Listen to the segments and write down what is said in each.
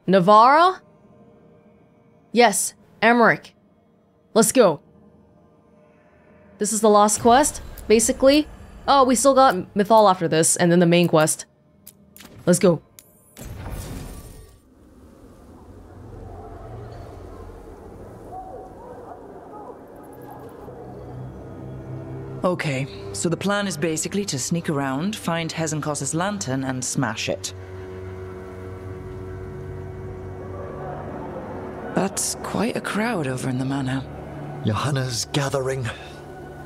Navarra? Yes, Emmerich. Let's go. This is the last quest, basically. Oh, we still got Mythal after this, and then the main quest. Let's go. Okay, so the plan is basically to sneak around, find Hezenkos's lantern, and smash it. That's quite a crowd over in the manor. Johanna's gathering.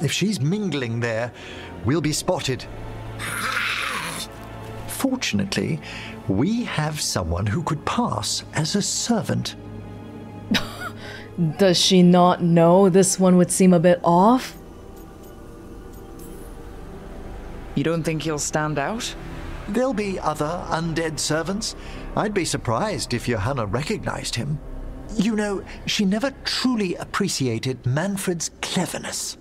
If she's mingling there, we'll be spotted. Fortunately, we have someone who could pass as a servant. Does she not know this one would seem a bit off? You don't think he'll stand out? There'll be other undead servants. I'd be surprised if Johanna recognized him. You know, she never truly appreciated Manfred's cleverness.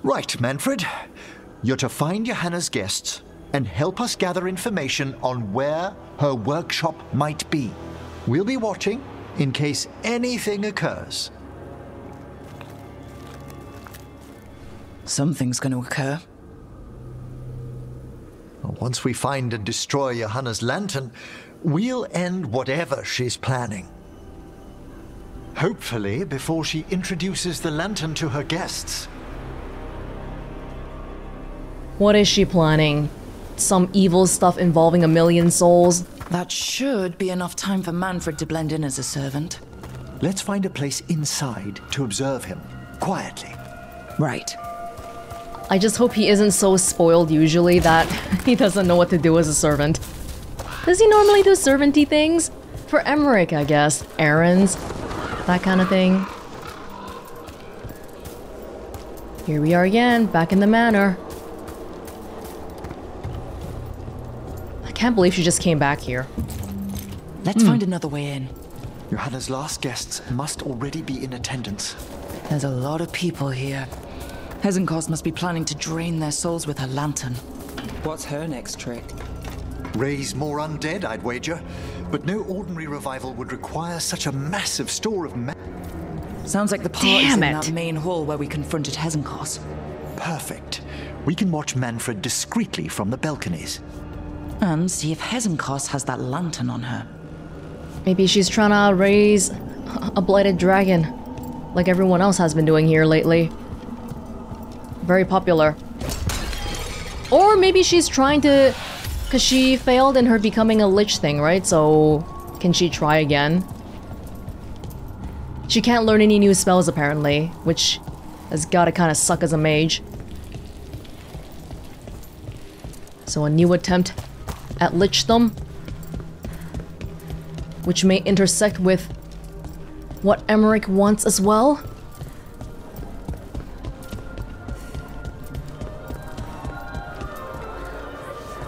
Right, Manfred. You're to find Johanna's guests and help us gather information on where her workshop might be. We'll be watching in case anything occurs. Something's going to occur. Once we find and destroy Johanna's lantern, we'll end whatever she's planning. Hopefully before she introduces the lantern to her guests. What is she planning? Some evil stuff involving a million souls? That should be enough time for Manfred to blend in as a servant. Let's find a place inside to observe him, quietly. Right. I just hope he isn't so spoiled usually that he doesn't know what to do as a servant. Does he normally do servant-y things? For Emmerich, I guess. Errands, that kind of thing. Here we are again, back in the manor. I can't believe she just came back here. Let's find another way in. Johanna's last guests must already be in attendance. There's a lot of people here. Hezenkos must be planning to drain their souls with her lantern. What's her next trick? Raise more undead, I'd wager. But no ordinary revival would require such a massive store of Sounds like the party's Damn in it. that main hall where we confronted Hezenkos. Perfect. We can watch Manfred discreetly from the balconies. And see if Hezenkos has that lantern on her. Maybe she's trying to raise a blighted dragon, like everyone else has been doing here lately. Very popular. Or maybe she's trying to... Because she failed in her becoming a lich thing, right? So, can she try again? She can't learn any new spells, apparently, which has gotta kinda suck as a mage. So a new attempt at lichdom, which may intersect with what Emmerich wants as well.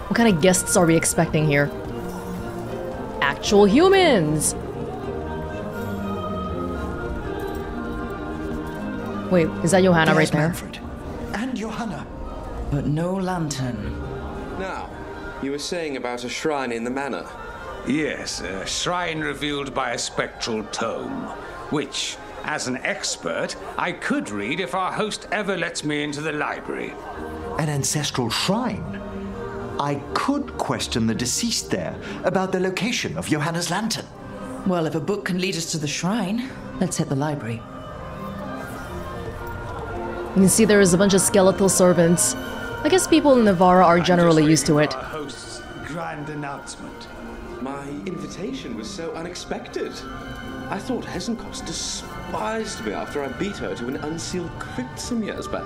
What kind of guests are we expecting here? Actual humans! Wait, is that Johanna right there? Manfred. And Johanna. But no lantern. Now, you were saying about a shrine in the manor. Yes, a shrine revealed by a spectral tome, which, as an expert, I could read if our host ever lets me into the library. An ancestral shrine. I could question the deceased there about the location of Johanna's lantern. Well, if a book can lead us to the shrine, let's hit the library. You can see there is a bunch of skeletal servants. I guess people in Navarra are generally used to it. Our host's grand announcement. My invitation was so unexpected. I thought Hezenkos despised me after I beat her to an unsealed crypt some years back.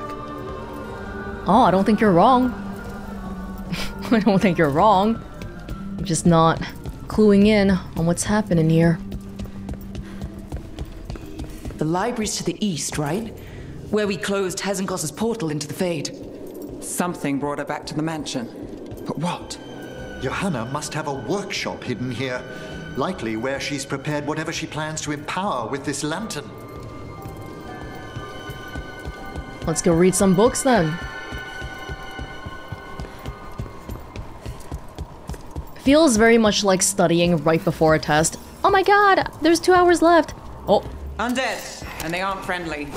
Oh, I don't think you're wrong. I don't think you're wrong. You're just not cluing in on what's happening here. The library's to the east, right? Where we closed Hezenkos's portal into the Fade. Something brought her back to the mansion. But what? Johanna must have a workshop hidden here. Likely where she's prepared whatever she plans to empower with this lantern. Let's go read some books then. Feels very much like studying right before a test. Oh my god, there's 2 hours left. Oh. Undead, and they aren't friendly.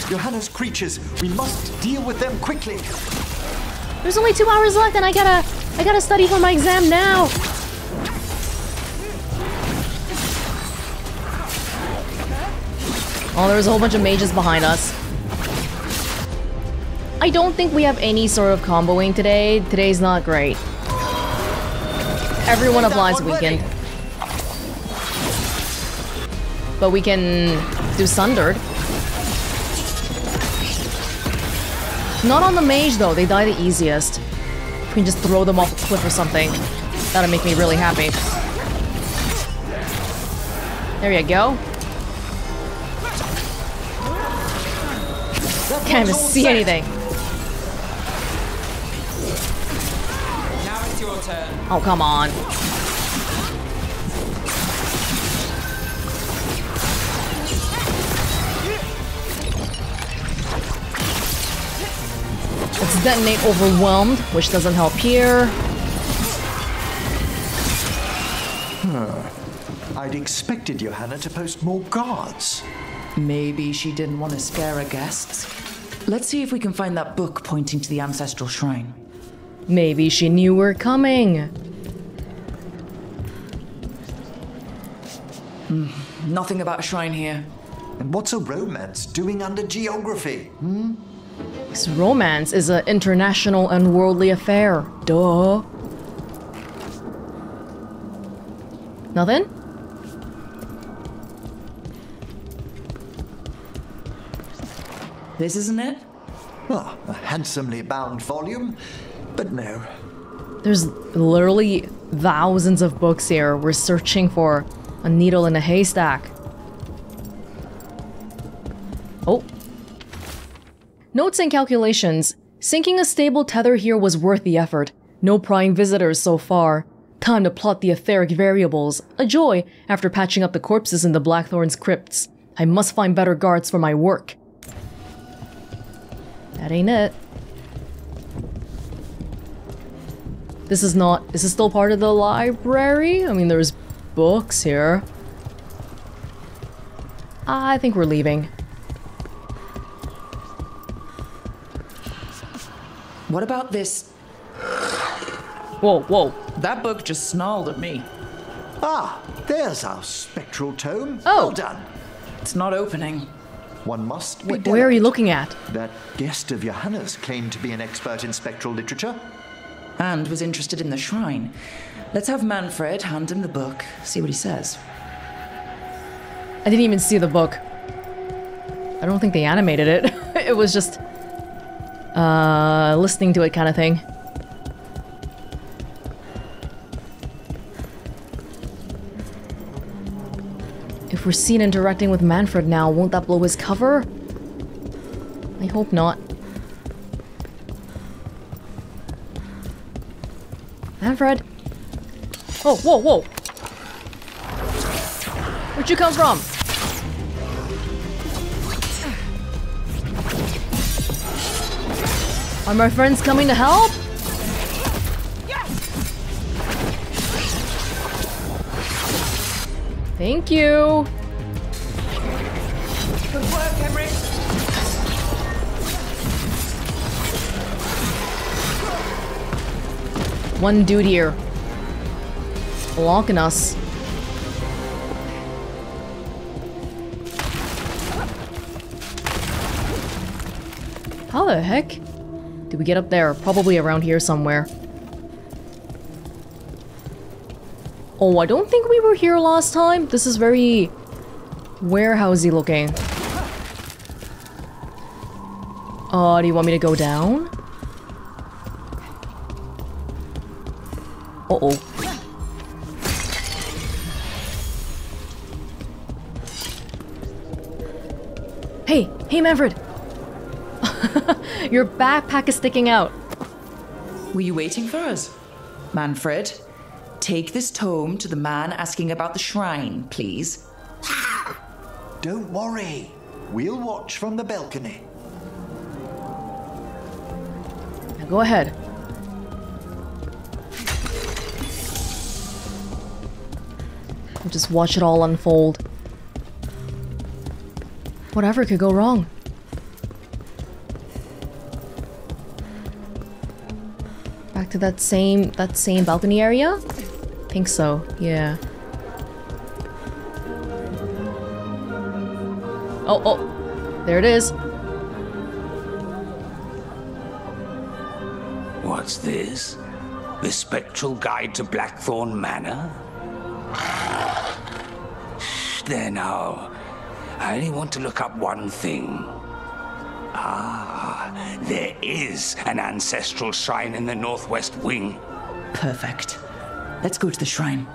Johanna's creatures, we must deal with them quickly. There's only 2 hours left and I gotta study for my exam now. Oh, there's a whole bunch of mages behind us. I don't think we have any sort of comboing today. Today's not great. Everyone applies weakened. But we can do Sundered. Not on the mage though, they die the easiest. We can just throw them off a cliff or something. That'll make me really happy. There you go. Can't even see anything. Now it's your turn. Oh, come on. Let's detonate Overwhelmed, which doesn't help here. I'd expected Johanna to post more guards. Maybe she didn't want to scare her guests. Let's see if we can find that book pointing to the ancestral shrine. Maybe she knew we're coming. Nothing about a shrine here. And what's a romance doing under geography? This romance is an international and worldly affair. Duh. Nothing? This isn't it? Ah, a handsomely bound volume, but no. There's literally thousands of books here. We're searching for a needle in a haystack. Oh. Notes and calculations. Sinking a stable tether here was worth the effort. No prying visitors so far. Time to plot the etheric variables. A joy after patching up the corpses in the Blackthorn's crypts. I must find better guards for my work. That ain't it. This is still part of the library? I mean, there's books here. I think we're leaving. What about this? Whoa, whoa. That book just snarled at me. Ah, there's our spectral tome. Oh. Well done. It's not opening. One must be Where are you delicate. looking at? That guest of Johanna's claimed to be an expert in spectral literature. And was interested in the shrine. Let's have Manfred hand him the book, see what he says. I didn't even see the book. I don't think they animated it. It was just listening to it kind of thing. If we're seen interacting with Manfred now, won't that blow his cover? I hope not. Manfred? Oh, whoa, whoa! Where'd you come from? Are my friends coming to help? Thank you. Good work, Emmerich. One dude here. Blocking us. How the heck did we get up there? Probably around here somewhere. Oh, I don't think we were here last time. This is very warehousey looking. Do you want me to go down? Uh-oh. Hey, Manfred! Your backpack is sticking out. Were you waiting for us? Manfred, take this tome to the man asking about the shrine, please. Don't worry. We'll watch from the balcony. Now go ahead. and just watch it all unfold. Whatever could go wrong? Back to that same balcony area? Think so, yeah. Oh, there it is. What's this? The Spectral Guide to Blackthorn Manor? There now. I only want to look up one thing. Ah, there is an ancestral shrine in the northwest wing. Perfect. Let's go to the shrine.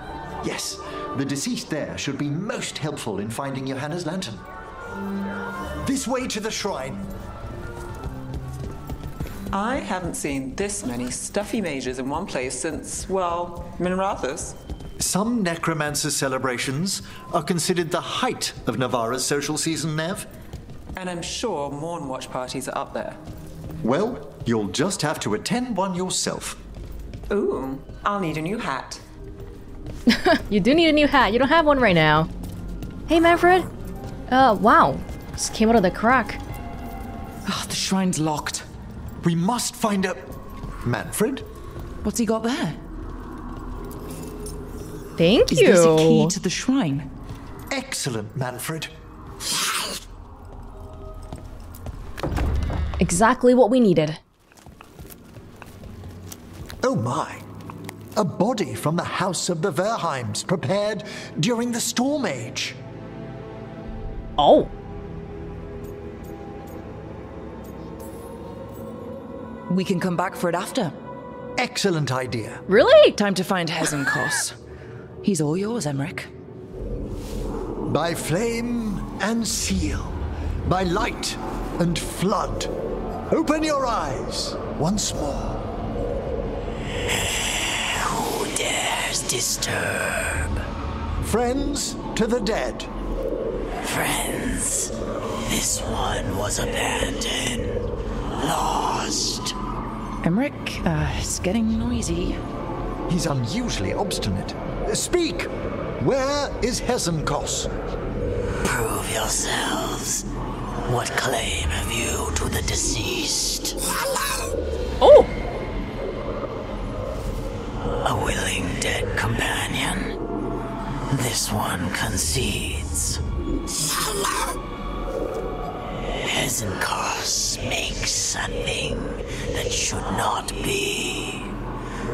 Yes, the deceased there should be most helpful in finding Johanna's lantern. This way to the shrine. I haven't seen this many stuffy mages in one place since, well, Minrathus. Some necromancer celebrations are considered the height of Navarra's social season, Neve. And I'm sure Morn Watch parties are up there. Well, you'll just have to attend one yourself. Ooh, I'll need a new hat. You do need a new hat. You don't have one right now. Hey, Manfred. Wow. Just came out of the crack. Oh, the shrine's locked. We must find a... Manfred? What's he got there? Thank you. Is this a key to the shrine? Excellent, Manfred. Exactly what we needed. Oh my. A body from the house of the Verheims, prepared during the Storm Age. Oh. We can come back for it after. Excellent idea. Really? Time to find Hezenkos. He's all yours, Emmerich. By flame and seal, by light and flood, open your eyes once more. Who dares disturb? Friends to the dead. Friends, this one was abandoned, lost. Emmerich, it's getting noisy. He's unusually obstinate. Speak! Where is Hezenkos? Prove yourselves. What claim have you to the deceased? Oh! A willing dead companion. This one concedes. Hezenkos makes a thing that should not be.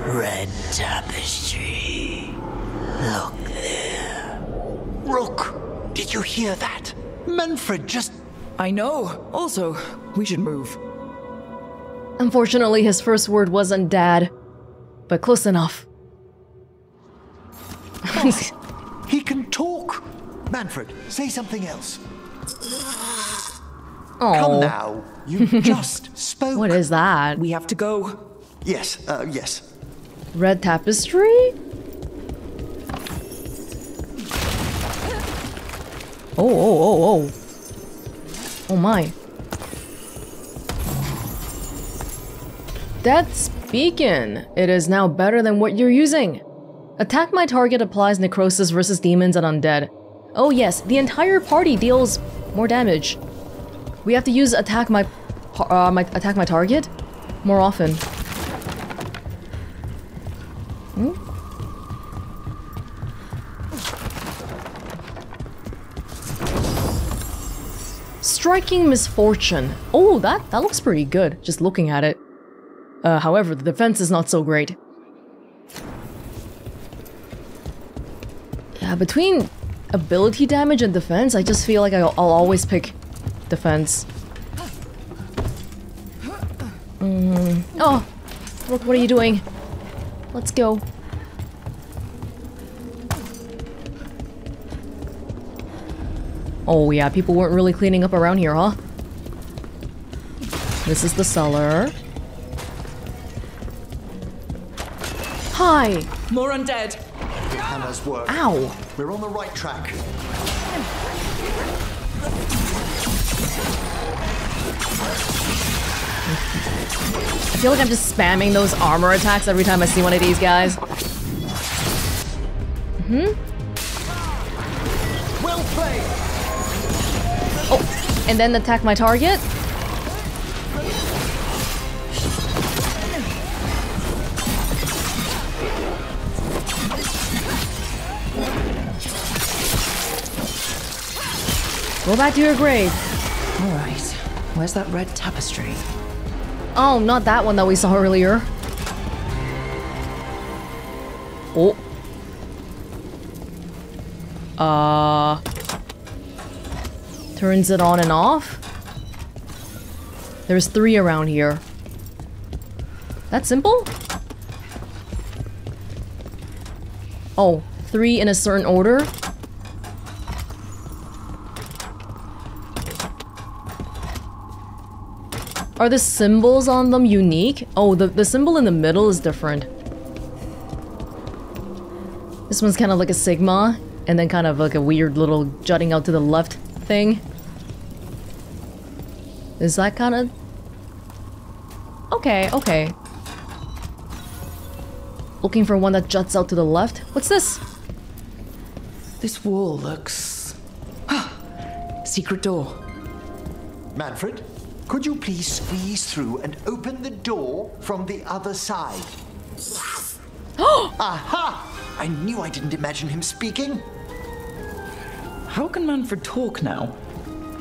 Red tapestry. Look there. Rook, did you hear that? Manfred just... I know. Also, we should move. Unfortunately, his first word wasn't dad, but close enough. He can talk. Manfred, say something else. Oh. Come now. You just spoke. What is that? We have to go. Yes, yes. Red tapestry? Oh. Oh my. Death's Beacon. It is now better than what you're using. Attack my target applies necrosis versus demons and undead. Oh yes, the entire party deals more damage. We have to use attack my target more often. Striking misfortune. Oh, that looks pretty good, just looking at it. However, the defense is not so great. Yeah, between ability damage and defense, I just feel like I'll always pick defense. Oh, Rook, what are you doing? Let's go. Oh yeah, people weren't really cleaning up around here, huh? This is the cellar. Hi! More undead! Johanna's work. Ow! We're on the right track. I feel like I'm just spamming those armor attacks every time I see one of these guys. Well played! Oh, and then attack my target? Go back to your grave. All right. Where's that red tapestry? Oh, not that one that we saw earlier. Oh. Turns it on and off? There's 3 around here. That simple? Oh, 3 in a certain order? Are the symbols on them unique? Oh, the symbol in the middle is different. This one's kind of like a sigma, and then kind of like a weird little jutting out to the left thing. Is that kind of... Okay, okay. Looking for one that juts out to the left. What's this? This wall looks... Secret door. Manfred, could you please squeeze through and open the door from the other side? Aha! I knew I didn't imagine him speaking. How can Manfred talk now?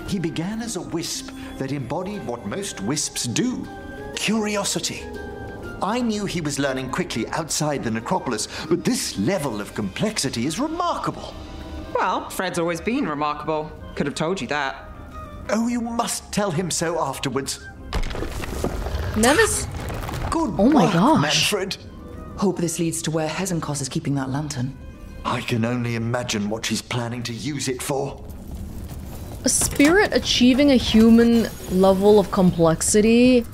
He began as a wisp that embodied what most wisps do: curiosity. I knew he was learning quickly outside the necropolis, but this level of complexity is remarkable. Well, Fred's always been remarkable. Could have told you that. Oh, you must tell him so afterwards. Nevis? Good Oh my work, gosh. Manfred. Hope this leads to where Hezenkos is keeping that lantern. I can only imagine what she's planning to use it for. A spirit achieving a human level of complexity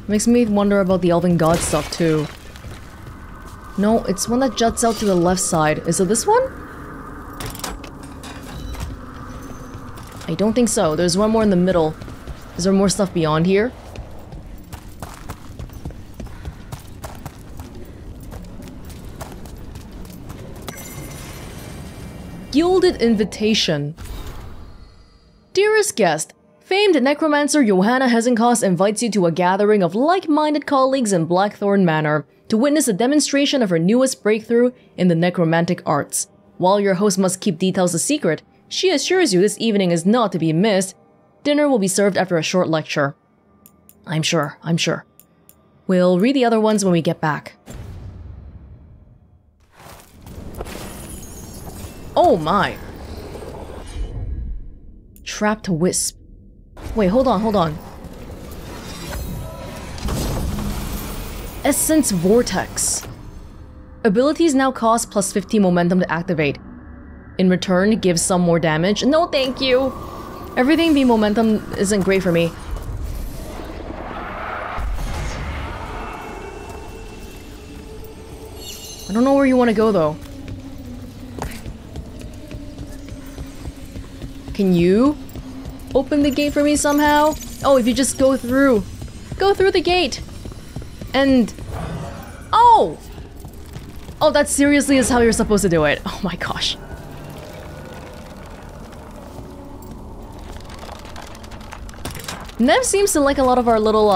makes me wonder about the elven god stuff too. No, it's one that juts out to the left side. Is it this one? I don't think so. There's one more in the middle. Is there more stuff beyond here? Gilded invitation. Dearest guest, famed necromancer Johanna Hezenkos invites you to a gathering of like-minded colleagues in Blackthorn Manor to witness a demonstration of her newest breakthrough in the necromantic arts. While your host must keep details a secret, she assures you this evening is not to be missed. Dinner will be served after a short lecture. I'm sure. We'll read the other ones when we get back. Oh my. Trapped wisp. Wait, hold on. Essence Vortex. Abilities now cost plus 50 momentum to activate. In return, give some more damage. No, thank you. Everything being momentum isn't great for me. I don't know where you want to go though. Can you open the gate for me somehow? Oh, if you just go through the gate. And oh, that seriously is how you're supposed to do it. Oh my gosh. Neve seems to like a lot of our little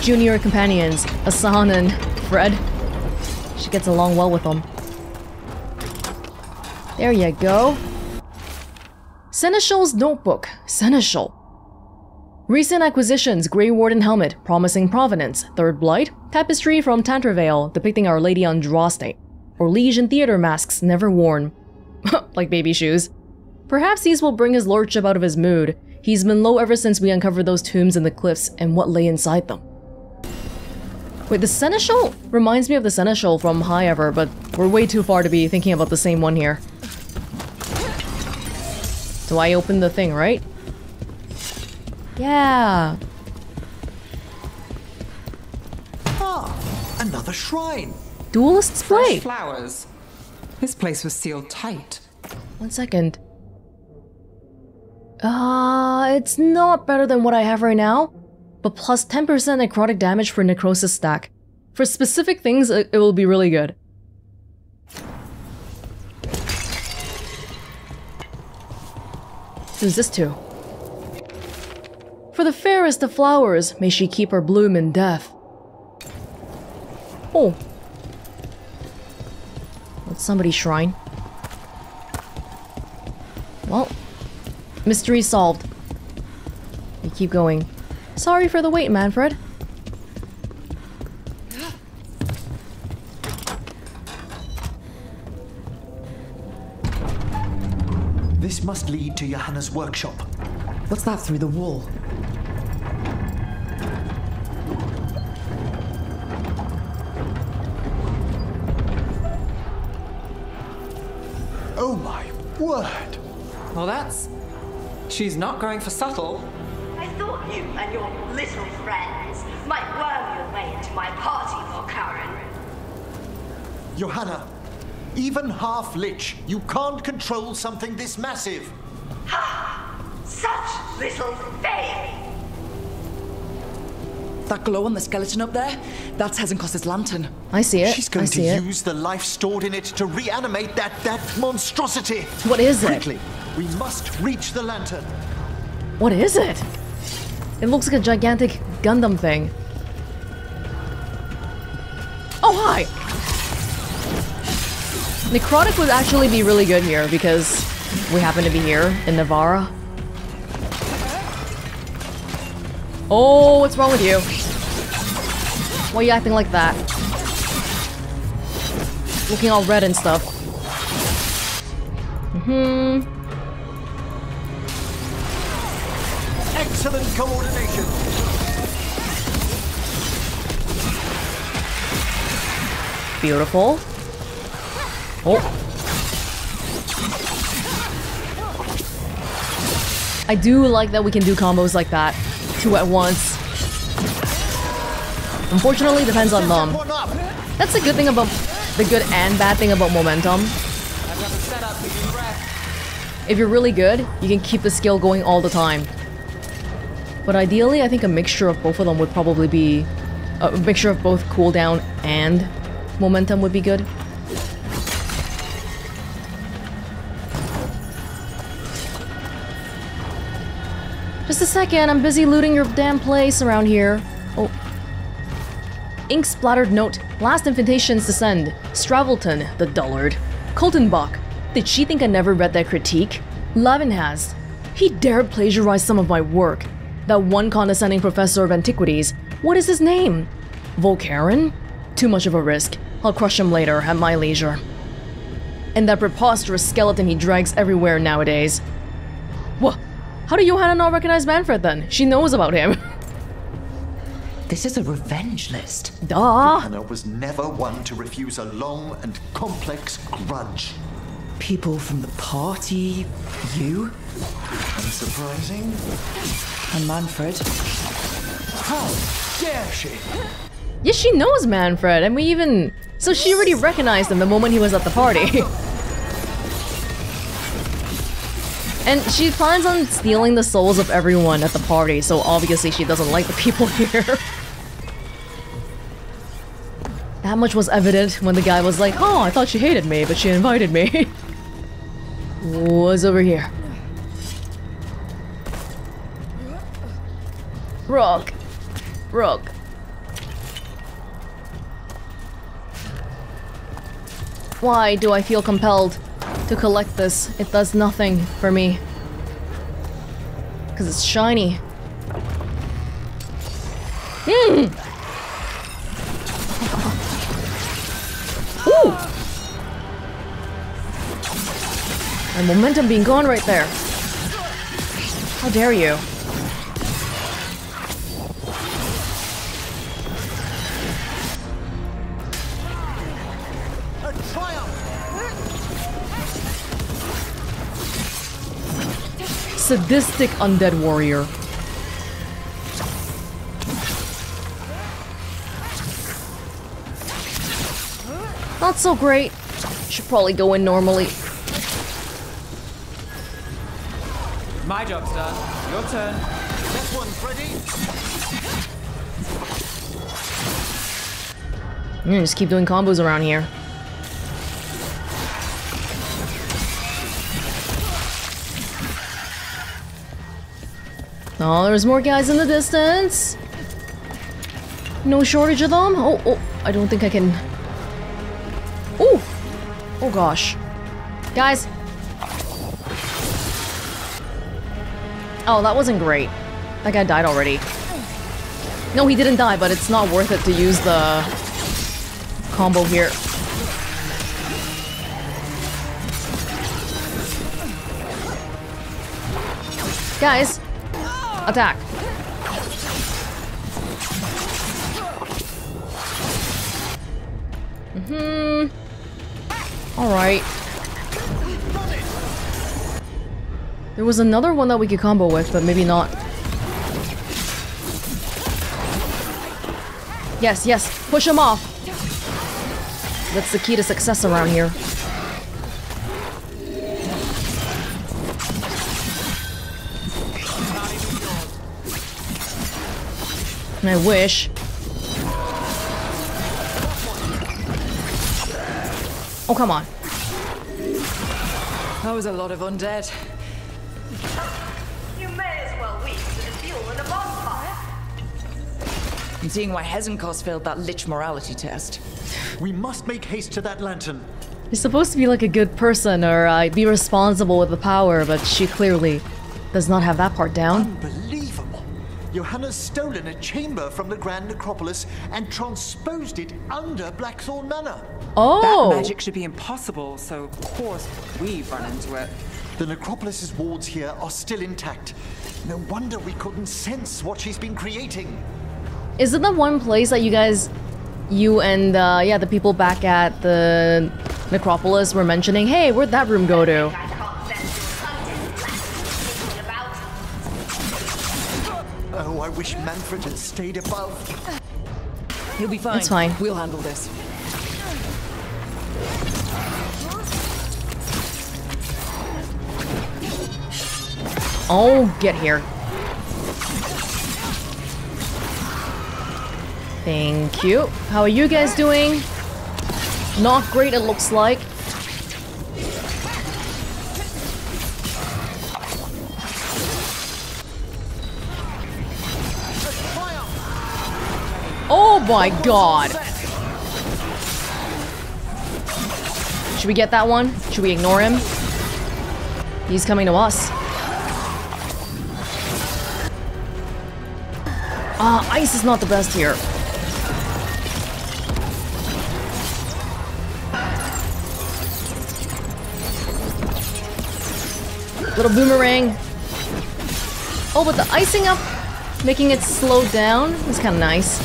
junior companions, Asan and Fred. She gets along well with them. There you go. Seneschal's Notebook. Seneschal. Recent acquisitions: Grey Warden Helmet, promising provenance. Third Blight, tapestry from Tantervale, depicting Our Lady Andraste. Or Legion theater masks never worn. Like baby shoes. Perhaps these will bring his lordship out of his mood. He's been low ever since we uncovered those tombs in the cliffs and what lay inside them. Wait, the Seneschal reminds me of the Seneschal from Heir, but we're way too far to be thinking about the same one here. Do I open the thing, right? Yeah. Ah, another shrine. Duelist's Fresh Blade. flowers. This place was sealed tight. 1 second. It's not better than what I have right now, but plus 10% necrotic damage for necrosis stack. For specific things, it will be really good. Who's this to? For the fairest of flowers, may she keep her bloom in death. Oh. That's somebody's shrine. Well, mystery solved. We keep going. Sorry for the wait, Manfred. This must lead to Johanna's workshop. What's that through the wall? Oh my word! Well, that's... She's not going for subtle. I thought you and your little friends might worm your way into my party, Karen. Johanna, even half-lich, you can't control something this massive. Ha! Such little faith! That glow on the skeleton up there? That's Hezenkost's lantern. I see it. She's going I to see it. use the life stored in it to reanimate that monstrosity. What is it? Quickly, we must reach the lantern. What is it? It looks like a gigantic Gundam thing. Oh, hi! Necrotic would actually be really good here because we happen to be here in Navarra. Oh, what's wrong with you? Why are you acting like that? Looking all red and stuff. Excellent coordination. Beautiful. Oh. I do like that we can do combos like that. 2 at once. Unfortunately, depends on them. That's a good thing about... the good and bad thing about momentum. If you're really good, you can keep the skill going all the time. But ideally, I think a mixture of both of them would probably be... a mixture of both cooldown and momentum would be good. Just a second, I'm busy looting your damn place around here. Oh. Ink splattered note. Last invitations to send. Stravelton, the dullard. Coltenbach. Did she think I never read that critique? Lavin has. He dared plagiarize some of my work. That one condescending professor of antiquities. What is his name? Volkaren? Too much of a risk. I'll crush him later, at my leisure. And that preposterous skeleton he drags everywhere nowadays. What? How did Johanna not recognize Manfred then? She knows about him. This is a revenge list. Duh! Johanna was never one to refuse a long and complex grudge. People from the party, you, Unsurprising. and Manfred. How dare she? Yes, she knows Manfred, and we even... So she already recognized him the moment he was at the party. And she plans on stealing the souls of everyone at the party, so obviously she doesn't like the people here. That much was evident when the guy was like, oh, I thought she hated me, but she invited me. What's over here? Rock. Rock. Why do I feel compelled to collect this? It does nothing for me. Because it's shiny. Ooh! My momentum being gone right there. How dare you? Sadistic undead warrior. Not so great. Should probably go in normally. My job's done. Your turn. That one's ready. Just keep doing combos around here. Oh, there's more guys in the distance. No shortage of them. Oh, I don't think I can. Oh, oh gosh, guys. Oh, that wasn't great. That guy died already. No, he didn't die, but it's not worth it to use the combo here. Guys, attack. Alright. There was another one that we could combo with, but maybe not. Yes, yes, push him off. That's the key to success around here. And I wish. Oh, come on. That was a lot of undead. You may as well weep for the fuel in a bonfire. I'm seeing why Hezenkos failed that lich morality test. We must make haste to that lantern. You're supposed to be like a good person or be responsible with the power, but she clearly does not have that part down. Unbelievable. Johanna's stolen a chamber from the Grand Necropolis and transposed it under Blackthorn Manor. Oh! That magic should be impossible, so of course we've run into it. The Necropolis's wards here are still intact. No wonder we couldn't sense what she's been creating. Is it the one place that you and yeah, the people back at the Necropolis were mentioning, hey, where'd that room go to? Oh, I wish Manfred had stayed above. He'll be fine. It's fine. We'll handle this. Oh, get here. Thank you. How are you guys doing? Not great, it looks like. Oh my god! Should we get that one? Should we ignore him? He's coming to us. Ice is not the best here. Little boomerang. Oh, but the icing up, making it slow down is kind of nice.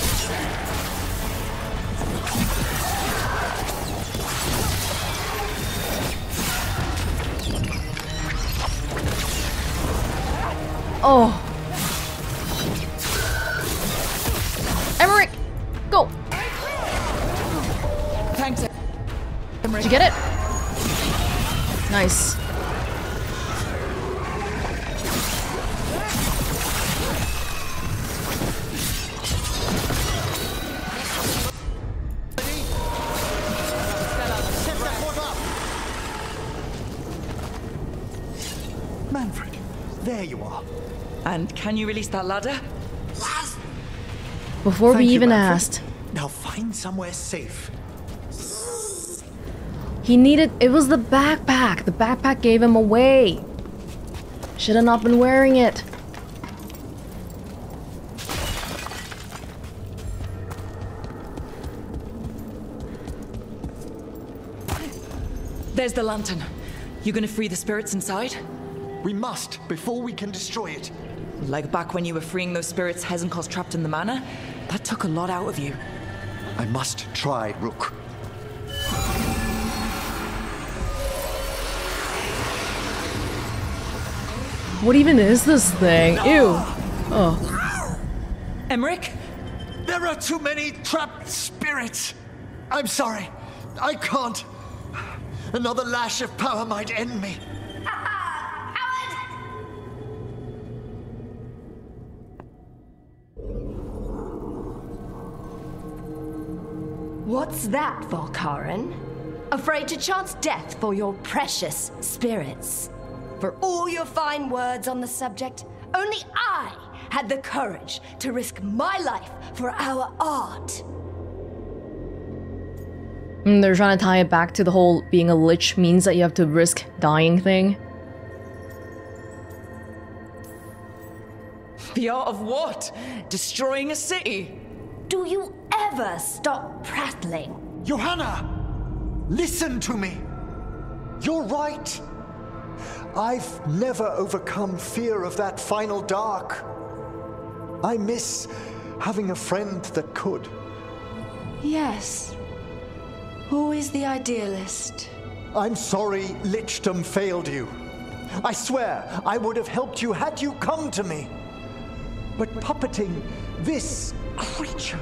Oh. Emmerich, go. Thanks, Emmerich. Did you get it? Nice. Manfred, there you are. And can you release that ladder? Before we Thank you, even Manfred. asked. Now find somewhere safe. He needed, it was the backpack. The backpack gave him away. Should have not been wearing it. There's the lantern. You gonna free the spirits inside? We must, before we can destroy it. Like back when you were freeing those spirits Hezenkos trapped in the manor? That took a lot out of you. I must try, Rook. What even is this thing? Ew. Oh. Emmerich? There are too many trapped spirits. I'm sorry. I can't. Another lash of power might end me. What's that, Volkaren? Afraid to chance death for your precious spirits? For all your fine words on the subject, only I had the courage to risk my life for our art. They're trying to tie it back to the whole being a lich means that you have to risk dying thing. The art of what? Destroying a city? Do you ever stop prattling? Johanna! Listen to me! You're right! I've never overcome fear of that final dark. I miss having a friend that could. Yes. Who is the idealist? I'm sorry lichdom failed you. I swear I would have helped you had you come to me. But puppeting this creature...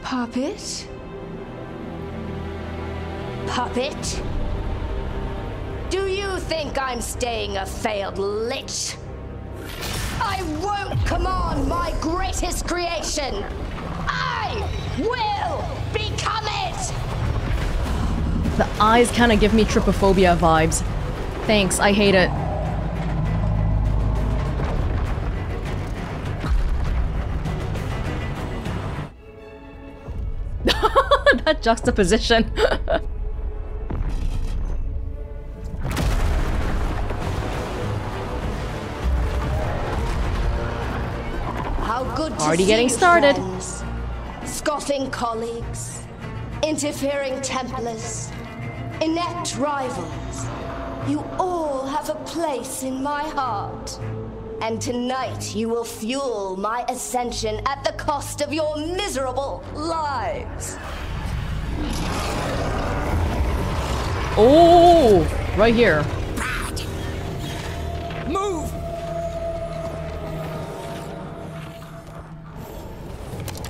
Puppet? Puppet? Do you think I'm staying a failed lich? I won't command my greatest creation! I will become it! The eyes kind of give me trypophobia vibes. Thanks, I hate it. That juxtaposition. How good to Already see getting you, started. friends. Scoffing colleagues, interfering Templars, inept rivals. You all have a place in my heart. And tonight you will fuel my ascension at the cost of your miserable lives. Oh, right here. Move!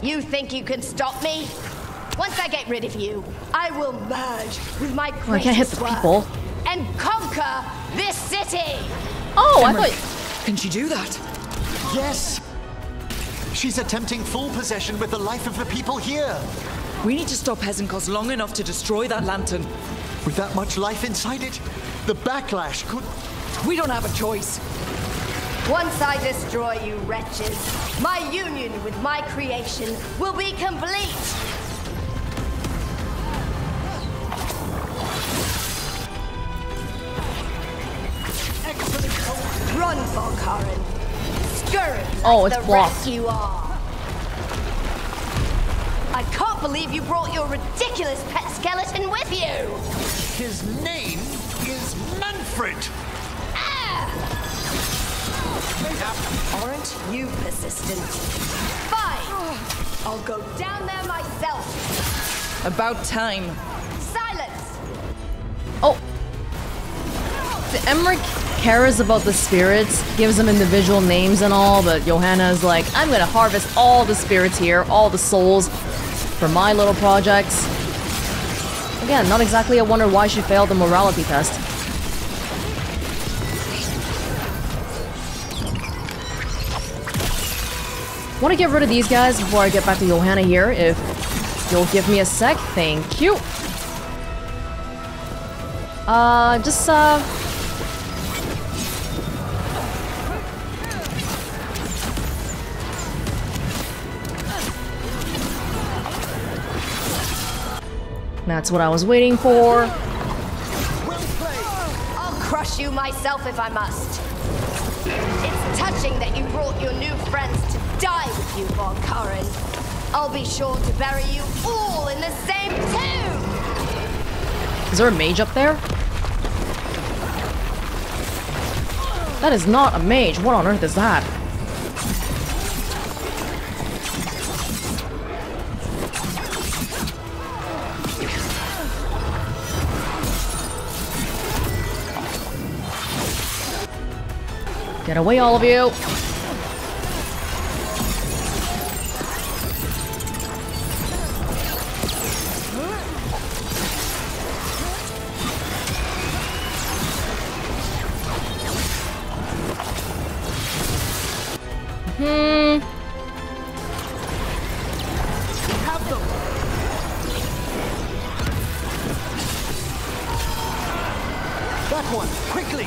You think you can stop me? Once I get rid of you, I will merge with my Oh, I can't hit greatest the work people. and conquer this city. Oh, I Emmerich, thought... can she do that? Yes! She's attempting full possession with the life of the people here. We need to stop Hezenkos long enough to destroy that lantern. With that much life inside it, the backlash could... We don't have a choice. Once I destroy you wretches, my union with my creation will be complete. Run, Volkaren. Scurry Oh, like it's the blocked. wreck you are. I can't believe you brought your ridiculous pet skeleton with you. His name is Manfred! Aren't you persistent? Fine! I'll go down there myself. About time. Silence! Oh. The Emmerich cares about the spirits, gives them individual names and all, but Johanna's like, I'm gonna harvest all the spirits here, all the souls, for my little projects. Again, not exactly a wonder why she failed the morality test. Want to get rid of these guys before I get back to Johanna here, if you'll give me a sec. Thank you. That's what I was waiting for. I'll crush you myself if I must. It's touching that you brought your new friends to die with you, Volkaren. I'll be sure to bury you all in the same tomb! Is there a mage up there? That is not a mage. What on earth is that? Get away, all of you! Have them! That one, quickly!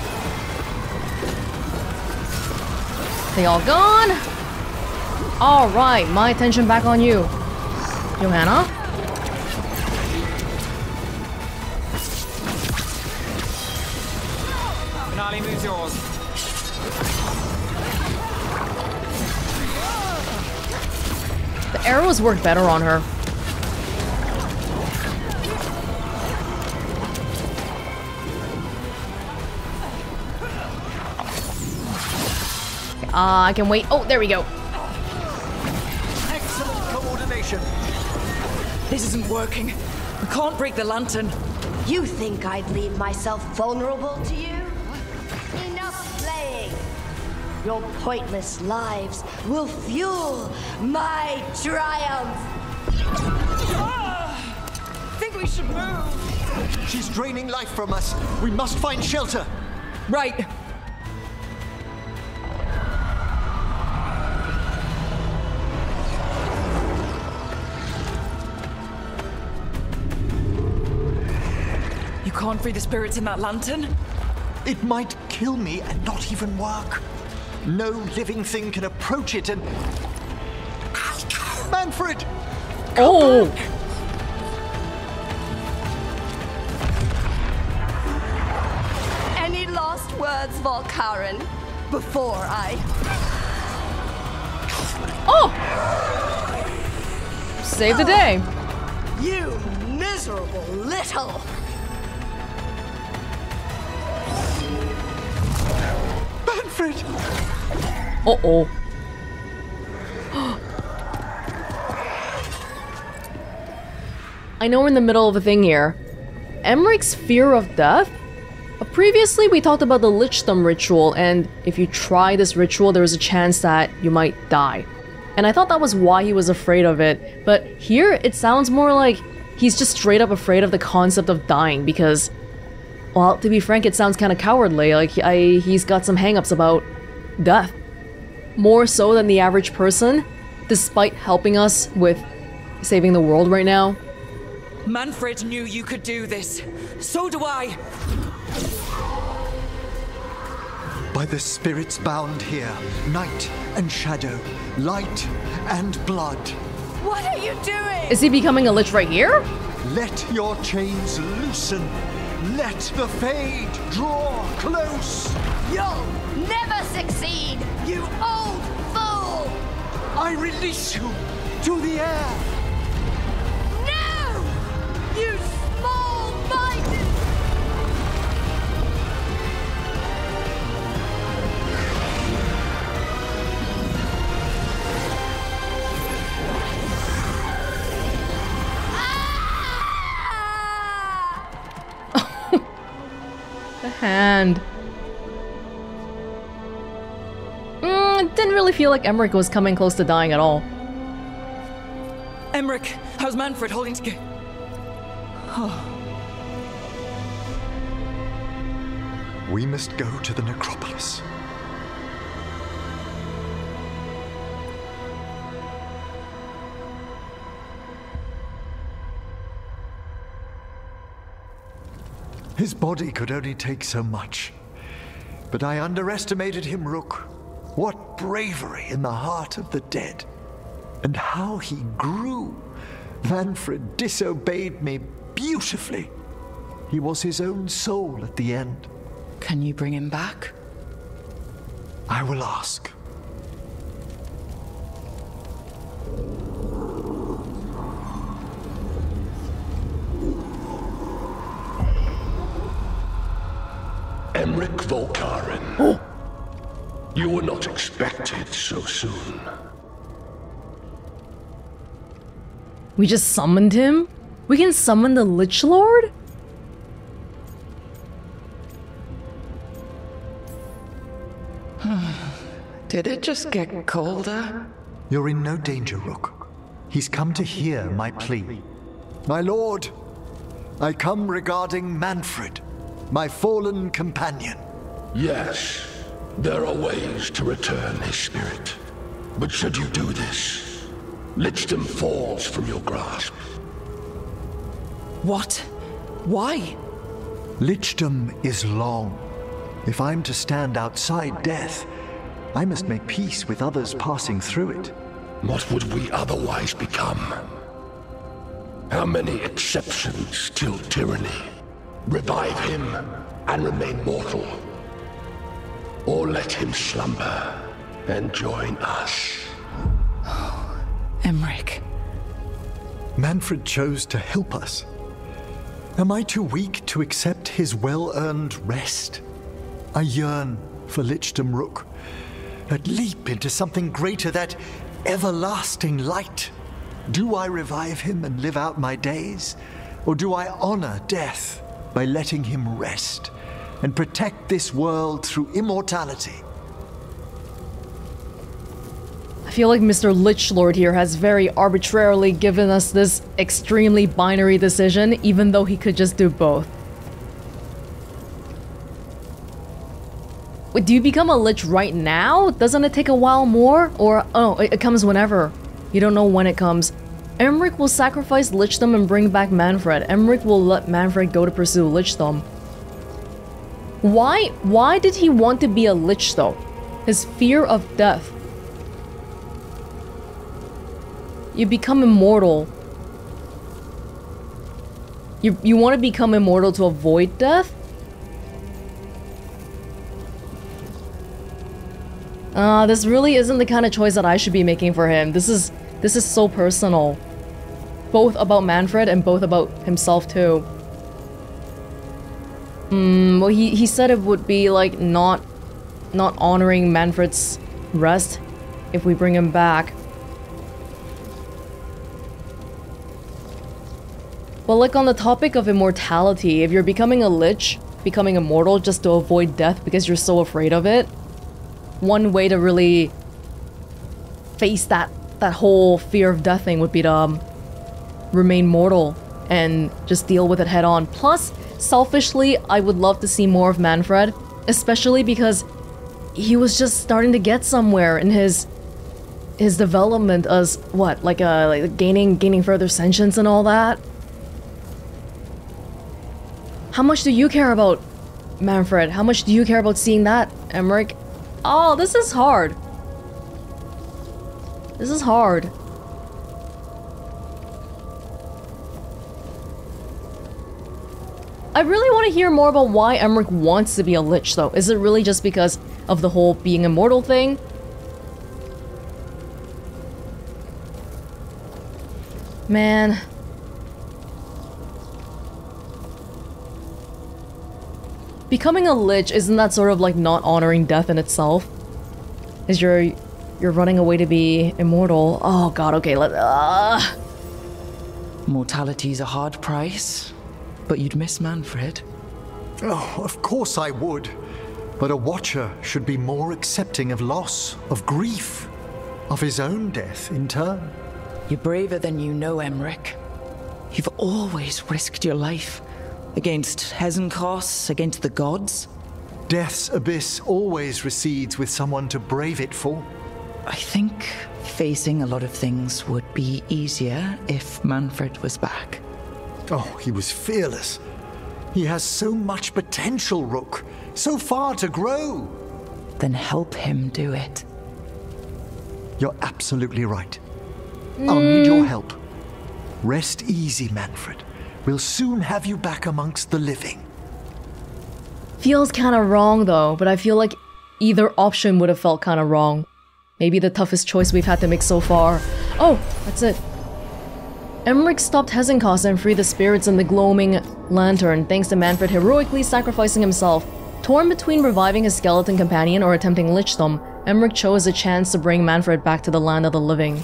They all gone? Alright, my attention back on you. Johanna? Finale moves yours. The arrows work better on her. I can wait. Oh, there we go. Excellent coordination. This isn't working. We can't break the lantern. You think I'd leave myself vulnerable to you? Enough playing. Your pointless lives will fuel my triumph. Think we should move. She's draining life from us. We must find shelter. Right. You can't free the spirits in that lantern? It might kill me and not even work. No living thing can approach it and... Manfred! Oh! Any last words, Valkyrin, before I... Oh! Save the day. You miserable little... Manfred! Uh-oh. I know we're in the middle of a thing here. Emmerich's fear of death? Previously, we talked about the Lichdom ritual, and if you try this ritual, there is a chance that you might die. And I thought that was why he was afraid of it, but here it sounds more like he's just straight up afraid of the concept of dying because, well, to be frank, it sounds kind of cowardly, like he's got some hang-ups about death. More so than the average person, despite helping us with saving the world right now. Manfred knew you could do this. So do I. By the spirits bound here, night and shadow, light and blood. What are you doing? Is he becoming a lich right here? Let your chains loosen. Let the fade draw close. You'll never succeed, you old fool! I release you to the air. No! You small-minded! The hand. It didn't really feel like Emmerich was coming close to dying at all. Emmerich, how's Manfred holding together? We must go to the necropolis. His body could only take so much. But I underestimated him, Rook. What bravery in the heart of the dead. And how he grew. Manfred disobeyed me beautifully. He was his own soul at the end. Can you bring him back? I will ask. Emmerich Valkyrin. Oh. You were not expected so soon. We just summoned him? We can summon the Lich Lord? Did it just get colder? You're in no danger, Rook. He's come to hear my plea. My lord, I come regarding Manfred, my fallen companion. Yes, there are ways to return his spirit. But should you do this, Lichdom falls from your grasp. What? Why? Lichdom is long. If I'm to stand outside death, I must make peace with others passing through it. What would we otherwise become? How many exceptions till tyranny? Revive him and remain mortal. Or let him slumber and join us. Emmerich. Manfred chose to help us. Am I too weak to accept his well-earned rest? I yearn for Lichdom Rook, that leap into something greater, that everlasting light. Do I revive him and live out my days? Or do I honor death by letting him rest and protect this world through immortality? I feel like Mr. Lichlord here has very arbitrarily given us this extremely binary decision, even though he could just do both. Wait, do you become a Lich right now? Doesn't it take a while more? Or, oh, it comes whenever. You don't know when it comes. Emmerich will sacrifice Lichdom and bring back Manfred. Emmerich will let Manfred go to pursue Lichdom. Why did he want to be a Lich though? His fear of death. You become immortal. You want to become immortal to avoid death? This really isn't the kind of choice that I should be making for him. This is so personal. Both about Manfred and both about himself too. Well, he said it would be like not honoring Manfred's rest if we bring him back. But like on the topic of immortality, if you're becoming a Lich, becoming immortal just to avoid death because you're so afraid of it, one way to really face that whole fear of death thing would be to remain mortal and just deal with it head on. Plus, selfishly, I would love to see more of Manfred, especially because he was just starting to get somewhere in his development as what, like gaining further sentience and all that. How much do you care about Manfred? How much do you care about seeing that, Emmerich? Oh, this is hard. This is hard. I really want to hear more about why Emmerich wants to be a Lich, though. Is it really just because of the whole being immortal thing? Man. Becoming a Lich, isn't that sort of like not honoring death in itself? Is you're running away to be immortal. Oh god, okay, Mortality's a hard price, but you'd miss Manfred. Oh, of course I would. But a Watcher should be more accepting of loss, of grief, of his own death in turn. You're braver than you know, Emmerich. You've always risked your life. Against Hesenkos, against the gods. Death's abyss always recedes with someone to brave it for. I think facing a lot of things would be easier if Manfred was back. Oh, he was fearless. He has so much potential, Rook. So far to grow. Then help him do it. You're absolutely right. I'll need your help. Rest easy, Manfred. We'll soon have you back amongst the living. Feels kind of wrong though, but I feel like either option would have felt kind of wrong. Maybe the toughest choice we've had to make so far. Oh, that's it. Emmerich stopped Hesenkos and freed the spirits in the gloaming lantern, thanks to Manfred heroically sacrificing himself. Torn between reviving his skeleton companion or attempting Lichdom, Emmerich chose a chance to bring Manfred back to the land of the living.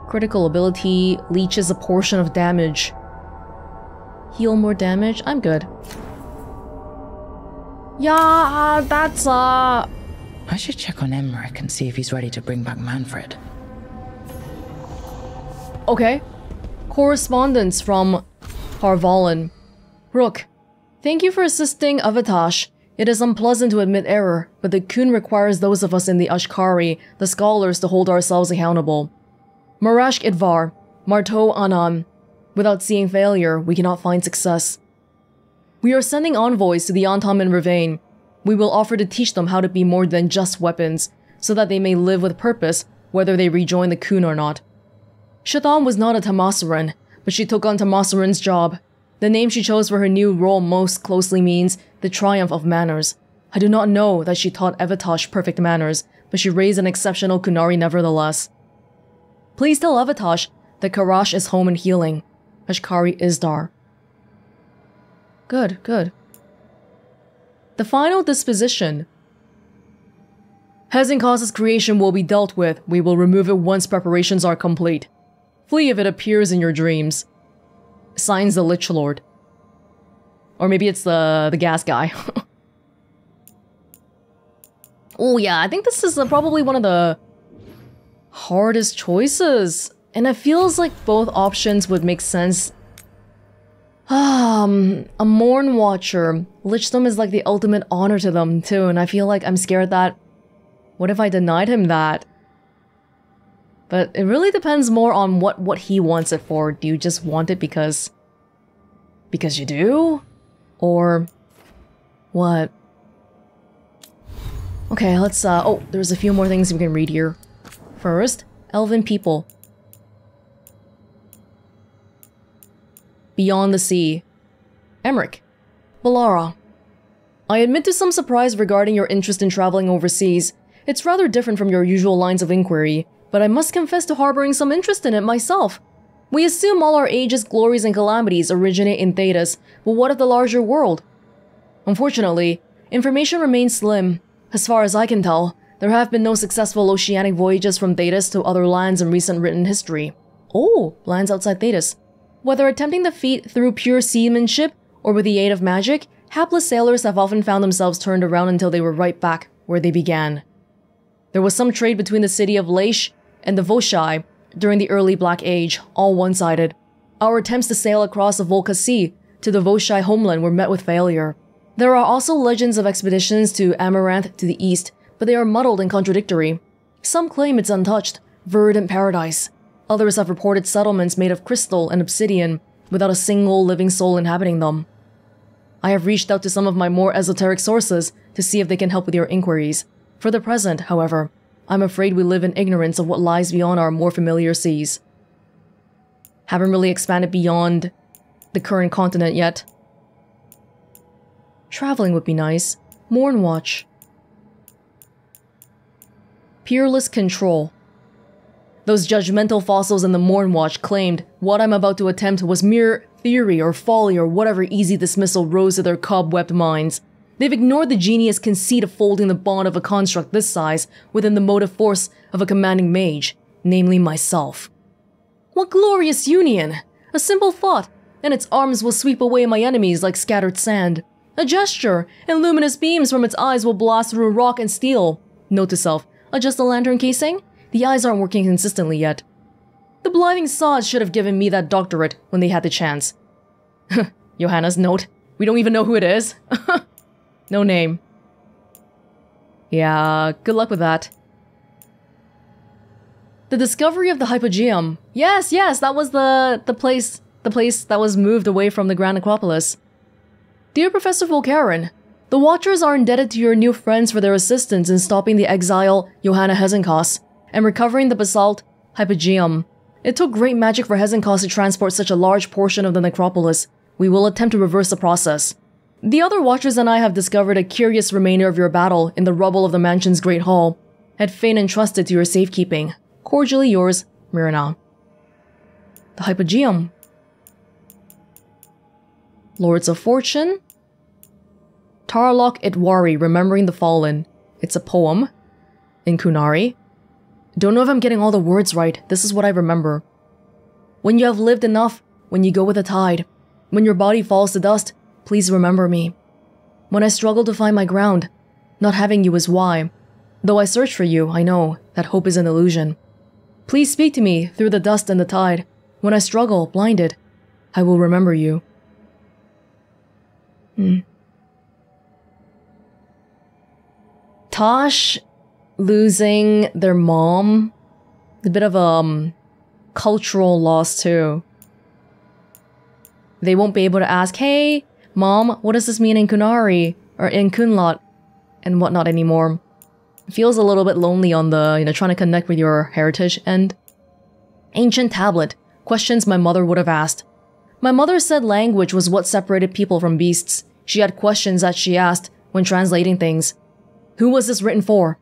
Critical ability leeches a portion of damage. Heal more damage? I'm good. Yeah, that's I should check on Emmerich and see if he's ready to bring back Manfred. Okay. Correspondence from Harvalin. Rook, thank you for assisting Avatash. It is unpleasant to admit error, but the Kun requires those of us in the Ashkari, the scholars, to hold ourselves accountable. Marashk Idvar, Marteau Anan. Without seeing failure, we cannot find success. We are sending envoys to the Antaman Ravine. We will offer to teach them how to be more than just weapons, so that they may live with purpose, whether they rejoin the Kun or not. Shatan was not a Tamasaran, but she took on Tamasaran's job. The name she chose for her new role most closely means the triumph of manners. I do not know that she taught Evatosh perfect manners, but she raised an exceptional Kunari nevertheless. Please tell Evatosh that Karash is home and healing. Ashkari Isdar. Good, good. The final disposition. Hezenkos' creation will be dealt with. We will remove it once preparations are complete. Flee if it appears in your dreams. Signs the Lich Lord. Or maybe it's the gas guy. Oh yeah, I think this is probably one of the hardest choices. And it feels like both options would make sense. A Morn Watcher. Lichdom is like the ultimate honor to them too, and I feel like I'm scared that... What if I denied him that? But it really depends more on what he wants it for. Do you just want it because you do? Or what? Okay, let's oh, there's a few more things we can read here. First, Elven people. Beyond the sea. Emmerich. Balara. I admit to some surprise regarding your interest in traveling overseas. It's rather different from your usual lines of inquiry, but I must confess to harboring some interest in it myself. We assume all our age's glories and calamities originate in Thedas, but what of the larger world? Unfortunately, information remains slim. As far as I can tell, there have been no successful oceanic voyages from Thedas to other lands in recent written history. Oh, lands outside Thedas. Whether attempting the feat through pure seamanship or with the aid of magic, hapless sailors have often found themselves turned around until they were right back where they began. There was some trade between the city of Laish and the Voshai during the early Black Age, all one-sided. Our attempts to sail across the Volca Sea to the Voshai homeland were met with failure. There are also legends of expeditions to Amaranth to the east, but they are muddled and contradictory. Some claim it's untouched, verdant paradise. Others have reported settlements made of crystal and obsidian, without a single living soul inhabiting them. I have reached out to some of my more esoteric sources to see if they can help with your inquiries. For the present, however, I'm afraid we live in ignorance of what lies beyond our more familiar seas. Haven't really expanded beyond the current continent yet. Traveling would be nice. Mornwatch. Peerless control. Those judgmental fossils in the Mornwatch claimed what I'm about to attempt was mere theory or folly or whatever easy dismissal rose to their cobwebbed minds. They've ignored the genius conceit of folding the bond of a construct this size within the motive force of a commanding mage, namely myself. What glorious union! A simple thought, and its arms will sweep away my enemies like scattered sand. A gesture, and luminous beams from its eyes will blast through rock and steel. Note to self, adjust the lantern casing? The eyes aren't working consistently yet. The blinding sods should have given me that doctorate when they had the chance. Johanna's note. We don't even know who it is. No name. Yeah, good luck with that. The discovery of the Hypogeum. Yes, that was the place that was moved away from the Grand Necropolis. Dear Professor Volkaren, the Watchers are indebted to your new friends for their assistance in stopping the exile Johanna Hezenkos and recovering the basalt Hypogeum. It took great magic for Hezenkos to transport such a large portion of the necropolis. We will attempt to reverse the process. The other Watchers and I have discovered a curious remainder of your battle in the rubble of the mansion's great hall. Had fain entrusted to your safekeeping. Cordially yours, Myrna. The Hypogeum. Lords of Fortune. Tarlok Itwari, Remembering the Fallen. It's a poem. In Kunari. Don't know if I'm getting all the words right. This is what I remember. When you have lived enough, when you go with the tide, when your body falls to dust, please remember me. When I struggle to find my ground, not having you is why. Though I search for you, I know that hope is an illusion. Please speak to me through the dust and the tide. When I struggle, blinded, I will remember you. Tosh losing their mom. A bit of a cultural loss too. They won't be able to ask, hey, Mom, what does this mean in Kunari? Or in Kunlot? and whatnot anymore. It feels a little bit lonely on the, trying to connect with your heritage end. Ancient tablet. Questions my mother would have asked. My mother said language was what separated people from beasts. She had questions that she asked when translating things. Who was this written for?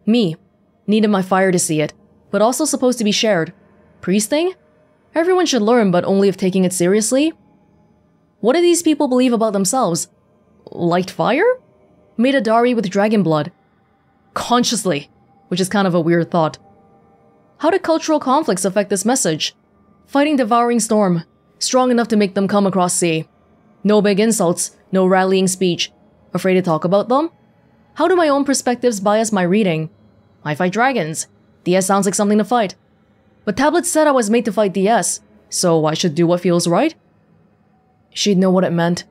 Me. Needed my fire to see it, but also supposed to be shared. Priest thing? Everyone should learn, but only if taking it seriously? What do these people believe about themselves? Light fire? Made a Dari with dragon blood. Consciously, which is kind of a weird thought. How do cultural conflicts affect this message? Fighting devouring storm, strong enough to make them come across sea. No big insults, no rallying speech. Afraid to talk about them? How do my own perspectives bias my reading? I fight dragons. DS sounds like something to fight. But Tablet said I was made to fight DS, so I should do what feels right? She'd know what it meant.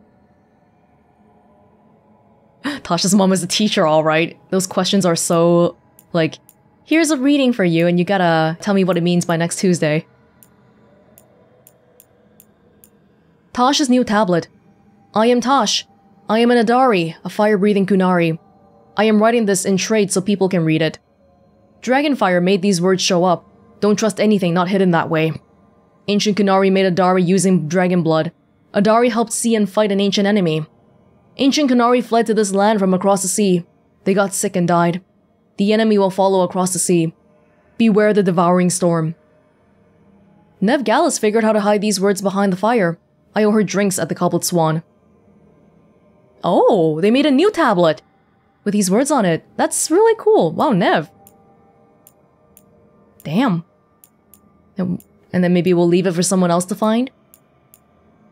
Tasha's mom is a teacher, alright. Those questions are so, like, here's a reading for you and you gotta tell me what it means by next Tuesday. Tasha's new tablet. I am Tash. I am an Adari, a fire-breathing Kunari. I am writing this in trade so people can read it. Dragonfire made these words show up. Don't trust anything not hidden that way. Ancient Kunari made Adari using dragon blood. Adari helped see and fight an ancient enemy. Ancient Kunari fled to this land from across the sea. They got sick and died. The enemy will follow across the sea. Beware the devouring storm. Neve Gallus figured how to hide these words behind the fire. I owe her drinks at the Cobbled Swan. Oh, they made a new tablet with these words on it. That's really cool. Wow, Neve. Damn. And then maybe we'll leave it for someone else to find?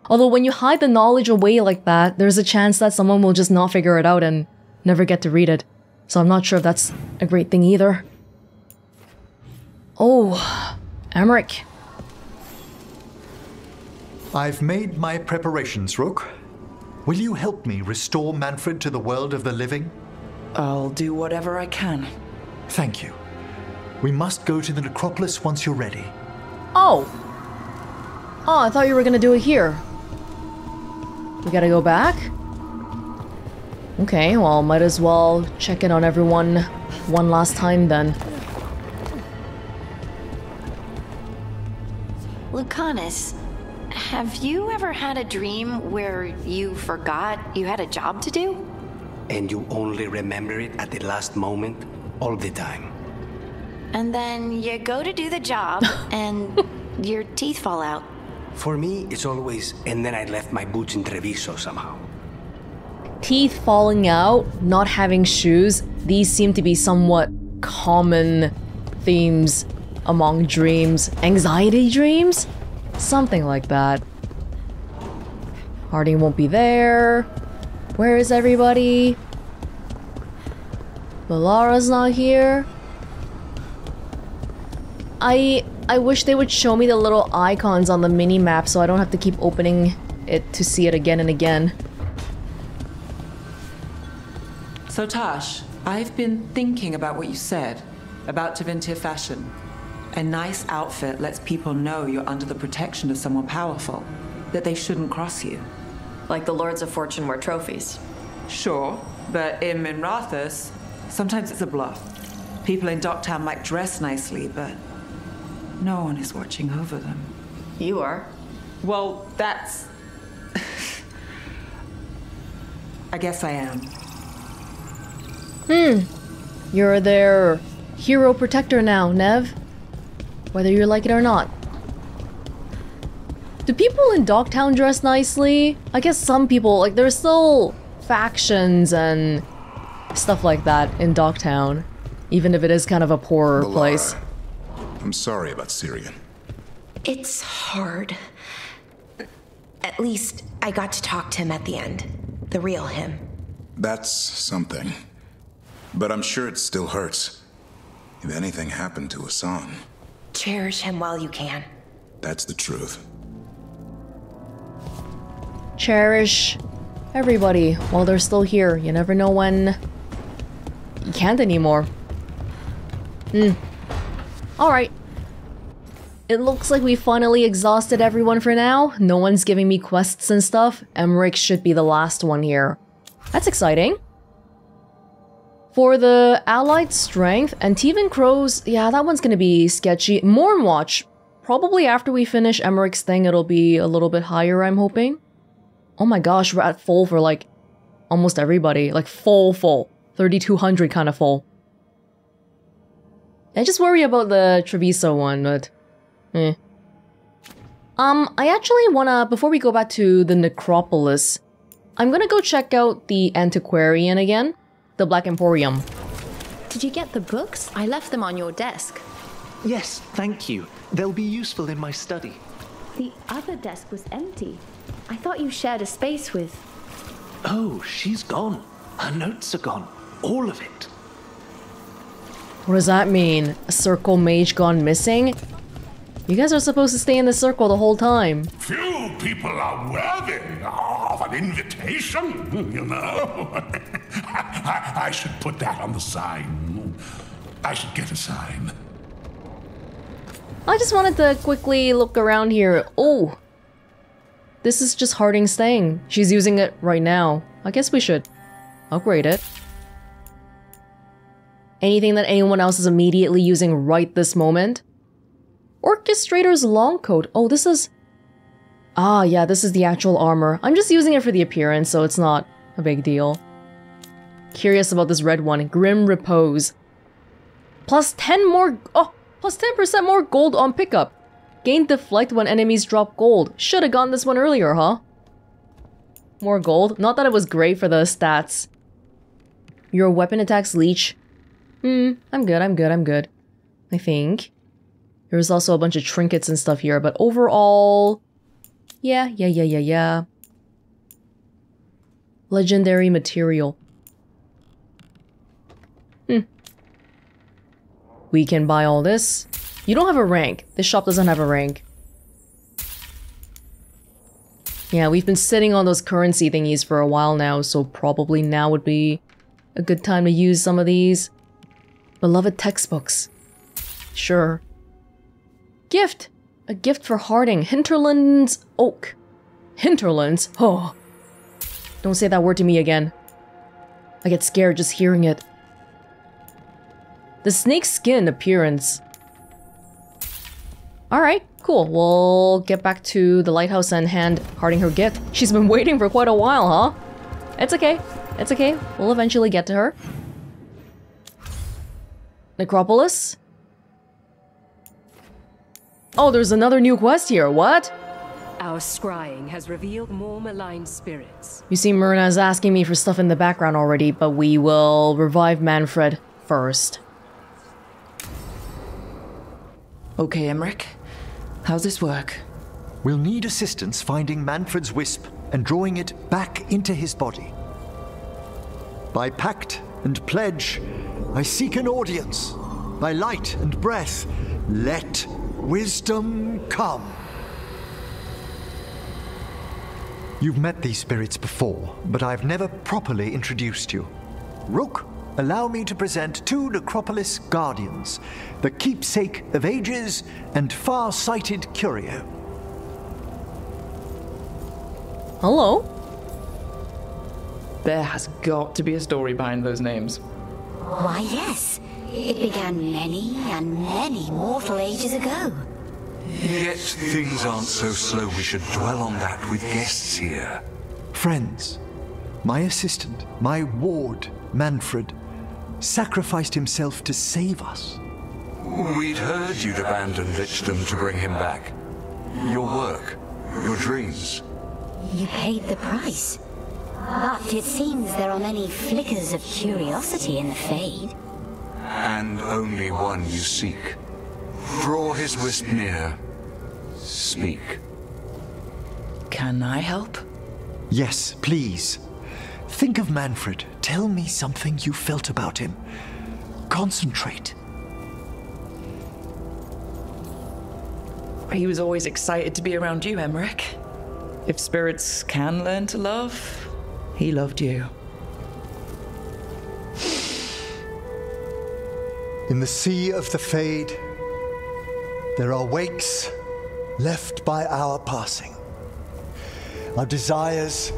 Although when you hide the knowledge away like that, there's a chance that someone will just not figure it out and never get to read it. So I'm not sure if that's a great thing either. Oh, Emmerich. I've made my preparations, Rook. Will you help me restore Manfred to the world of the living? I'll do whatever I can. Thank you. We must go to the necropolis once you're ready. Oh. Oh, I thought you were gonna do it here. We gotta go back? Okay, well, might as well check in on everyone one last time then. Lucanus, have you ever had a dream where you forgot you had a job to do? And you only remember it at the last moment, all the time. And then you go to do the job, and your teeth fall out. For me, it's always, and then I left my boots in Treviso somehow. Teeth falling out, not having shoes, these seem to be somewhat common themes among dreams. Anxiety dreams? Something like that. Harding won't be there. Where is everybody? Valara's not here. I wish they would show me the little icons on the mini-map so I don't have to keep opening it to see it again and again. So Tash, I've been thinking about what you said about Tevinter fashion. A nice outfit lets people know you're under the protection of someone powerful, that they shouldn't cross you. Like the Lords of Fortune wear trophies. Sure, but in Minrathous, sometimes it's a bluff. People in Docktown might dress nicely, but no one is watching over them. You are. Well, that's... I guess I am. You're their hero protector now, Neve. Whether you like it or not. Do people in Docktown dress nicely? I guess some people, like, there's still factions and stuff like that in Docktown. Even if it is kind of a poorer place. I'm sorry about Syrian. It's hard. At least I got to talk to him at the end. The real him. That's something. But I'm sure it still hurts. If anything happened to Hassan. Cherish him while you can. That's the truth. Cherish everybody while they're still here. You never know when you can't anymore. Alright. It looks like we finally exhausted everyone for now. No one's giving me quests and stuff. Emmerich should be the last one here. That's exciting. For the allied strength, Antivan Crows, yeah, that one's gonna be sketchy. Morn Watch, probably after we finish Emmerich's thing, it'll be a little bit higher, I'm hoping. Oh my gosh, we're at full for like almost everybody. Like full. 3,200 kind of full. I just worry about the Treviso one, but eh. I actually wanna, before we go back to the Necropolis, I'm gonna go check out the Antiquarian again, the Black Emporium. Did you get the books? I left them on your desk. Yes, thank you. They'll be useful in my study. The other desk was empty. I thought you shared a space with... Oh, she's gone. Her notes are gone. All of it. What does that mean? A circle mage gone missing? You guys are supposed to stay in the circle the whole time. Few people are worthy of an invitation, you know. I should put that on the sign. I should get a sign. I just wanted to quickly look around here. Oh! This is just Hauntings' thing. She's using it right now. I guess we should upgrade it. Anything that anyone else is immediately using right this moment? Orchestrator's long coat. Oh, this is... Ah, yeah, this is the actual armor. I'm just using it for the appearance, so it's not a big deal. Curious about this red one. Grim Repose. Plus 10 more... Oh! Plus 10% more gold on pickup. Gain deflect when enemies drop gold. Should've gotten this one earlier, huh? More gold? Not that it was great for the stats. Your weapon attacks leech. I'm good. I think. There's also a bunch of trinkets and stuff here, but overall... Yeah. Legendary material. We can buy all this. You don't have a rank. This shop doesn't have a rank. Yeah, we've been sitting on those currency thingies for a while now, so probably now would be a good time to use some of these. Beloved textbooks. Sure. Gift! A gift for Hauntings. Hinterland's Oak. Hinterlands? Oh. Don't say that word to me again. I get scared just hearing it. The snake skin appearance. Alright, cool. We'll get back to the lighthouse and hand Hauntings her gift. She's been waiting for quite a while, huh? It's okay. It's okay. We'll eventually get to her. Necropolis? Oh, there's another new quest here. What? Our scrying has revealed more malign spirits. You see, Myrna's asking me for stuff in the background already, but we will revive Manfred first. Okay, Emmerich. How's this work? We'll need assistance finding Manfred's wisp and drawing it back into his body. By pact and pledge, I seek an audience. By light and breath, let wisdom come. You've met these spirits before, but I've never properly introduced you. Rook, allow me to present two Necropolis Guardians, the keepsake of ages and far-sighted curio. Hello? There has got to be a story behind those names. Why, yes. It began many and many mortal ages ago. Yet things aren't so slow we should dwell on that with guests here. Friends, my assistant, my ward, Manfred, sacrificed himself to save us. We'd heard you'd abandoned Lichdom to bring him back. Your work, your dreams. You paid the price. But it seems there are many flickers of curiosity in the Fade. And only one you seek. Draw his wisp near. Speak. Can I help? Yes, please. Think of Manfred. Tell me something you felt about him. Concentrate. He was always excited to be around you, Emmerich. If spirits can learn to love, he loved you. In the sea of the Fade, there are wakes left by our passing. Our desires,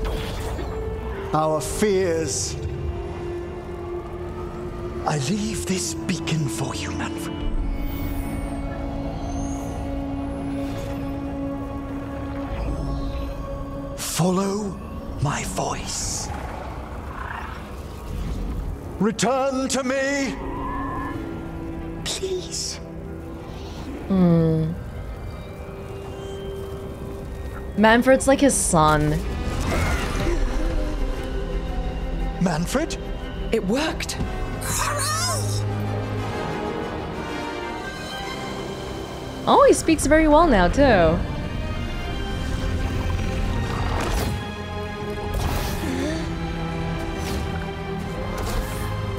our fears, I leave this beacon for you, Manfred. Follow my voice. Return to me! Please. Manfred's like his son. Manfred? It worked. Oh, he speaks very well now, too.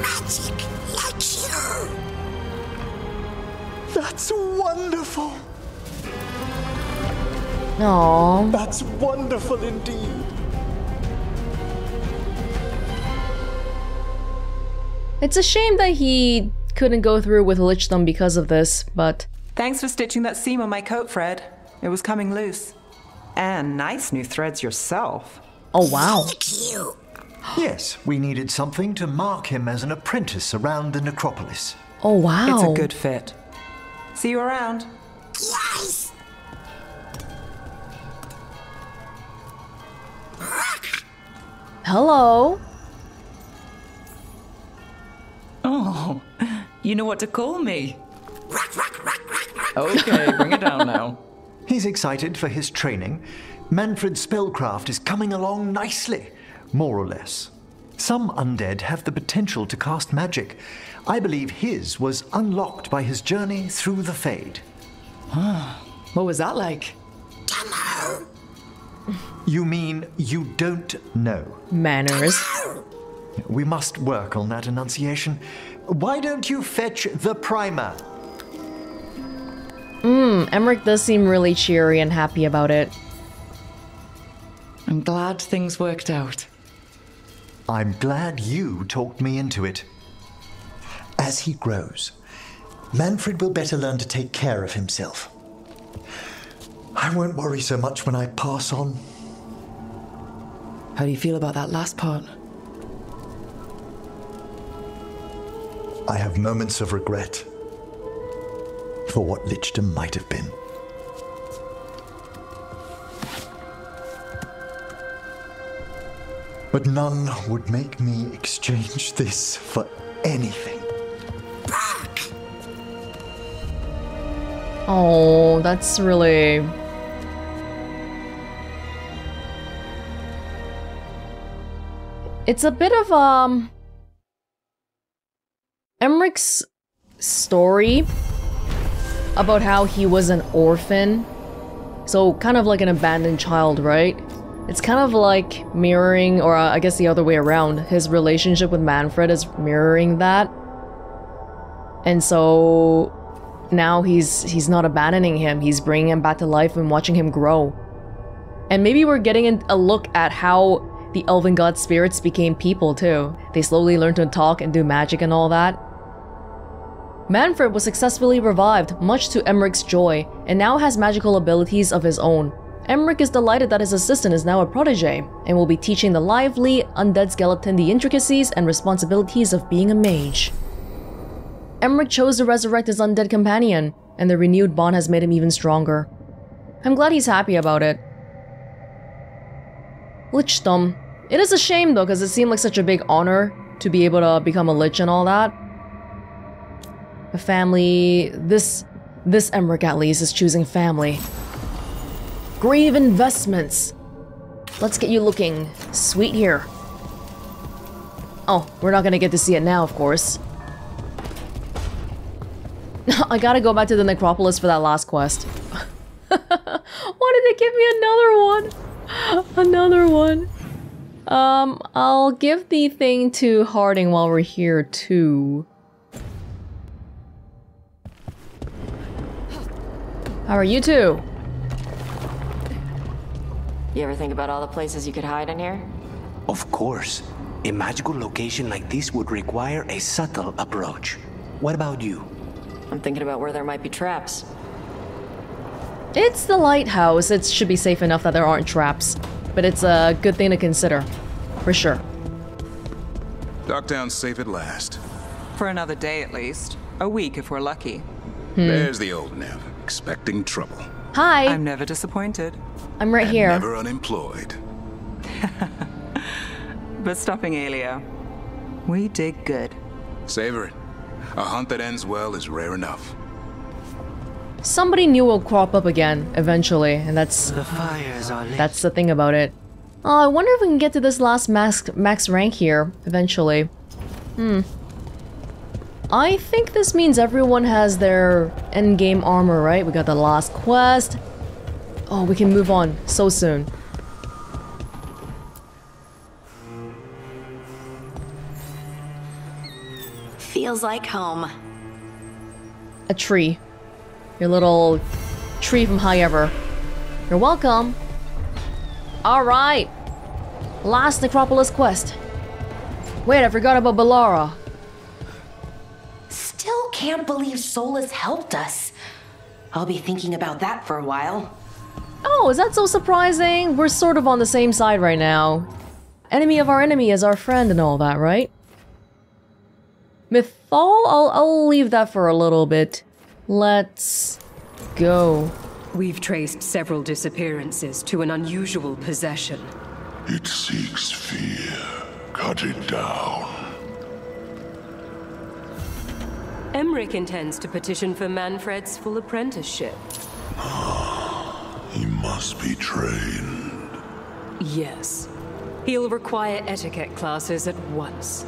Magic like you. That's wonderful. Aww. That's wonderful indeed. It's a shame that he couldn't go through with Lichdom because of this, but... Thanks for stitching that seam on my coat, Fred. It was coming loose. And nice new threads yourself. Oh, wow. Yes, we needed something to mark him as an apprentice around the necropolis. Oh, wow. It's a good fit. See you around. Yes. Hello. Oh, you know what to call me. Okay, bring it down now. He's excited for his training. Manfred's spellcraft is coming along nicely, more or less. Some undead have the potential to cast magic. I believe his was unlocked by his journey through the Fade. What was that like? You mean you don't know? Manners. We must work on that enunciation. Why don't you fetch the primer? Emmerich does seem really cheery and happy about it. I'm glad things worked out. I'm glad you talked me into it. As he grows, Manfred will better learn to take care of himself. I won't worry so much when I pass on. How do you feel about that last part? I have moments of regret for what Lichdom might have been. But none would make me exchange this for anything. Oh, that's really... It's a bit of, Emmerich's story about how he was an orphan. So, kind of like an abandoned child, right? It's kind of like mirroring, or I guess the other way around. His relationship with Manfred is mirroring that. And so... now he's not abandoning him, he's bringing him back to life and watching him grow. And maybe we're getting a look at how the elven god spirits became people too. They slowly learned to talk and do magic and all that. Manfred was successfully revived, much to Emmerich's joy, and now has magical abilities of his own. Emmerich is delighted that his assistant is now a protege, and will be teaching the lively, undead skeleton the intricacies and responsibilities of being a mage. Emmerich chose to resurrect his undead companion, and the renewed bond has made him even stronger. I'm glad he's happy about it. Lichdom. It is a shame though, because it seemed like such a big honor to be able to become a lich and all that. A family... This Emmerich at least is choosing family. Grave investments. Let's get you looking sweet here. Oh, we're not gonna get to see it now, of course. I gotta go back to the necropolis for that last quest. Why did they give me another one? Another one. I'll give the thing to Harding while we're here too. How are you two? You ever think about all the places you could hide in here? Of course. A magical location like this would require a subtle approach. What about you? I'm thinking about where there might be traps. It's the Lighthouse. It should be safe enough that there aren't traps. But it's a good thing to consider. For sure. Docktown's safe at last. For another day at least. A week if we're lucky. There's the old Neve, expecting trouble. Hi. I'm never disappointed. I'm right here. Never unemployed. But stopping Elio, we did good. Savor it. A hunt that ends well is rare enough. Somebody new will crop up again eventually, and that's the fires are lit. That's the thing about it. Oh, I wonder if we can get to this last max rank here eventually. I think this means everyone has their endgame armor, right? We got the last quest. Oh, we can move on so soon. Feels like home. A tree. Your little tree from Heir. You're welcome. Alright. Last Necropolis quest. Wait, I forgot about Bellara. Still can't believe Solus helped us. I'll be thinking about that for a while. Oh, is that so surprising? We're sort of on the same side right now. Enemy of our enemy is our friend and all that, right? Mythol? I'll leave that for a little bit. Let's go. We've traced several disappearances to an unusual possession. It seeks fear. Cut it down. Emmerich intends to petition for Manfred's full apprenticeship. He must be trained. Yes. He'll require etiquette classes at once.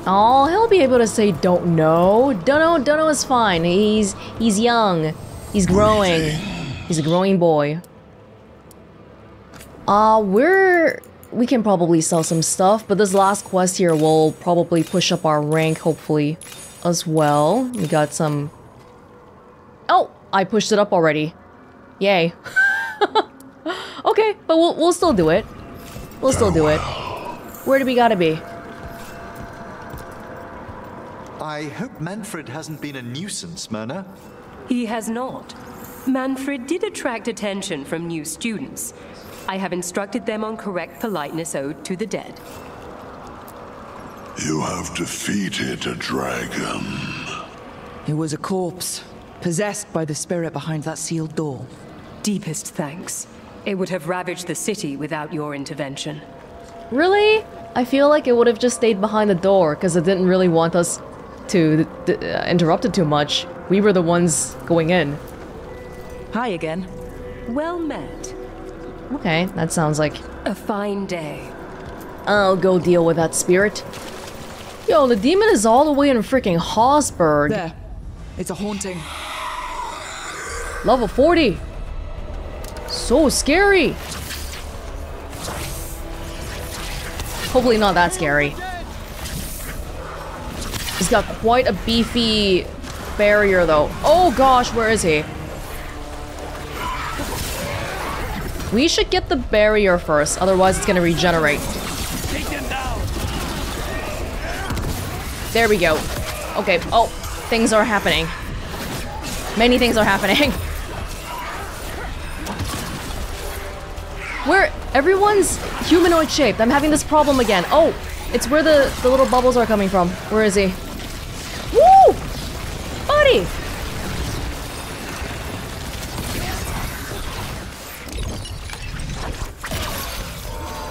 Oh, he'll be able to say don't know. Don't know is fine. He's young. He's growing. He's a growing boy. We can probably sell some stuff, but this last quest here will probably push up our rank, hopefully, as well. We got some... Oh! I pushed it up already. Yay. Okay, but we'll still do it. We'll still do it. Where do we gotta be? I hope Manfred hasn't been a nuisance, Myrna. He has not. Manfred did attract attention from new students. I have instructed them on correct politeness ode to the dead. You have defeated a dragon. It was a corpse, possessed by the spirit behind that sealed door. Deepest thanks. It would have ravaged the city without your intervention. Really? I feel like it would have just stayed behind the door, because it didn't really want us to interrupt it too much. We were the ones going in. Hi again. Well met. Okay, that sounds like... a fine day. I'll go deal with that spirit. Yo, the demon is all the way in freaking Hosberg. There. It's a haunting. Level 40. So scary. Hopefully not that scary. He's got quite a beefy barrier though. Oh gosh, where is he? We should get the barrier first, otherwise it's gonna regenerate. There we go. Okay, oh, things are happening. Many things are happening. Where everyone's humanoid shaped. I'm having this problem again. Oh, it's where the little bubbles are coming from. Where is he? Woo! Buddy!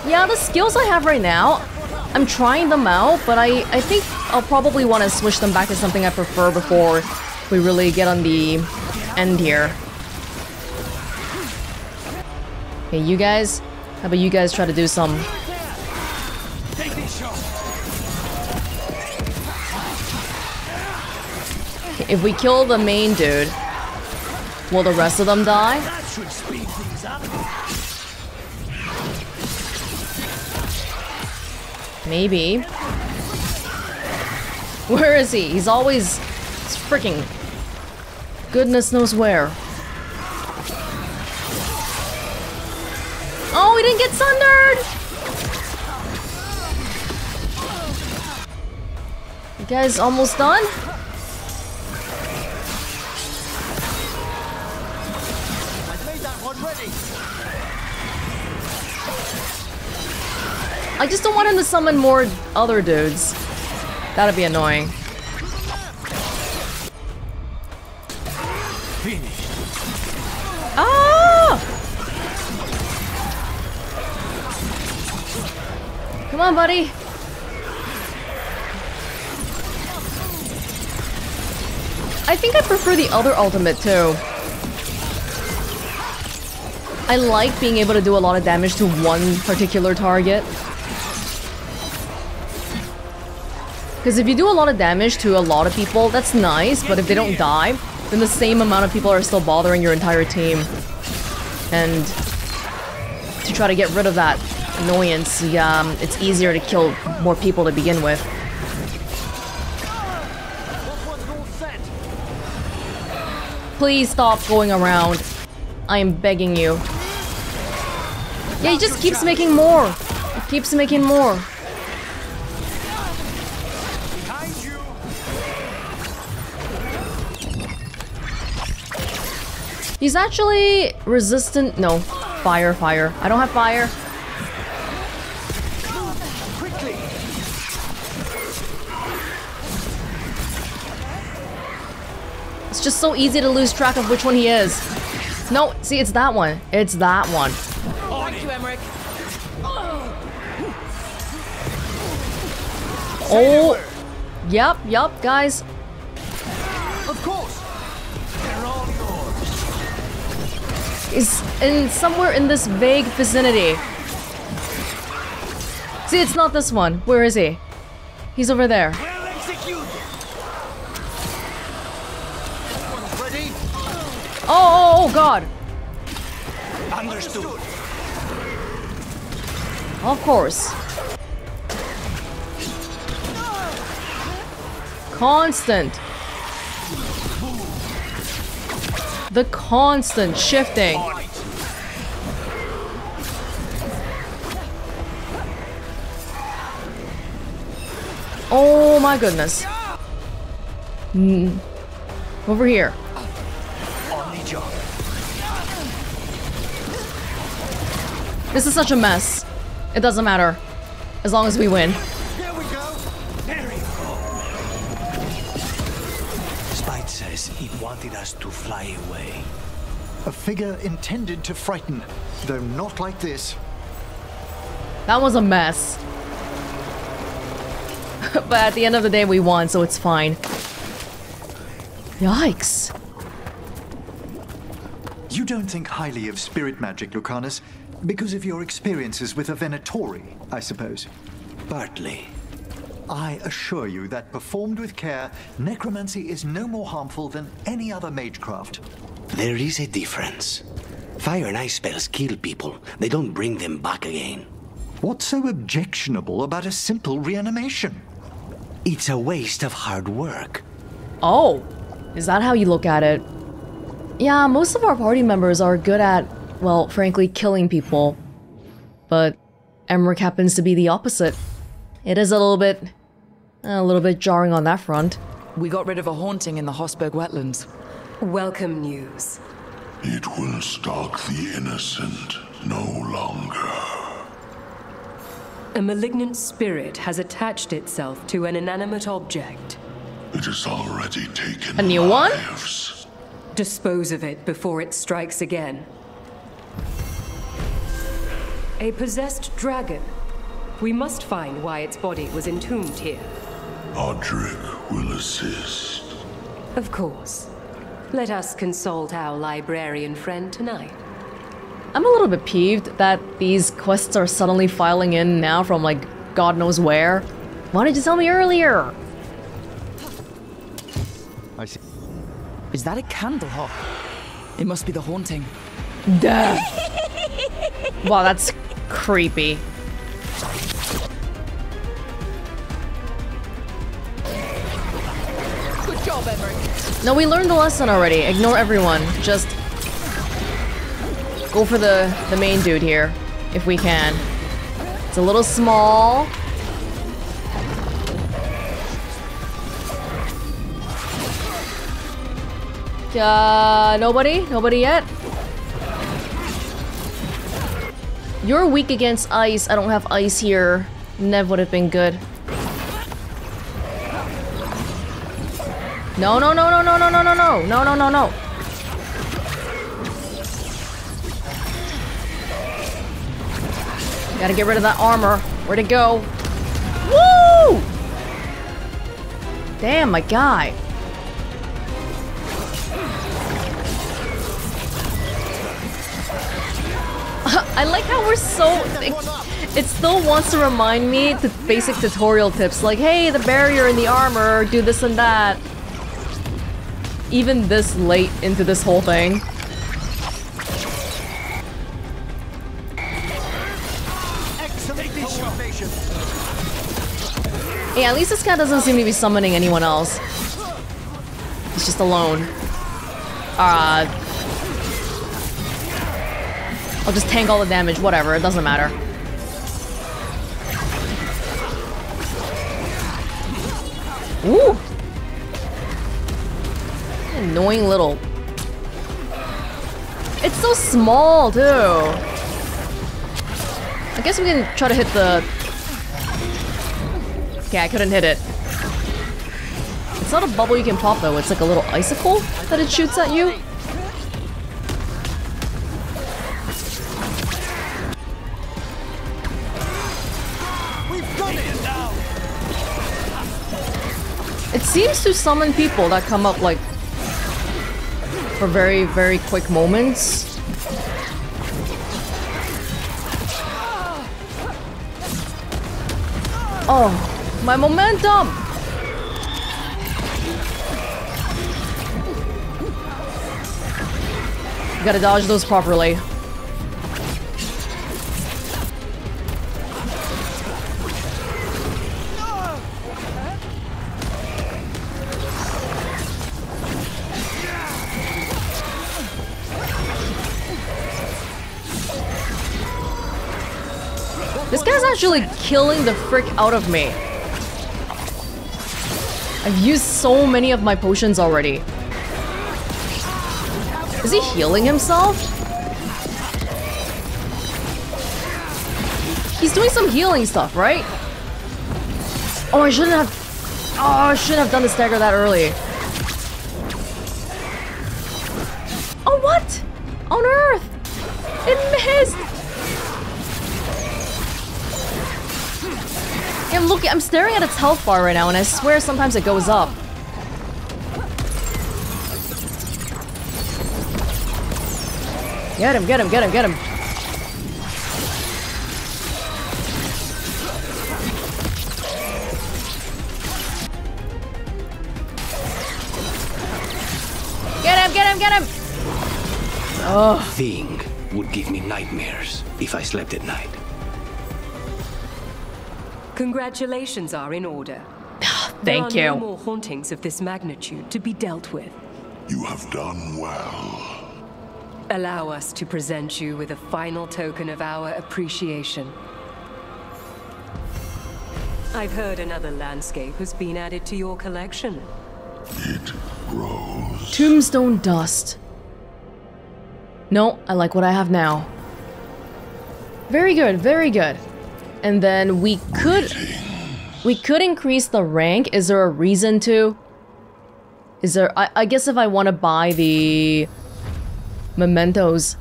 Yeah, the skills I have right now, I'm trying them out, but I think I'll probably want to switch them back to something I prefer before we really get on the end here. Okay, you guys, how about you guys try to do some... Okay, if we kill the main dude, will the rest of them die? That should speed things up. Maybe. Where is he? He's always freaking goodness knows where. Oh, he didn't get sundered! You guys almost done? I've made that one ready. I just don't want him to summon more other dudes. That'd be annoying. Ah! Come on, buddy. I think I prefer the other ultimate too. I like being able to do a lot of damage to one particular target. Because if you do a lot of damage to a lot of people, that's nice, but if they don't die, then the same amount of people are still bothering your entire team. And to try to get rid of that annoyance, it's easier to kill more people to begin with. Please stop going around. I am begging you. Yeah, he just keeps making more. He keeps making more. He's actually resistant. No, fire. I don't have fire. Quickly. It's just so easy to lose track of which one he is. No, see, it's that one. It's that one. Thank you, Emmerich. Oh, yep, guys. Of course. They're all yours. Is in somewhere in this vague vicinity. See, it's not this one. Where is he? He's over there. Well executed. One's ready. Oh, God. Understood. Of course. Constant. The constant shifting. Oh my goodness. Over here. On the job. This is such a mess. It doesn't matter. As long as we win. Here we go. There we go. Spite says he wanted us to fly away. A figure intended to frighten, though not like this. That was a mess. But at the end of the day, we won, so it's fine. Yikes. You don't think highly of spirit magic, Lucanus, because of your experiences with a Venatori, I suppose. Partly. I assure you that performed with care, necromancy is no more harmful than any other magecraft. There is a difference. Fire and ice spells kill people. They don't bring them back again. What's so objectionable about a simple reanimation? It's a waste of hard work. Oh, is that how you look at it? Yeah, most of our party members are good at, well, frankly, killing people. But Emmerich happens to be the opposite. It is a little bit jarring on that front. We got rid of a haunting in the Hossberg wetlands. Welcome news. It will stalk the innocent no longer. A malignant spirit has attached itself to an inanimate object. It has already taken a new one? lives. Dispose of it before it strikes again. A possessed dragon. We must find why its body was entombed here. Audric will assist. Of course. Let us consult our librarian friend tonight. I'm a little bit peeved that these quests are suddenly filing in now from, like, God knows where. Why did you tell me earlier? I see. Is that a candle hop? It must be the haunting. Duh. Wow, that's creepy. Good job, Emmerich. No, we learned the lesson already. Ignore everyone. Just go for the main dude here, if we can. It's a little small. Nobody? Nobody yet? You're weak against ice. I don't have ice here. Neve would have been good. No, no, no, no, no, no, no, no, no, no, no, no, no. Gotta get rid of that armor. Where'd it go? Woo! Damn, my guy. I like how we're so... It still wants to remind me the basic tutorial tips, like, hey, the barrier and the armor, do this and that. Even this late into this whole thing. Yeah, at least this guy doesn't seem to be summoning anyone else. He's just alone. I'll just tank all the damage, whatever, it doesn't matter. Ooh! Annoying little... It's so small, too! I guess we can try to hit the... Okay, I couldn't hit it. It's not a bubble you can pop, though. It's like a little icicle that it shoots at you. It seems to summon people that come up, like, for very, very quick moments. Oh, my momentum! You gotta dodge those properly. This guy's actually killing the frick out of me. I've used so many of my potions already. Is he healing himself? He's doing some healing stuff, right? Oh, I shouldn't have... Oh, I shouldn't have done the stagger that early. Oh, what? On Earth! It missed! Yeah, look, I'm staring at its health bar right now, and I swear sometimes it goes up. Get him, get him, get him, get him. Get him, get him, get him! Oh. Thing would give me nightmares if I slept at night. Congratulations are in order. Thank you. There are no more hauntings of this magnitude to be dealt with. You have done well. Allow us to present you with a final token of our appreciation. I've heard another landscape has been added to your collection. It grows. Tombstone dust. No, I like what I have now. Very good, very good. And then we could increase the rank. Is there a reason to? Is there... I guess if I want to buy the mementos,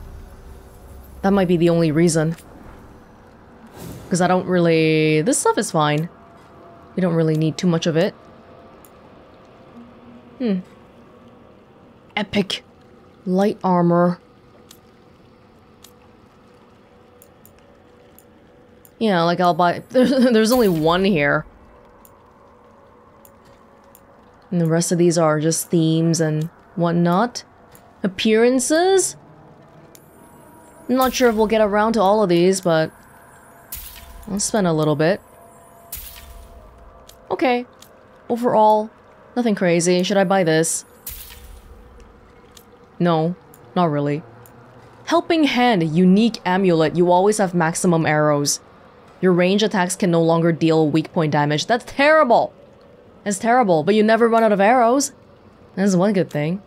that might be the only reason. Because I don't really... This stuff is fine. We don't really need too much of it. Epic. Light armor. Yeah, like I'll buy... There's only one here. And the rest of these are just themes and whatnot. Appearances? I'm not sure if we'll get around to all of these, but... I'll spend a little bit. Okay. Overall, nothing crazy. Should I buy this? No, not really. Helping Hand, unique amulet. You always have maximum arrows. Your range attacks can no longer deal weak point damage. That's terrible! That's terrible, but you never run out of arrows. That's one good thing.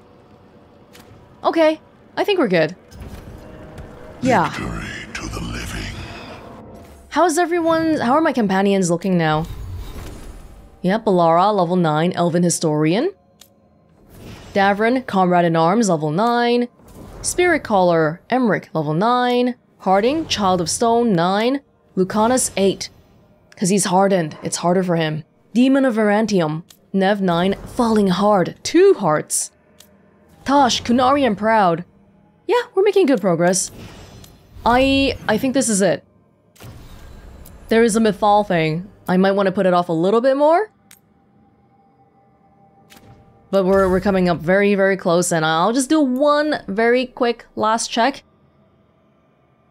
Okay, I think we're good. Yeah. Victory to the living. How are my companions looking now? Yep, Alara, level 9, Elven Historian. Davrin, Comrade in Arms, level 9. Spirit Caller, Emmerich, level 9. Harding, Child of Stone, 9. Lucanus 8. Because he's hardened. It's harder for him. Demon of Verantium. Neve 9. Falling hard. 2 hearts. Tosh, Kunari, and Proud. Yeah, we're making good progress. I think this is it. There is a Mythal thing. I might want to put it off a little bit more. But we're coming up very, very close, and I'll just do one very quick last check.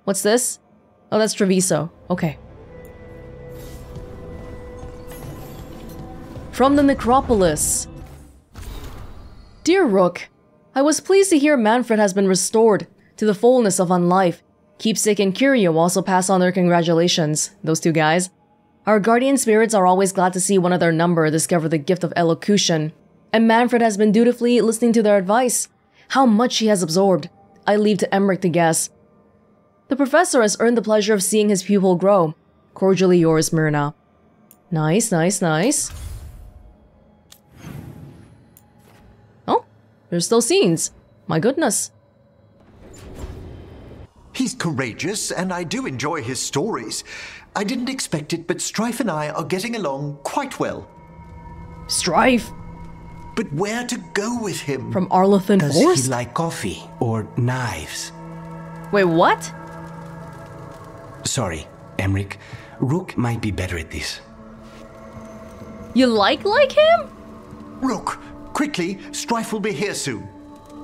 What's this? Oh, that's Treviso. Okay. From the Necropolis. Dear Rook, I was pleased to hear Manfred has been restored to the fullness of unlife. Keepsake and Curio also pass on their congratulations, those two guys. Our guardian spirits are always glad to see one of their number discover the gift of elocution, and Manfred has been dutifully listening to their advice. How much he has absorbed, I leave to Emmerich to guess. The professor has earned the pleasure of seeing his pupil grow. Cordially yours, Myrna. Nice, nice, nice. Oh, there's still scenes. My goodness. He's courageous, and I do enjoy his stories. I didn't expect it, but Strife and I are getting along quite well. Strife? But where to go with him? From Arlathan Does Forest? he like coffee or knives? Wait, what? Sorry, Emmerich. Rook might be better at this. You like him? Rook, quickly, Strife will be here soon.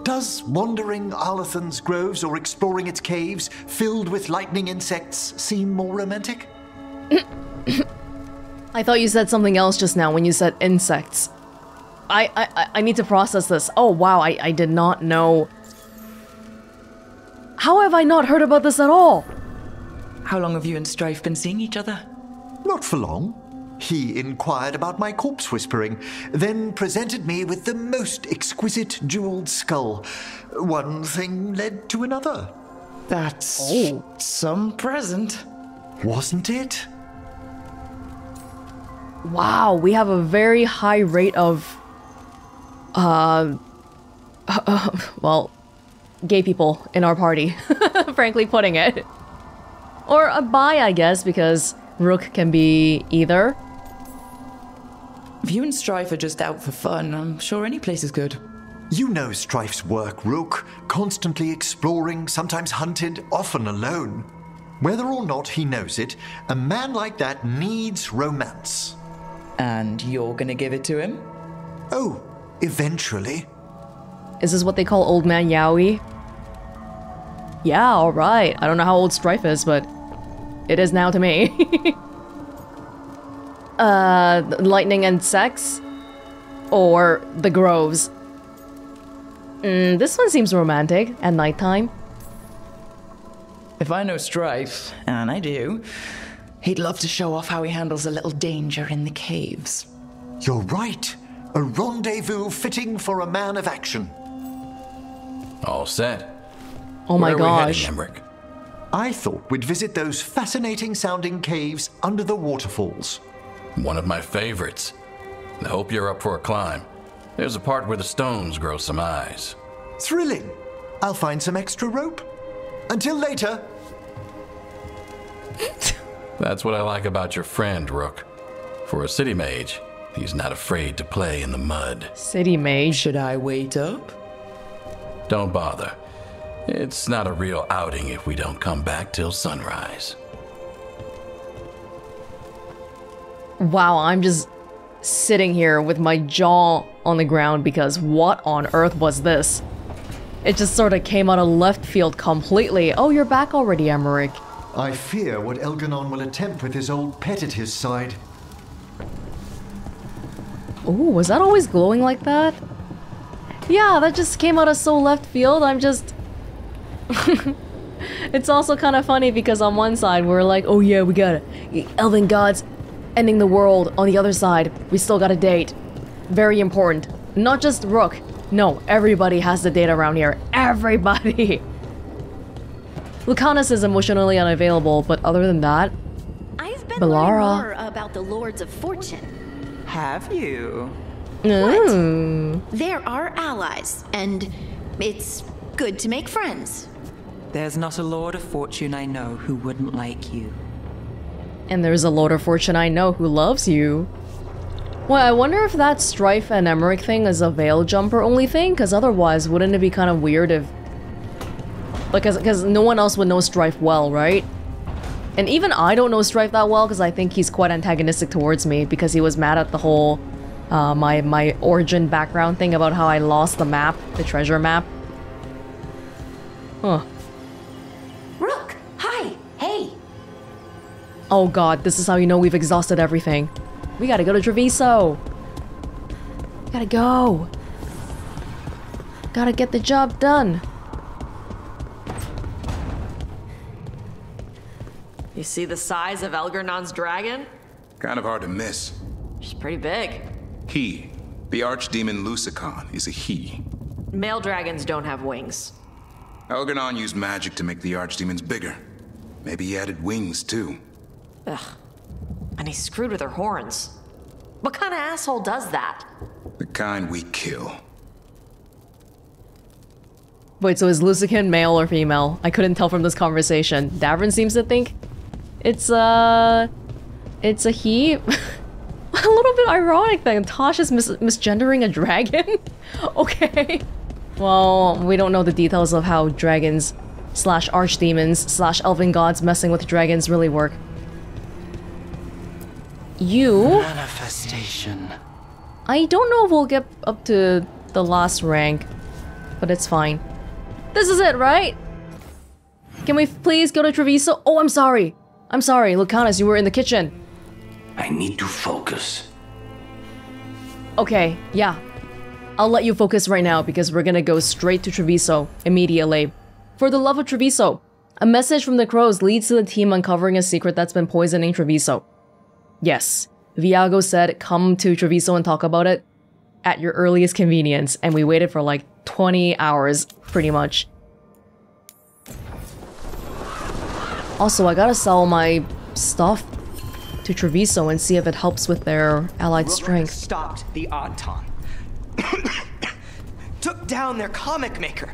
Does wandering Arlathan's groves or exploring its caves filled with lightning insects seem more romantic? I thought you said something else just now when you said insects. I need to process this. Oh wow, I did not know. How have I not heard about this at all? How long have you and Strife been seeing each other? Not for long. He inquired about my corpse whispering, then presented me with the most exquisite jeweled skull. One thing led to another. That's some present. Wasn't it? Wow, we have a very high rate of, well, gay people in our party, frankly putting it. Or a bi, I guess, because Rook can be either. If you and Strife are just out for fun, I'm sure any place is good. You know Strife's work, Rook. Constantly exploring, sometimes hunted, often alone. Whether or not he knows it, a man like that needs romance. And you're gonna give it to him? Oh, eventually. Is this what they call old man yaoi? Yeah, alright. I don't know how old Strife is, but it is now to me. Lightning and sex? Or the groves? This one seems romantic at nighttime. If I know Strife, and I do, he'd love to show off how he handles a little danger in the caves. You're right. A rendezvous fitting for a man of action. All set. Oh my Where are we gosh. heading, Emmerich? I thought we'd visit those fascinating sounding caves under the waterfalls. One of my favorites. I hope you're up for a climb. There's a part where the stones grow some eyes. Thrilling. I'll find some extra rope. Until later. That's what I like about your friend, Rook. For a city mage, he's not afraid to play in the mud. City mage? Should I wait up? Don't bother. It's not a real outing if we don't come back till sunrise. Wow, I'm just sitting here with my jaw on the ground because what on earth was this? It just sort of came out of left field completely. Oh, you're back already, Emmerich. I fear what Elganon will attempt with his old pet at his side. Ooh, was that always glowing like that? Yeah, that just came out of so left field. I'm just... It's also kind of funny because on one side we're like, oh yeah, we got it. Elven gods ending the world. On the other side, we still got a date. Very important. Not just Rook. No, everybody has the date around here. Everybody! Lucanus is emotionally unavailable, but other than that... I've been Bellara. learning more about the Lords of Fortune. Have you? They're our allies, and it's good to make friends. There's not a Lord of Fortune I know who wouldn't like you. And there's a Lord of Fortune I know who loves you. Well, I wonder if that Strife and Emmerich thing is a veil jumper only thing, because otherwise wouldn't it be kind of weird if... Because no one else would know Strife well, right? And even I don't know Strife that well because I think he's quite antagonistic towards me because he was mad at the whole my origin background thing about how I lost the map, the treasure map. Huh. Rook, hi, hey. Oh god, this is how you know we've exhausted everything. We gotta go to Treviso. Gotta go. Gotta get the job done. You see the size of Elgernon's dragon? Kind of hard to miss. She's pretty big. He, the archdemon Lucicon, is a he. Male dragons don't have wings. Elgernon used magic to make the archdemons bigger. Maybe he added wings, too. Ugh. And he screwed with her horns. What kind of asshole does that? The kind we kill. Wait, so is Lucicon male or female? I couldn't tell from this conversation. Davrin seems to think it's a he. A little bit ironic that Tosh is misgendering a dragon. Okay. Well, we don't know the details of how dragons / archdemons / elven gods messing with dragons really work. You... Manifestation. I don't know if we'll get up to the last rank, but it's fine. This is it, right? Can we please go to Treviso? Oh, I'm sorry. I'm sorry, Lucanus, you were in the kitchen. I need to focus. Okay, yeah. I'll let you focus right now because we're gonna go straight to Treviso immediately. For the love of Treviso, a message from the crows leads to the team uncovering a secret that's been poisoning Treviso. Yes, Viago said come to Treviso and talk about it at your earliest convenience, and we waited for like 20 hours, pretty much. Also, I gotta sell my stuff to Treviso and see if it helps with their allied strength. Stopped the Antivan. Took down their comic maker.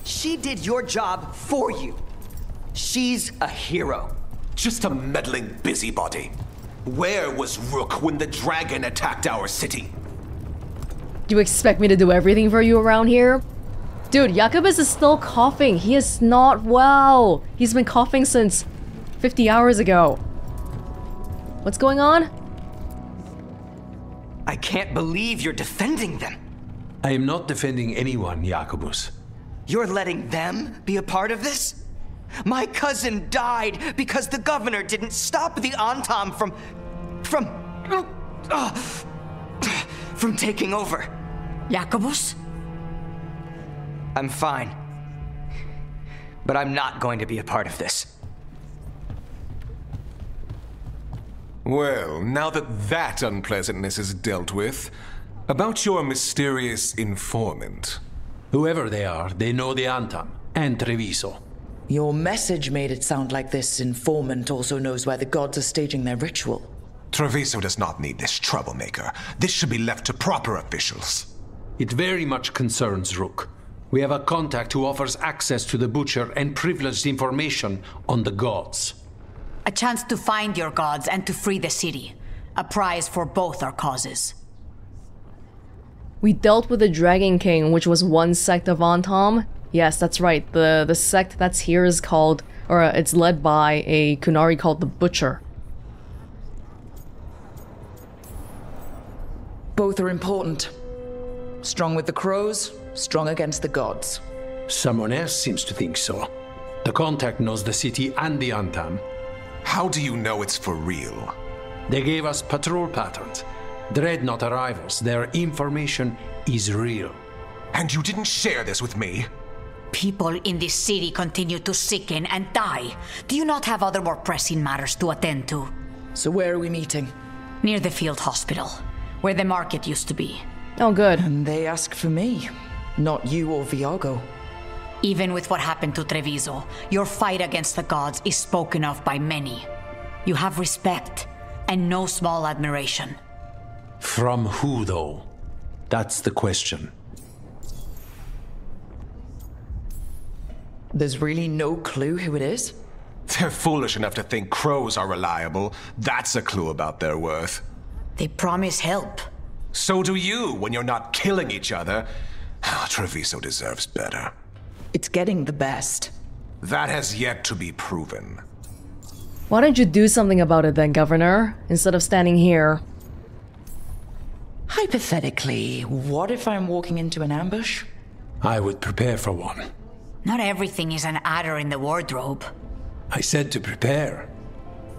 She did your job for you. She's a hero. Just a meddling busybody. Where was Rook when the dragon attacked our city? Do you expect me to do everything for you around here? Dude, Jacobus is still coughing. He is not well. He's been coughing since 50 hours ago. What's going on? I can't believe you're defending them. I am not defending anyone, Jacobus. You're letting them be a part of this? My cousin died because the governor didn't stop the Antam from taking over. Jacobus? I'm fine. But I'm not going to be a part of this. Well, now that unpleasantness is dealt with, about your mysterious informant. Whoever they are, they know the Antam and Treviso. Your message made it sound like this informant also knows why the gods are staging their ritual. Treviso does not need this troublemaker. This should be left to proper officials. It very much concerns Rook. We have a contact who offers access to the Butcher and privileged information on the gods. A chance to find your gods and to free the city. A prize for both our causes. We dealt with the Dragon King, which was one sect of Antam. Yes, that's right. The sect that's here is called, or it's led by a Kunari called the Butcher. Both are important. Strong with the crows, strong against the gods. Someone else seems to think so. The contact knows the city and the Antam. How do you know it's for real? They gave us patrol patterns. Dreadnought arrivals. Their information is real. And you didn't share this with me? People in this city continue to sicken and die. Do you not have other more pressing matters to attend to? So where are we meeting? Near the field hospital, where the market used to be. Oh, good. And they ask for me, not you or Viago. Even with what happened to Treviso, your fight against the gods is spoken of by many. You have respect, and no small admiration. From who, though? That's the question. There's really no clue who it is? They're foolish enough to think crows are reliable. That's a clue about their worth. They promise help. So do you when you're not killing each other. Treviso deserves better. It's getting the best. That has yet to be proven. Why don't you do something about it then, Governor, instead of standing here? Hypothetically, what if I'm walking into an ambush? I would prepare for one. Not everything is an adder in the wardrobe. I said to prepare.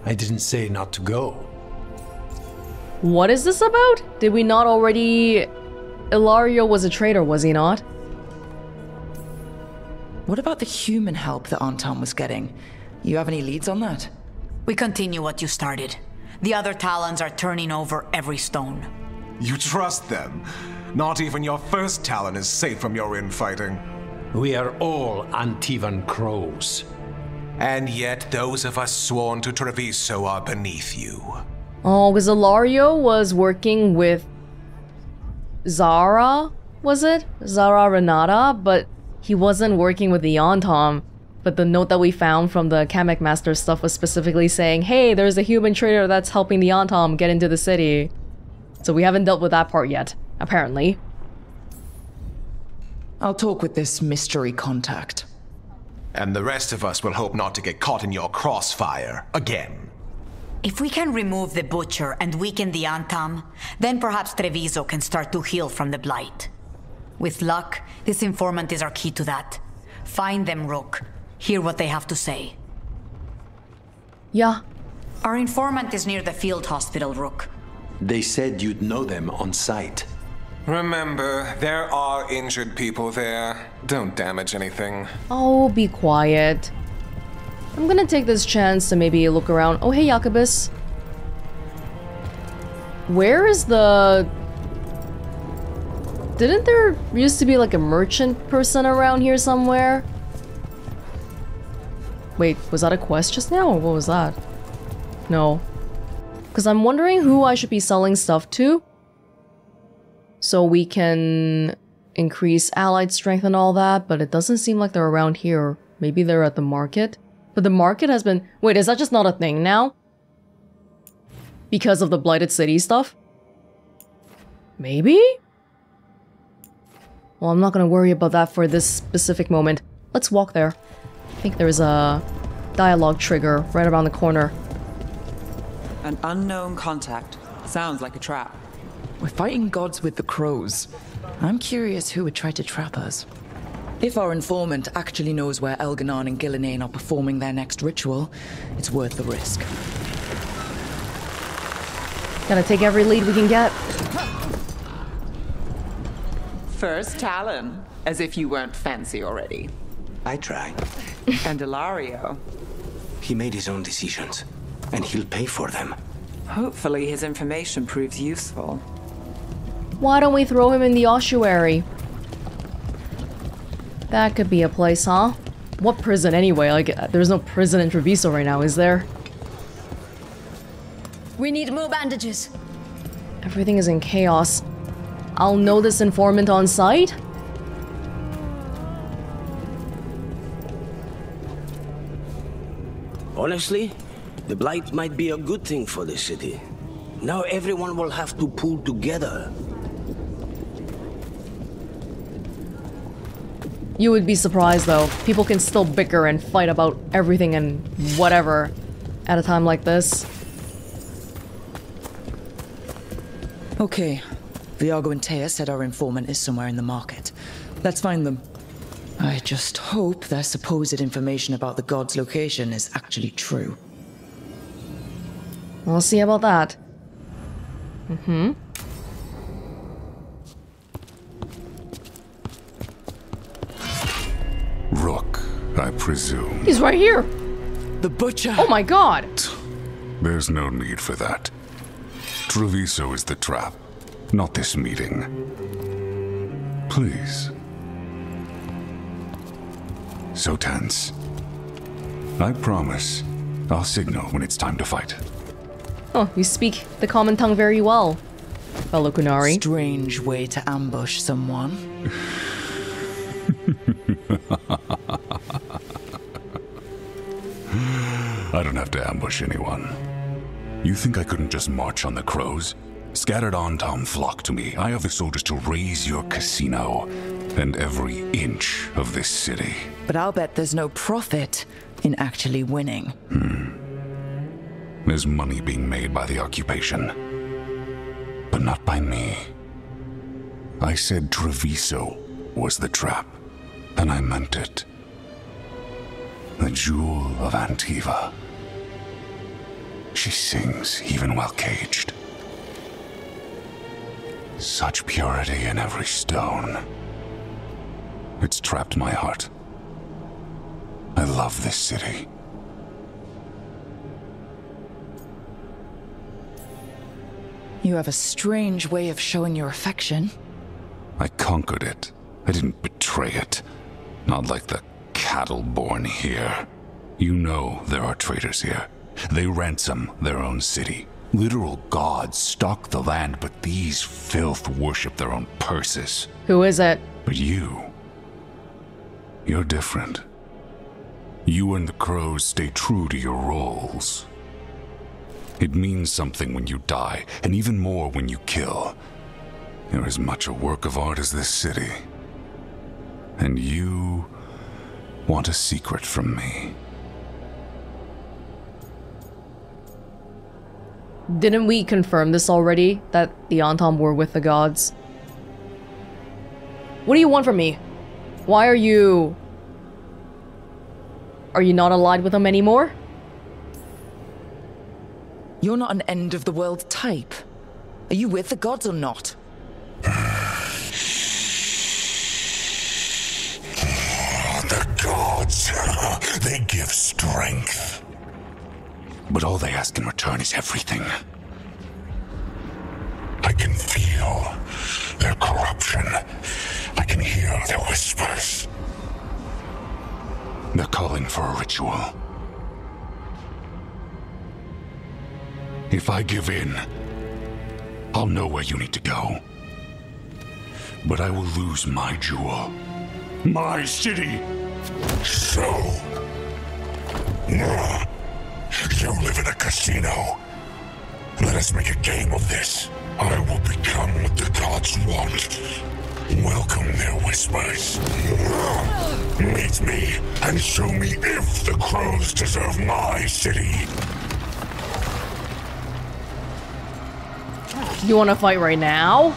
I didn't say not to go. What is this about? Did we not already... Ilario was a traitor, was he not? What about the human help that Anton was getting? You have any leads on that? We continue what you started. The other Talons are turning over every stone. You trust them? Not even your first Talon is safe from your infighting. We are all Antivan crows. And yet those of us sworn to Treviso are beneath you. Oh, because Ilario was working with Zara, was it? Zara Renata, but he wasn't working with the Anton. But the note that we found from the Kamek Master stuff was specifically saying, hey, there's a human traitor that's helping the Anton get into the city. So we haven't dealt with that part yet, apparently. I'll talk with this mystery contact. And the rest of us will hope not to get caught in your crossfire again. If we can remove the Butcher and weaken the Antam, then perhaps Treviso can start to heal from the Blight. With luck, this informant is our key to that. Find them, Rook. Hear what they have to say. Yeah. Our informant is near the field hospital, Rook. They said you'd know them on sight. Remember, there are injured people there. Don't damage anything. Oh, be quiet. I'm gonna take this chance to maybe look around. Oh, hey, Jacobus. Where is the... Didn't there used to be like a merchant person around here somewhere? Wait, was that a quest just now, or what was that? No. Because I'm wondering who I should be selling stuff to. So we can increase allied strength and all that, but it doesn't seem like they're around here. Maybe they're at the market? But the market has been... Wait, is that just not a thing now? Because of the Blighted City stuff? Maybe? Well, I'm not gonna worry about that for this specific moment. Let's walk there. I think there's a dialogue trigger right around the corner. An unknown contact. Sounds like a trap. We're fighting gods with the crows. I'm curious who would try to trap us. If our informant actually knows where Elganon and Gillinane are performing their next ritual, it's worth the risk. Gotta take every lead we can get. First Talon, as if you weren't fancy already. I try. And Ilario. He made his own decisions, and he'll pay for them. Hopefully his information proves useful. Why don't we throw him in the ossuary? That could be a place, huh? What prison anyway? Like, there's no prison in Treviso right now, is there? We need more bandages. Everything is in chaos. I'll know this informant on sight? Honestly, the Blight might be a good thing for the city. Now everyone will have to pull together. You would be surprised though. People can still bicker and fight about everything and whatever at a time like this. Okay. Viago and Taya said our informant is somewhere in the market. Let's find them. I just hope their supposed information about the god's location is actually true. We'll see about that. Mm-hmm. Rook, I presume. He's right here! The Butcher! Oh my god! There's no need for that. Treviso is the trap, not this meeting. Please. So tense. I promise, I'll signal when it's time to fight. Oh, you speak the common tongue very well, fellow Kunari. Strange way to ambush someone. I don't have to ambush anyone. You think I couldn't just march on the crows? Scattered Antam flock to me. I have the soldiers to raise your casino and every inch of this city. But I'll bet there's no profit in actually winning. There's money being made by the occupation, but not by me. I said Treviso was the trap, and I meant it. The jewel of Antiva. She sings even while caged. Such purity in every stone. It's trapped my heart. I love this city. You have a strange way of showing your affection. I conquered it. I didn't betray it. Not like the cattle born here. You know there are traitors here. They ransom their own city. Literal gods stalk the land, but these filth worship their own purses. Who is it? But you're different. You and the crows stay true to your roles. It means something when you die, and even more when you kill. You're as much a work of art as this city. And you want a secret from me. Didn't we confirm this already? That the Antam were with the gods? What do you want from me? Why are you... Are you not allied with them anymore? You're not an end-of-the-world type. Are you with the gods or not? The gods, they give strength. But all they ask in return is everything. I can feel their corruption. I can hear their whispers. They're calling for a ritual. If I give in, I'll know where you need to go. But I will lose my jewel. My city! So... You live in a casino. Let us make a game of this. I will become what the gods want. Welcome their whispers. Meet me and show me if the crows deserve my city. You want to fight right now?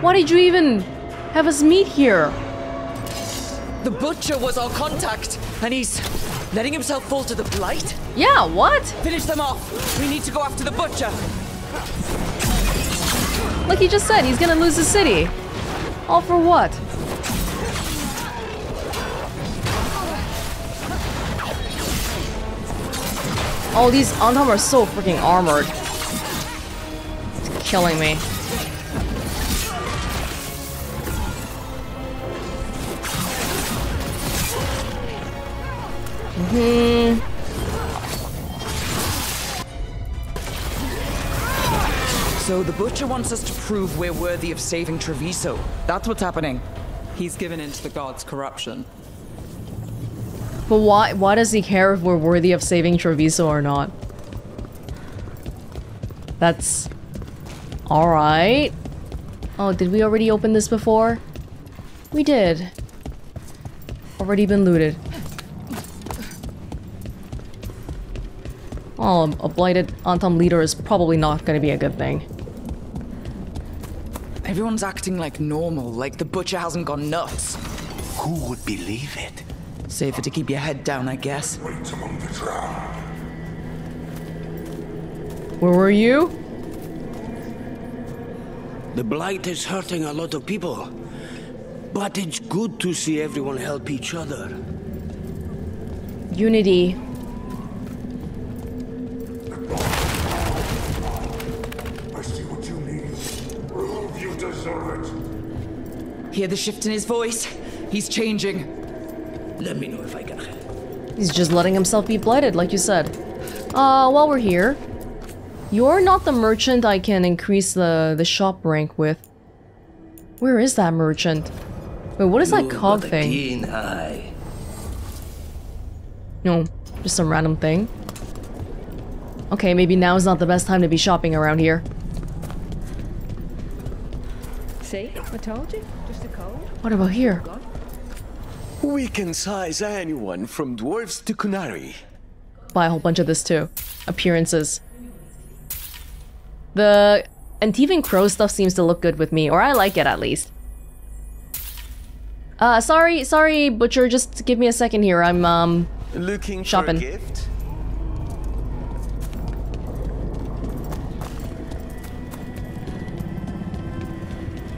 Why did you even have us meet here? The Butcher was our contact, and he's letting himself fall to the Blight? Yeah, what? Finish them off! We need to go after the Butcher! Like he just said, he's gonna lose the city. All for what? Oh, these Antam are so freaking armored. It's killing me. So the Butcher wants us to prove we're worthy of saving Treviso. That's what's happening. He's given in to the gods' corruption. But why does he care if we're worthy of saving Treviso or not? That's... alright. Oh, did we already open this before? We did. Already been looted. Oh, a blighted Antam leader is probably not going to be a good thing. Everyone's acting like normal, like the Butcher hasn't gone nuts. Who would believe it? Safer to keep your head down, I guess. Wait among the drowned. Where were you? The Blight is hurting a lot of people. But it's good to see everyone help each other. Unity. I see what you need. Prove you deserve it. Hear the shift in his voice? He's changing. Let me know if I can help. He's just letting himself be blighted, like you said. While we're here, you're not the merchant I can increase the shop rank with. Where is that merchant? Wait, what is that cog thing? Keen eye. No. Just some random thing. Okay, maybe now is not the best time to be shopping around here. See? I told you. Just a cold. What about here? We can size anyone from dwarves to Kunari. Buy a whole bunch of this too. Appearances. The Antivan crow stuff seems to look good with me, or I like it at least. Sorry, Butcher, just give me a second here. I'm, Looking shopping. for a gift?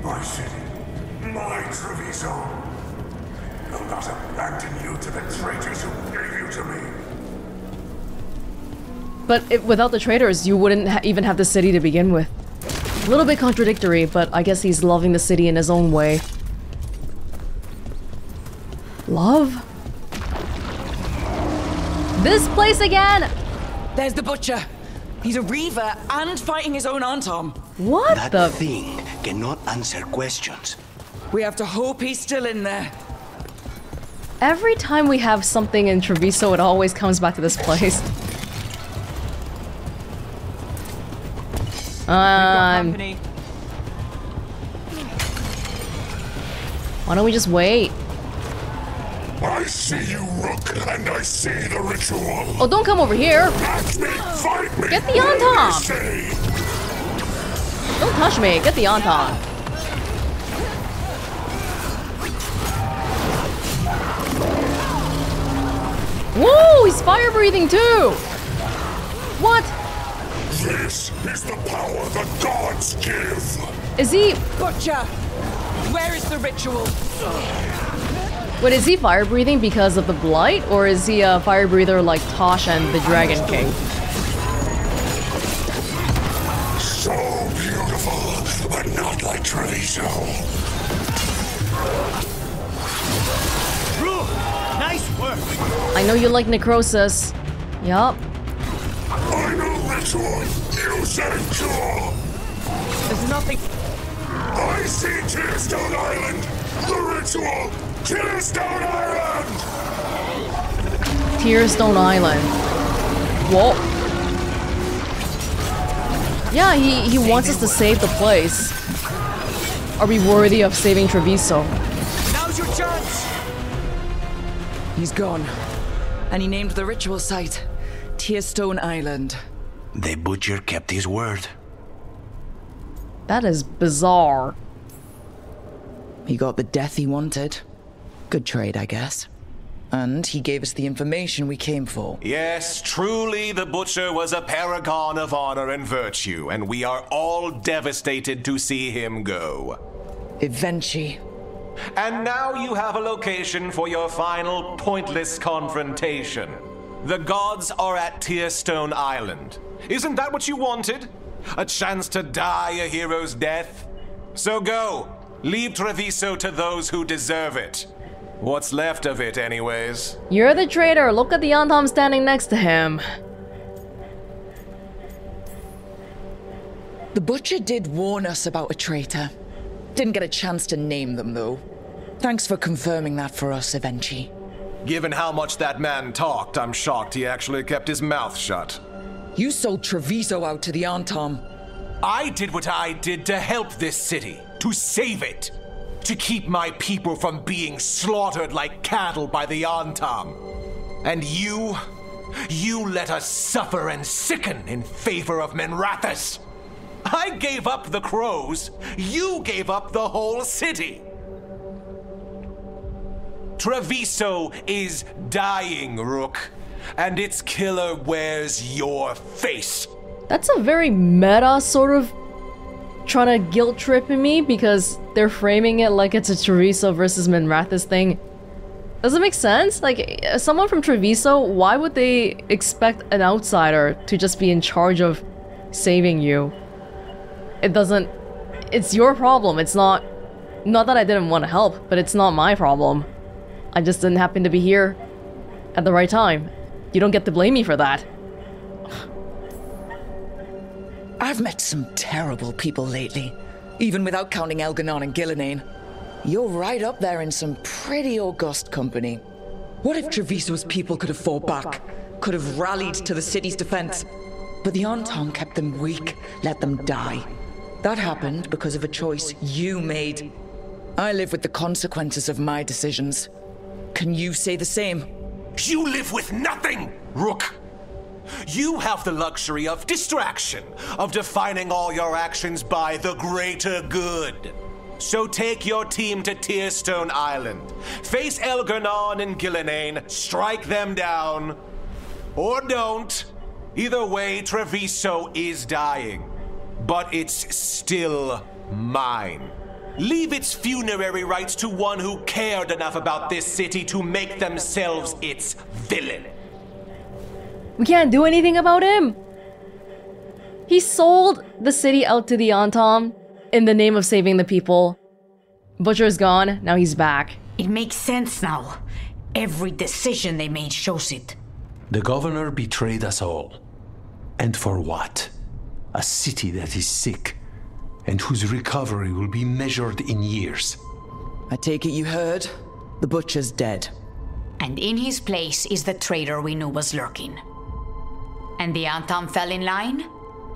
My city, my Treviso. I'll not abandon you to the traitors who gave you to me. But without the traitors, you wouldn't even have the city to begin with. A little bit contradictory, but I guess he's loving the city in his own way. Love? This place again! There's the butcher. He's a reaver and fighting his own Antom. What That thing cannot answer questions. We have to hope he's still in there. Every time we have something in Treviso, it always comes back to this place. Why don't we just wait? I see you, Rook, and I see the ritual. Oh, don't come over here! Catch me, fight me. Get the Antom! Don't touch me, get the Antom. Whoa, he's fire breathing too! What? This is the power the gods give. Is he... Butcher! Where is the ritual? Wait, is he fire breathing because of the blight? Or is he a fire breather like Tosh and the Dragon King? So beautiful, but not like Treviso. Nice work! I know you like necrosis. Yup. Final ritual, use and cure. There's nothing... I see Tearstone Island! The ritual! Tearstone Island! Tearstone Island. Whoa. Yeah, he wants us to save the place. Are we worthy of saving Treviso? Now's your chance! He's gone. And he named the ritual site Tearstone Island. The butcher kept his word. That is bizarre. He got the death he wanted. Good trade, I guess. And he gave us the information we came for. Yes, truly the Butcher was a paragon of honor and virtue, and we are all devastated to see him go. Eventually. And now you have a location for your final pointless confrontation. The gods are at Tearstone Island. Isn't that what you wanted? A chance to die a hero's death? So go. Leave Treviso to those who deserve it. What's left of it, anyways. You're the traitor. Look at the Antom standing next to him. The butcher did warn us about a traitor. Didn't get a chance to name them, though. Thanks for confirming that for us, Evenchi. Given how much that man talked, I'm shocked he actually kept his mouth shut. You sold Treviso out to the Antom. I did what I did to help this city, to save it, to keep my people from being slaughtered like cattle by the Antom. And you let us suffer and sicken in favor of Minrathous. I gave up the crows, you gave up the whole city. Treviso is dying, Rook, and its killer wears your face. That's a very meta sort of trying to guilt trip me because they're framing it like it's a Treviso versus Minrathous thing. Does it make sense? Like, someone from Treviso, why would they expect an outsider to just be in charge of saving you? It doesn't... It's your problem, it's not... Not that I didn't want to help, but it's not my problem. I just didn't happen to be here at the right time. You don't get to blame me for that. I've met some terrible people lately, even without counting Elganon and Gillinane. You're right up there in some pretty august company. What if Treviso's people could have fought back? could have rallied to the city's defense. But the Anton kept them weak, let them die. That happened because of a choice you made. I live with the consequences of my decisions. Can you say the same? You live with nothing, Rook! You have the luxury of distraction, of defining all your actions by the greater good. So take your team to Tearstone Island. Face Elgernon and Gillenane, strike them down. Or don't. Either way, Treviso is dying. But it's still mine. Leave its funerary rites to one who cared enough about this city to make themselves its villain. We can't do anything about him. He sold the city out to the Antom in the name of saving the people. Butcher's gone, now he's back. It makes sense now. Every decision they made shows it. The governor betrayed us all. And for what? A city that is sick, and whose recovery will be measured in years. I take it you heard? The Butcher's dead. And in his place is the traitor we knew was lurking. And the Antom fell in line?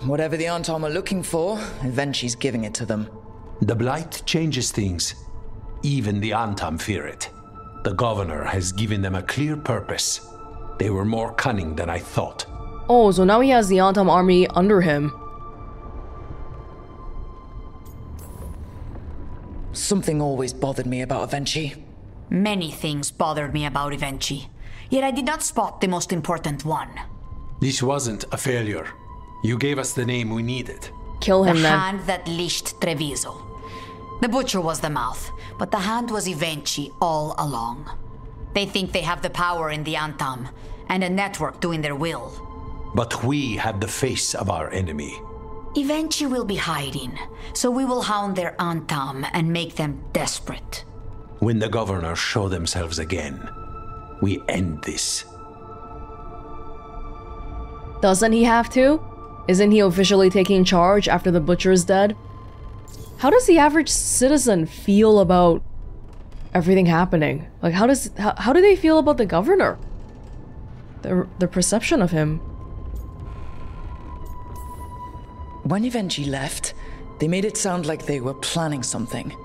Whatever the Antom are looking for, Evenchi's giving it to them. The Blight changes things. Even the Antom fear it. The governor has given them a clear purpose. They were more cunning than I thought. Oh, so now he has the Antom army under him. Something always bothered me about Evenchi. Many things bothered me about Evenchi, yet I did not spot the most important one. This wasn't a failure. You gave us the name we needed. Kill him, the then. hand that leashed Treviso. The Butcher was the mouth, but the hand was Evenchi all along. They think they have the power in the Antom, and a network doing their will. But we have the face of our enemy. Evenchi will be hiding, so we will hound their Antom and make them desperate. When the governors show themselves again, we end this. Doesn't he have to? Isn't he officially taking charge after the Butcher is dead? How does the average citizen feel about everything happening? Like, how do they feel about the governor? Their perception of him. When Evenchi left, they made it sound like they were planning something.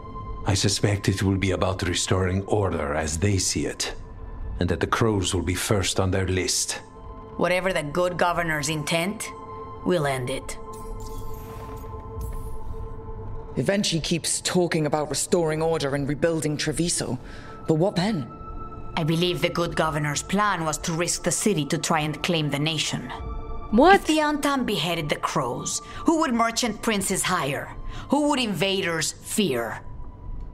I suspect it will be about restoring order as they see it, and that the crows will be first on their list. Whatever the good governor's intent, we'll end it. Evenchi keeps talking about restoring order and rebuilding Treviso, but what then? I believe the good governor's plan was to risk the city to try and claim the nation. What? If the Antam beheaded the crows, who would merchant princes hire? Who would invaders fear?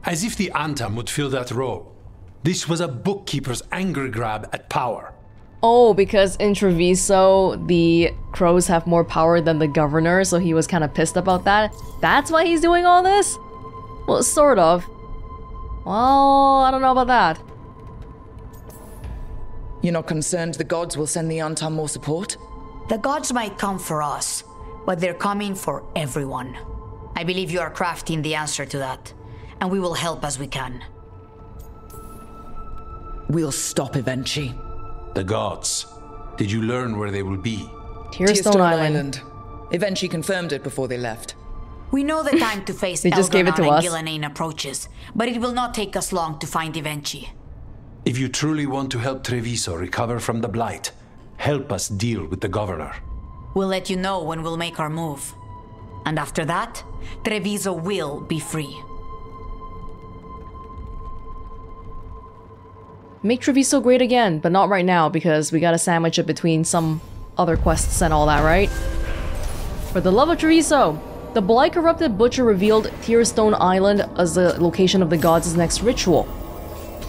As if the Antam would fill that role. This was a bookkeeper's angry grab at power. Oh, because in Treviso, the crows have more power than the governor, so he was kind of pissed about that. That's why he's doing all this? Well, sort of. Well, I don't know about that. You're not concerned the gods will send the Antam more support? The gods might come for us, but they're coming for everyone. I believe you are crafting the answer to that, and we will help as we can. We'll stop Evenchi. The gods. Did you learn where they will be? Tearstone Island. Evenchi confirmed it before they left. We know the time to face They just gave it to Elgernon us. and Gillenane approaches, but it will not take us long to find Evenchi. If you truly want to help Treviso recover from the Blight, help us deal with the governor. We'll let you know when we'll make our move. And after that, Treviso will be free. Make Treviso great again, but not right now, because we gotta sandwich it between some other quests and all that, right? For the love of Treviso! The Blight-corrupted Butcher revealed Tearstone Island as the location of the gods' next ritual.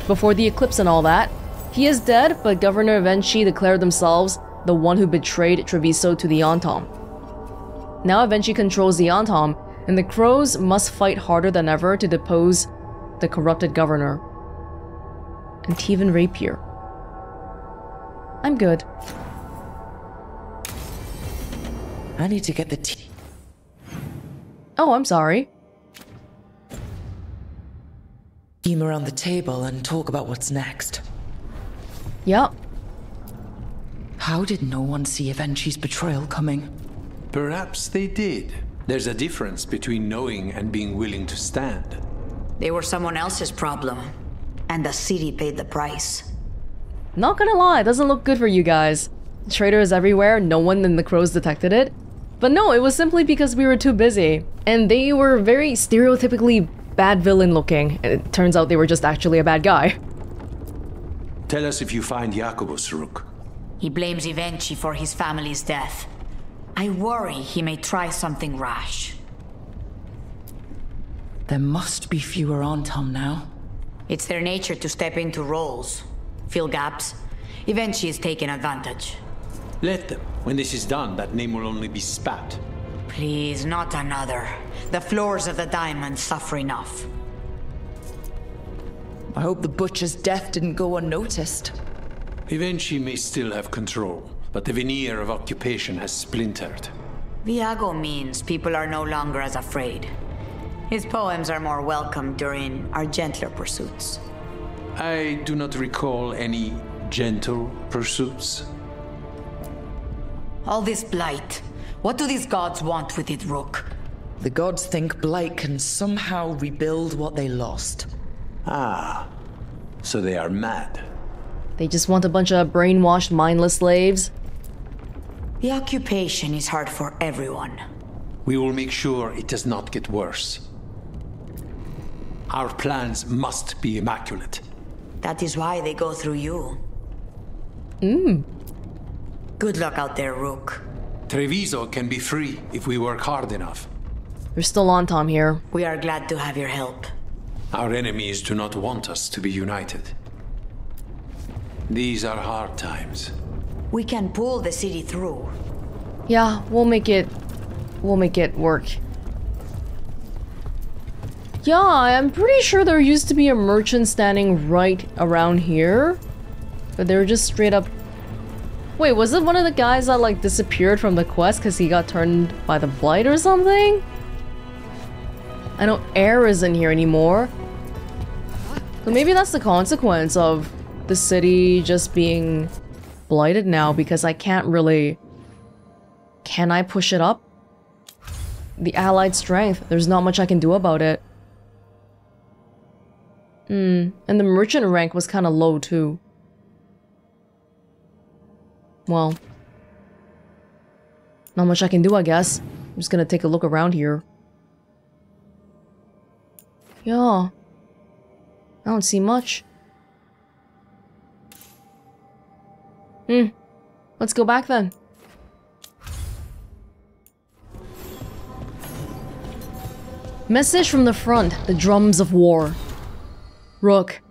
Before the eclipse and all that, he is dead, but Governor Evenchi declared themselves the one who betrayed Treviso to the Antom. Now Evenchi controls the Antom, and the crows must fight harder than ever to depose the corrupted governor. Antivan rapier. I'm good. I need to get the tea. Oh, I'm sorry. Team around the table and talk about what's next. Yep. How did no one see Evenchi's betrayal coming? Perhaps they did. There's a difference between knowing and being willing to stand. They were someone else's problem, and the city paid the price. Not gonna lie, it doesn't look good for you guys. Traitors everywhere, no one in the Crows detected it. But no, it was simply because we were too busy. And they were very stereotypically bad villain looking. And it turns out they were just actually a bad guy. Tell us if you find Jacobus, Rook. He blames Evenchi for his family's death. I worry he may try something rash. There must be fewer Antam now. It's their nature to step into roles, fill gaps. Evenchi is taking advantage. Let them. When this is done, that name will only be spat. Please, not another. The floors of the diamond suffer enough. I hope the butcher's death didn't go unnoticed. Evenchi may still have control, but the veneer of occupation has splintered. Viago means people are no longer as afraid. His poems are more welcome during our gentler pursuits. I do not recall any gentle pursuits. All this blight. What do these gods want with it, Rook? The gods think blight can somehow rebuild what they lost. Ah, so they are mad. They just want a bunch of brainwashed, mindless slaves. The occupation is hard for everyone. We will make sure it does not get worse. Our plans must be immaculate. That is why they go through you. Good luck out there, Rook. Treviso can be free if we work hard enough. There's still Antam here. We are glad to have your help. Our enemies do not want us to be united. These are hard times. We can pull the city through. Yeah, we'll make it work. Yeah, I'm pretty sure there used to be a merchant standing right around here. But they were just straight up... Wait, was it one of the guys that like disappeared from the quest because he got turned by the blight or something? I know Heir isn't here anymore. So maybe that's the consequence of the city just being blighted now, because I can't really... Can I push it up? The allied strength, there's not much I can do about it. And the merchant rank was kind of low too. Well, not much I can do, I guess. I'm just gonna take a look around here. Yeah. I don't see much. Let's go back then. Message from the front, the drums of war. Rook.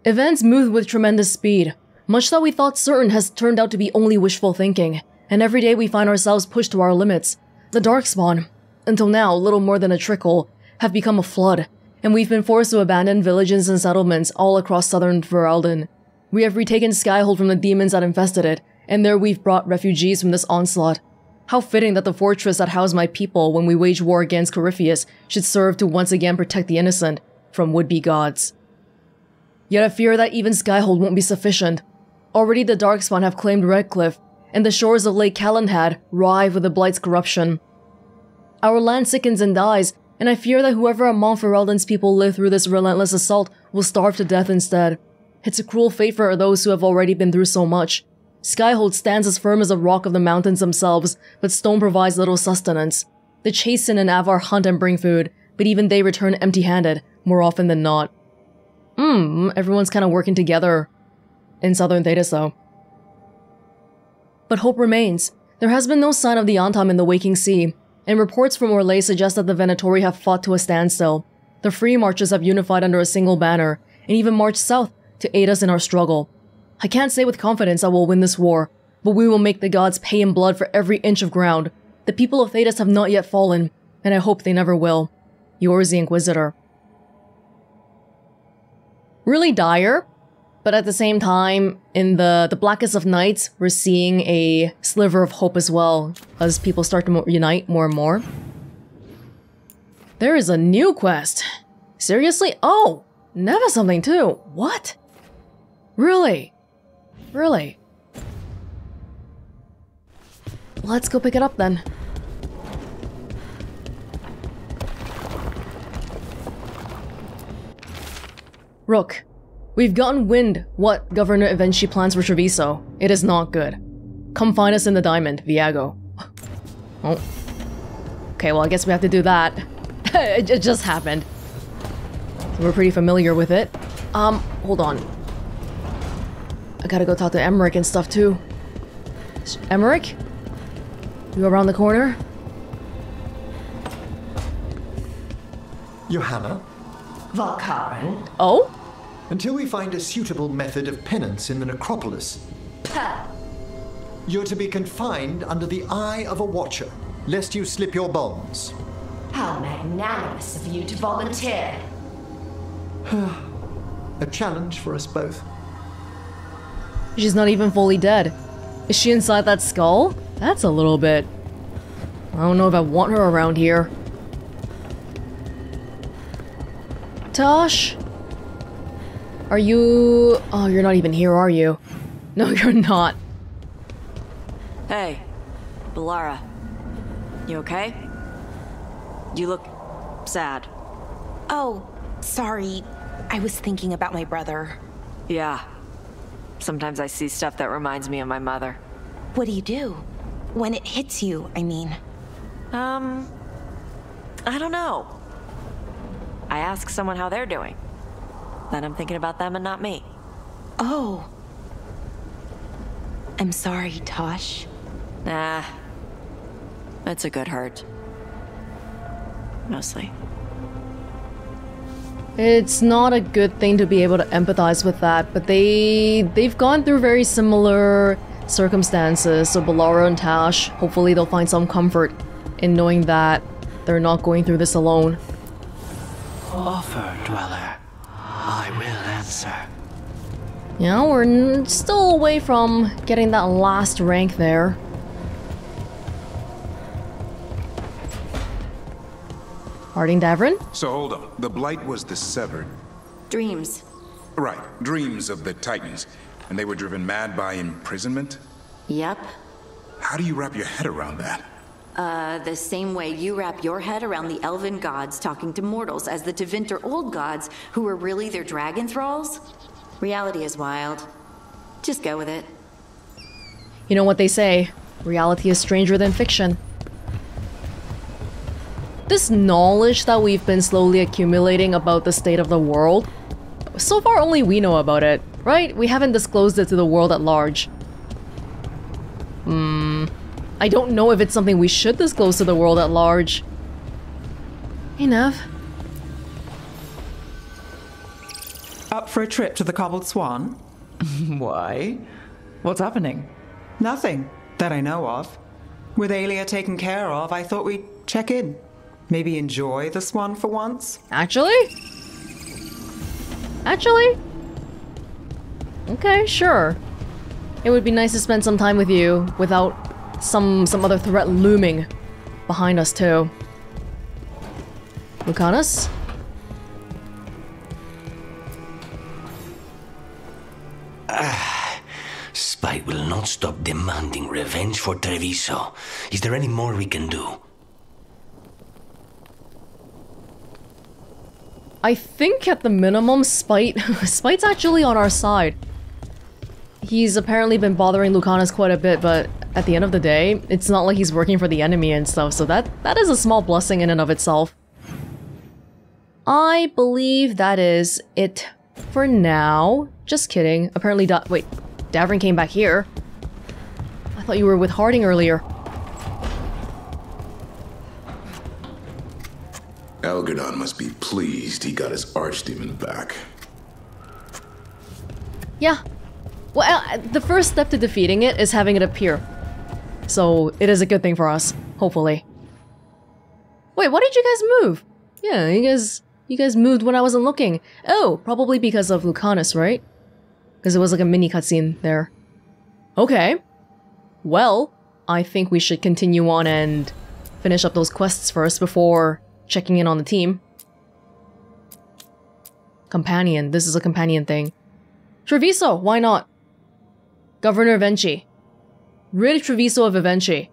Events move with tremendous speed. Much that we thought certain has turned out to be only wishful thinking, and every day we find ourselves pushed to our limits. The Darkspawn, until now little more than a trickle, have become a flood, and we've been forced to abandon villages and settlements all across southern Ferelden. We have retaken Skyhold from the demons that infested it, and there we've brought refugees from this onslaught. How fitting that the fortress that housed my people when we waged war against Corypheus should serve to once again protect the innocent from would-be gods. Yet I fear that even Skyhold won't be sufficient. Already the Darkspawn have claimed Redcliffe, and the shores of Lake Callanhad rive with the Blight's corruption. Our land sickens and dies, and I fear that whoever among Ferelden's people live through this relentless assault will starve to death instead. It's a cruel fate for those who have already been through so much. Skyhold stands as firm as a rock of the mountains themselves, but stone provides little sustenance. The Chasten and Avar hunt and bring food, but even they return empty-handed, more often than not. Everyone's kind of working together in southern Thedas though. But hope remains. There has been no sign of the Antam in the waking sea, and reports from Orlais suggest that the Venatori have fought to a standstill. The Free Marchers have unified under a single banner, and even marched south to aid us in our struggle. I can't say with confidence I will win this war, but we will make the gods pay in blood for every inch of ground. The people of Thedas have not yet fallen, and I hope they never will. Yours, the Inquisitor. Really dire, but at the same time, in the blackest of nights, we're seeing a sliver of hope as well, as people start to unite more and more. There is a new quest. Seriously? Oh, Neve has something too. What? Really? Really? let's go pick it up then. Rook, we've gotten wind what Governor Eventually plans for Treviso. It is not good. Come find us in the diamond, Viago. Oh. Okay, well I guess we have to do that. It just happened. So we're pretty familiar with it. Hold on. I gotta go talk to Emmerich and stuff too. Emmerich? You around the corner? Johanna? Valkaran? Oh? Until we find a suitable method of penance in the necropolis, you're to be confined under the eye of a watcher, lest you slip your bonds. How magnanimous of you to volunteer. A challenge for us both. She's not even fully dead. Is she inside that skull? That's a little bit... I don't know if I want her around here. Tosh? Are you... Oh, you're not even here, are you? No, you're not. Hey, Balara. You okay? You look sad. Oh, sorry. I was thinking about my brother. Yeah. Sometimes I see stuff that reminds me of my mother. What do you do? When it hits you, I mean. I don't know. I ask someone how they're doing. Then I'm thinking about them and not me. Oh. I'm sorry, Tosh. Nah. It's a good hurt. Mostly. It's not a good thing to be able to empathize with that, but they've gone through very similar circumstances, so Balara and Tash, hopefully they'll find some comfort in knowing that they're not going through this alone. Offer, Dweller. I will answer. Yeah, we're still away from getting that last rank there. Harding Davrin? So hold on. The Blight was the severed. Dreams. Right. Dreams of the Titans. And they were driven mad by imprisonment? Yep. How do you wrap your head around that? The same way you wrap your head around the elven gods talking to mortals as the Tevinter old gods who were really their dragon thralls. Reality is wild. Just go with it. You know what they say, reality is stranger than fiction. This knowledge that we've been slowly accumulating about the state of the world, so far only we know about it, right? We haven't disclosed it to the world at large. I don't know if it's something we should disclose to the world at large. Hey, Neve. Up for a trip to the Cobbled Swan? Why? What's happening? Nothing that I know of. With Aelia taken care of, I thought we'd check in. Maybe enjoy the Swan for once? Actually? Okay, sure. It would be nice to spend some time with you without some other threat looming behind us too. Lucanus? Spite will not stop demanding revenge for Treviso. Is there any more we can do? I think at the minimum, Spite's actually on our side. He's apparently been bothering Lucanus quite a bit, but at the end of the day, it's not like he's working for the enemy and stuff, so that is a small blessing in and of itself. I believe that is it for now. Just kidding. Apparently wait, Davrin came back here. I thought you were with Harding earlier. Algernon must be pleased he got his archdemon back. Yeah. Well, the first step to defeating it is having it appear. So, it is a good thing for us, hopefully. Wait, why did you guys move? Yeah, you guys moved when I wasn't looking. Oh, probably because of Lucanus, right? Because it was like a mini cutscene there. Okay. Well, I think we should continue on and finish up those quests first before checking in on the team. Companion. This is a companion thing. Treviso, why not? Governor Eventually. Rid Treviso of Eventually.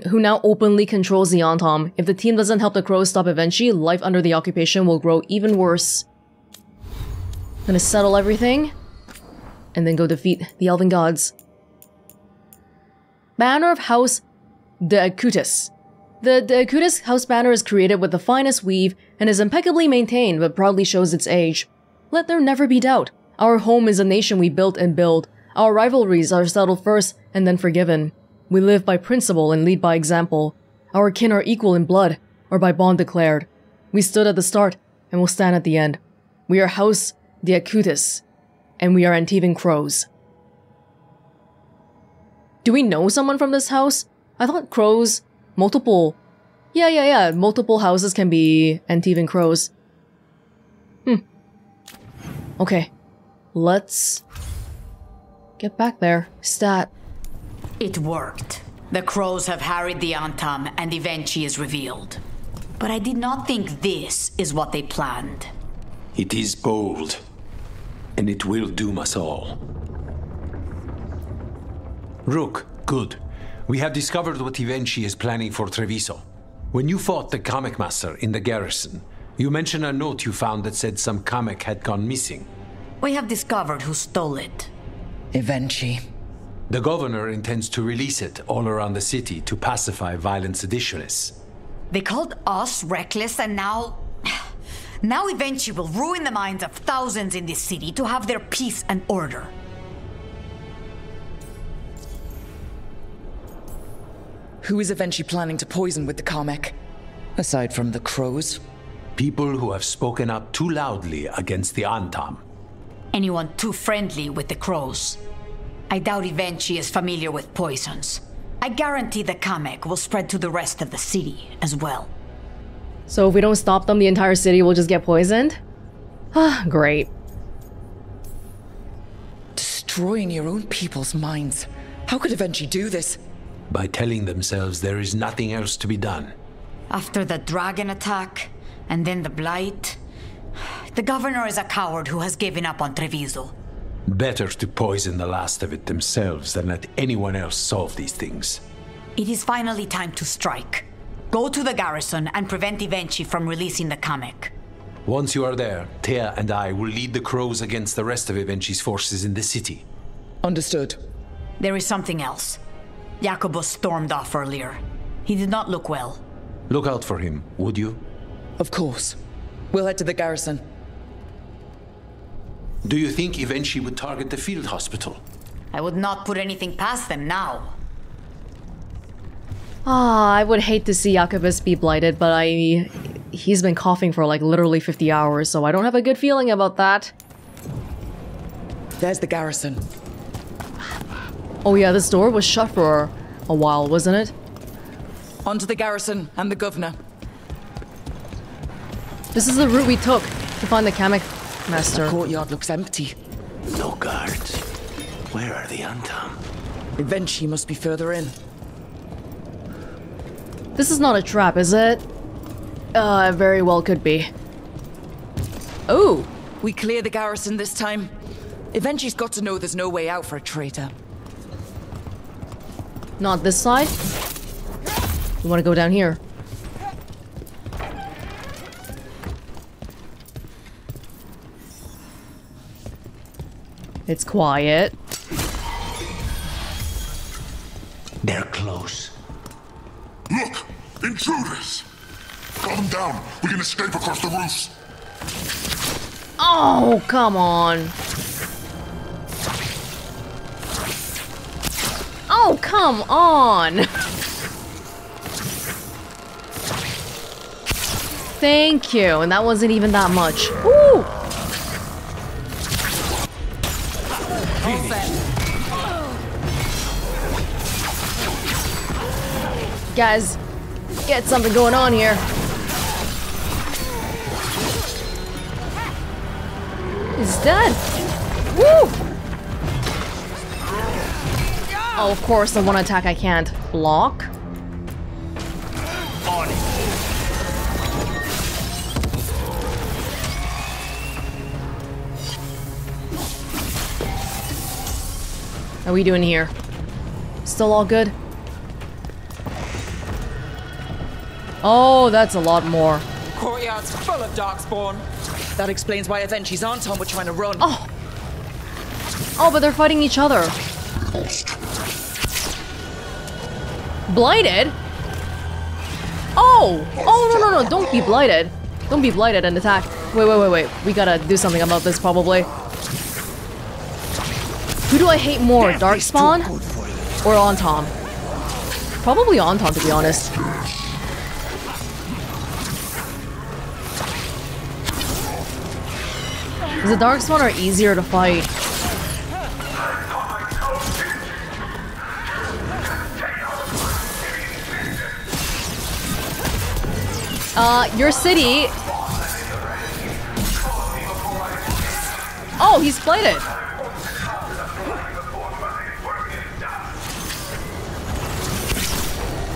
who now openly controls the Antam. If the team doesn't help the crows stop Evenchi, life under the occupation will grow even worse. Gonna settle everything, and then go defeat the elven gods. Banner of House de Acutis. The de Acutis house banner is created with the finest weave and is impeccably maintained but proudly shows its age. Let there never be doubt. Our home is a nation we built and build. Our rivalries are settled first and then forgiven. We live by principle and lead by example. Our kin are equal in blood, or by bond declared. We stood at the start and will stand at the end. We are House de Acutis, and we are Antivan crows. Do we know someone from this house? I thought crows, multiple... Yeah, multiple houses can be Antivan crows. Okay, let's get back there. Stat. It worked. The crows have harried the Antam and Evenchi is revealed. But I did not think this is what they planned. It is bold, and it will doom us all. Rook, good. We have discovered what Evenchi is planning for Treviso. When you fought the Kamek Master in the garrison, you mentioned a note you found that said some Kamek had gone missing. We have discovered who stole it. Evenchi. The governor intends to release it all around the city to pacify violent seditionists. They called us reckless and now Evenchi will ruin the minds of thousands in this city to have their peace and order. Who is Evenchi planning to poison with the Kamek? Aside from the crows? People who have spoken up too loudly against the Antam. Anyone too friendly with the crows. I doubt Evenchi is familiar with poisons. I guarantee the Kamek will spread to the rest of the city as well. So if we don't stop them, the entire city will just get poisoned? Ah, great. Destroying your own people's minds. How could Evenchi do this? By telling themselves there is nothing else to be done. After the dragon attack, and then the blight, the governor is a coward who has given up on Treviso. Better to poison the last of it themselves than let anyone else solve these things. It is finally time to strike. Go to the garrison and prevent Evenchi from releasing the Kamek. Once you are there, Thea and I will lead the crows against the rest of Evenchi's forces in the city. Understood. There is something else. Jacobus stormed off earlier. He did not look well. Look out for him, would you? Of course. We'll head to the garrison. Do you think Evenchi would target the field hospital? I would not put anything past them now. I would hate to see Jacobus be blighted, but he's been coughing for like literally 50 hours, so I don't have a good feeling about that. There's the garrison. Oh yeah, this door was shut for a while, wasn't it? On to the garrison and the governor. This is the route we took to find the Kamek Master. The courtyard looks empty. No guards. Where are the Antam? Evenchi must be further in. This is not a trap, is it? Very well could be. Oh! We clear the garrison this time. Evenchi's got to know there's no way out for a traitor. Not this side? You want to go down here? It's quiet. They're close. Look! Intruders! Calm down. We can escape across the roofs. Oh, come on. Oh, come on. Thank you. And that wasn't even that much. Ooh. Guys, get something going on here. He's dead. Woo! Oh, of course, the one attack I can't block. On it. How are we doing here? Still all good? Oh, that's a lot more. Courtyard's full of darkspawn. That explains why Avenci's Anton were trying to run. Oh, but they're fighting each other. Blighted? Oh, no, don't be blighted. Don't be blighted and attack. Wait. We gotta do something about this probably. Who do I hate more, Darkspawn or Anton? Probably Anton, to be honest. Because the Darkspawn are easier to fight. Your city... Oh, he's blighted!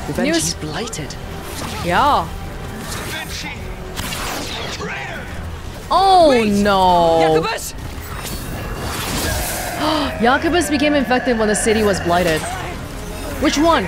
Avenci's blighted. Yeah. Oh no! Jacobus! Jacobus became infected when the city was blighted. Which one?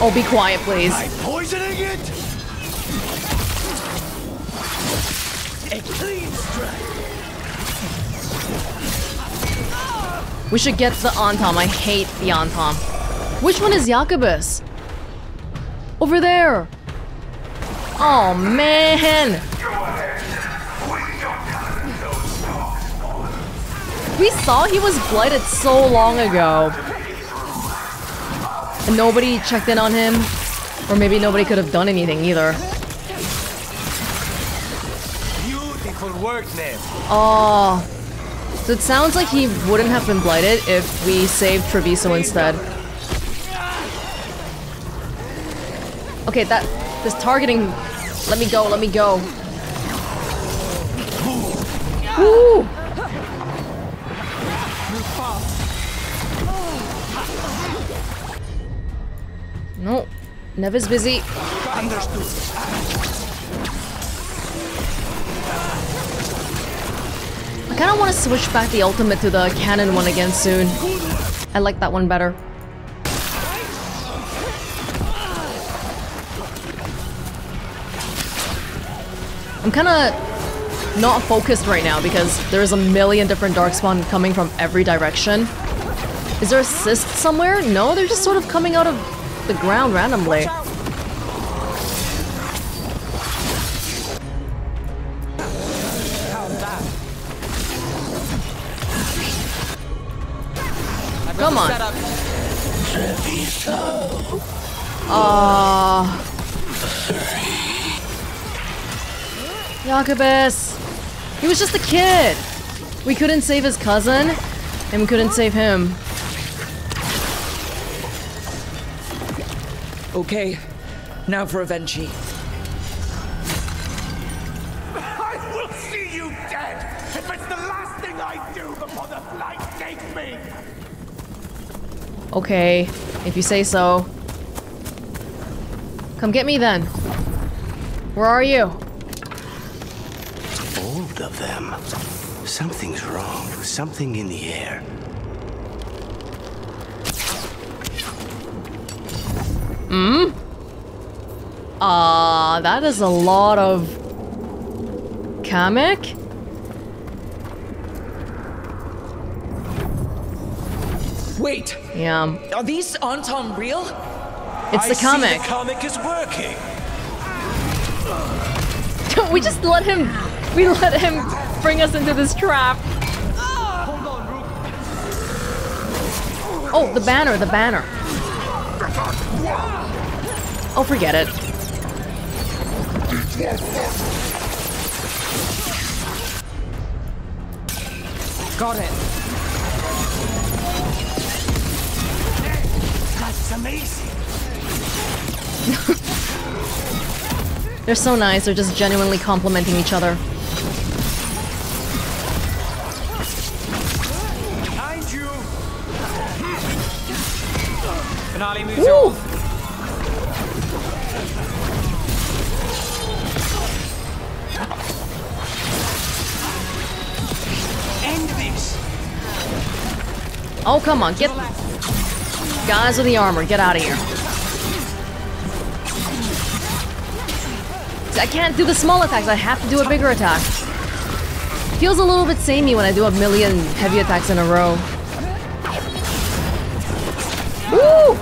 Oh, be quiet, please. I'm poisoning it. A clean strike. We should get the Antom. I hate the Antom. Which one is Jacobus? Over there. Oh man. We saw he was blighted so long ago. And nobody checked in on him. Or maybe nobody could have done anything either. Beautiful work, Neve. Oh. So it sounds like he wouldn't have been blighted if we saved Treviso instead. Okay, this targeting... Let me go. Woo! No, Neve's busy. Understood. I kind of want to switch back the ultimate to the cannon one again soon. I like that one better. I'm kind of not focused right now because there's a million different Darkspawn coming from every direction. Is there assist somewhere? No, they're just sort of coming out of the ground randomly. Come on. Jacobus! He was just a kid! We couldn't save his cousin, and we couldn't save him. Okay, now for Avenchi. I will see you dead if it's the last thing I do before the flight takes me. Okay, if you say so. Come get me then. Where are you? All of them. Something's wrong. Something in the air. That is a lot of... Kamek? Wait! Yeah. Are these Anton real? It's the Kamek. The Kamek is working. We just let him... We let him bring us into this trap. Oh, the banner, the banner. Oh, forget it. Got it. That's amazing. They're so nice, they're just genuinely complimenting each other. Behind you! Finale moves on. End this! Oh, come on, get... Guys with the armor, get out of here. I can't do the small attacks, I have to do a bigger attack. Feels a little bit samey when I do a million heavy attacks in a row. Woo!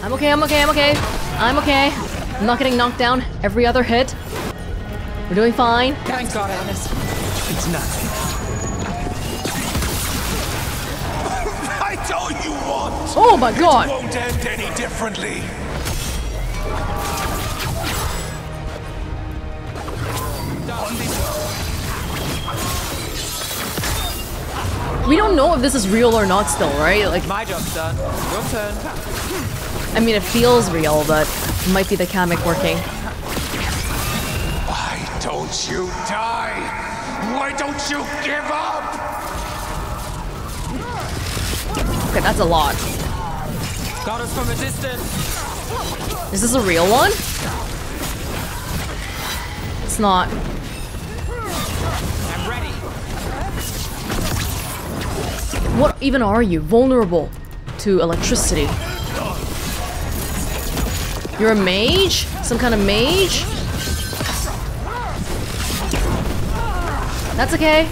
I'm okay, I'm okay, I'm okay. I'm okay. I'm not getting knocked down every other hit. We're doing fine. Thank God, Agnes. It's nothing. I told you what! Oh my God! It won't end any differently. We don't know if this is real or not still, right? Like, my job's done. Your turn. I mean, it feels real, but it might be the Kamek working. Why don't you die? Why don't you give up? Okay, that's a lot. Got us from a distance. Is this a real one? It's not. I'm ready. What even are you? Vulnerable to electricity. You're a mage? Some kind of mage? That's okay.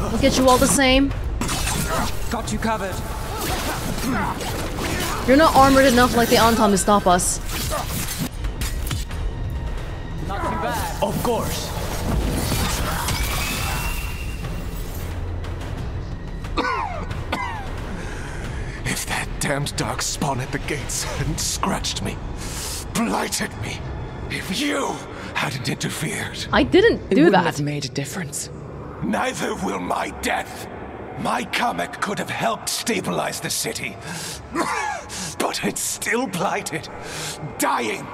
We'll get you all the same. Got you covered. You're not armored enough like the Antam to stop us. Not too bad. Of course. If that damned dark spawn at the gates hadn't scratched me, blighted me, if you hadn't interfered, I didn't do it wouldn't that. have made a difference. Neither will my death. My Kamek could have helped stabilize the city, but it's still blighted, dying.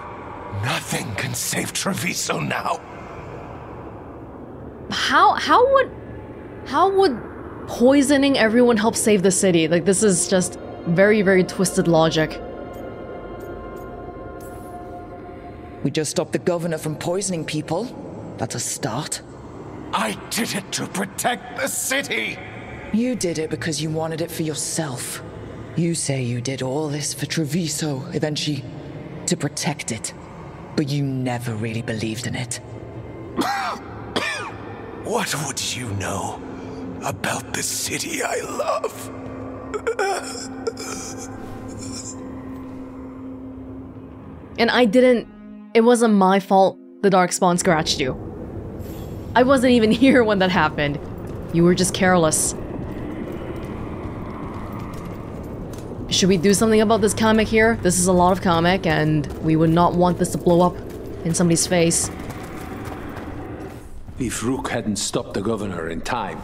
Nothing can save Treviso now. How would poisoning everyone help save the city? Like, this is just very, very twisted logic. We just stopped the governor from poisoning people. That's a start. I did it to protect the city! You did it because you wanted it for yourself. You say you did all this for Treviso, eventually to protect it. But you never really believed in it. What would you know about the city I love? And I didn't... It wasn't my fault the Darkspawn scratched you. I wasn't even here when that happened. You were just careless. Should we do something about this Kamek here? This is a lot of Kamek, and we would not want this to blow up in somebody's face. If Rook hadn't stopped the governor in time.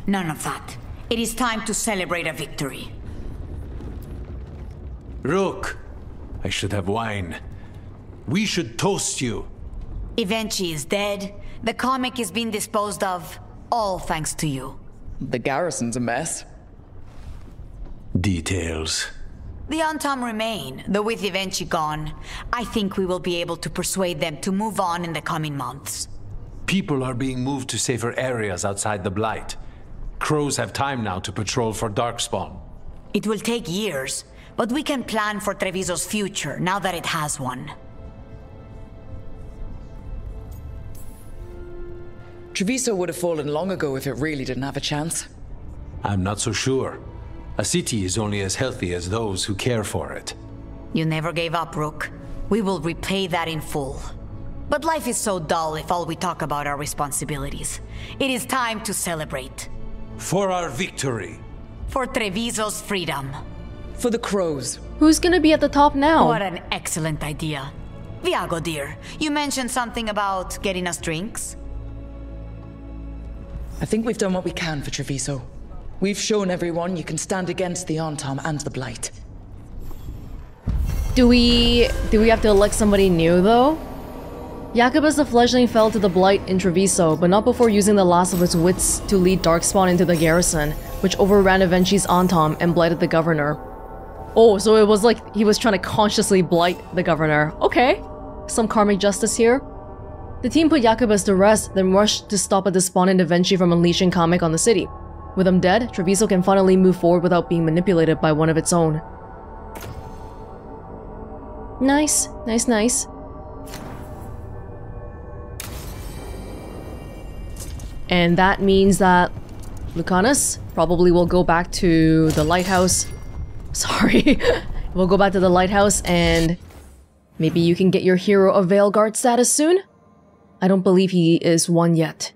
None of that. It is time to celebrate a victory. Rook! I should have wine. We should toast you. Evenchi is dead. The Kamek is being disposed of. All thanks to you. The garrison's a mess. Details. The Antam remain, though with Evenchi gone, I think we will be able to persuade them to move on in the coming months. People are being moved to safer areas outside the Blight. Crows have time now to patrol for Darkspawn. It will take years, but we can plan for Treviso's future now that it has one. Treviso would have fallen long ago if it really didn't have a chance. I'm not so sure. A city is only as healthy as those who care for it. You never gave up, Rook. We will repay that in full. But life is so dull if all we talk about are responsibilities. It is time to celebrate. For our victory. For Treviso's freedom. For the crows. Who's gonna be at the top now? What an excellent idea. Viago, dear, you mentioned something about getting us drinks? I think we've done what we can for Treviso. We've shown everyone you can stand against the Antam and the Blight. Do we have to elect somebody new, though? Jacobus the Fledgling fell to the Blight in Treviso, but not before using the last of his wits to lead Darkspawn into the garrison, which overran Avenci's Antam and blighted the governor. Oh, so it was like he was trying to consciously blight the governor. Okay, some karmic justice here. The team put Jacobus to rest, then rushed to stop a despondent Avenci from unleashing Comic on the city. With him dead, Treviso can finally move forward without being manipulated by one of its own. Nice, nice, nice. And that means that Lucanus probably will go back to the Lighthouse. Sorry. We'll go back to the Lighthouse and maybe you can get your Hero of Veilguard status soon? I don't believe he is one yet.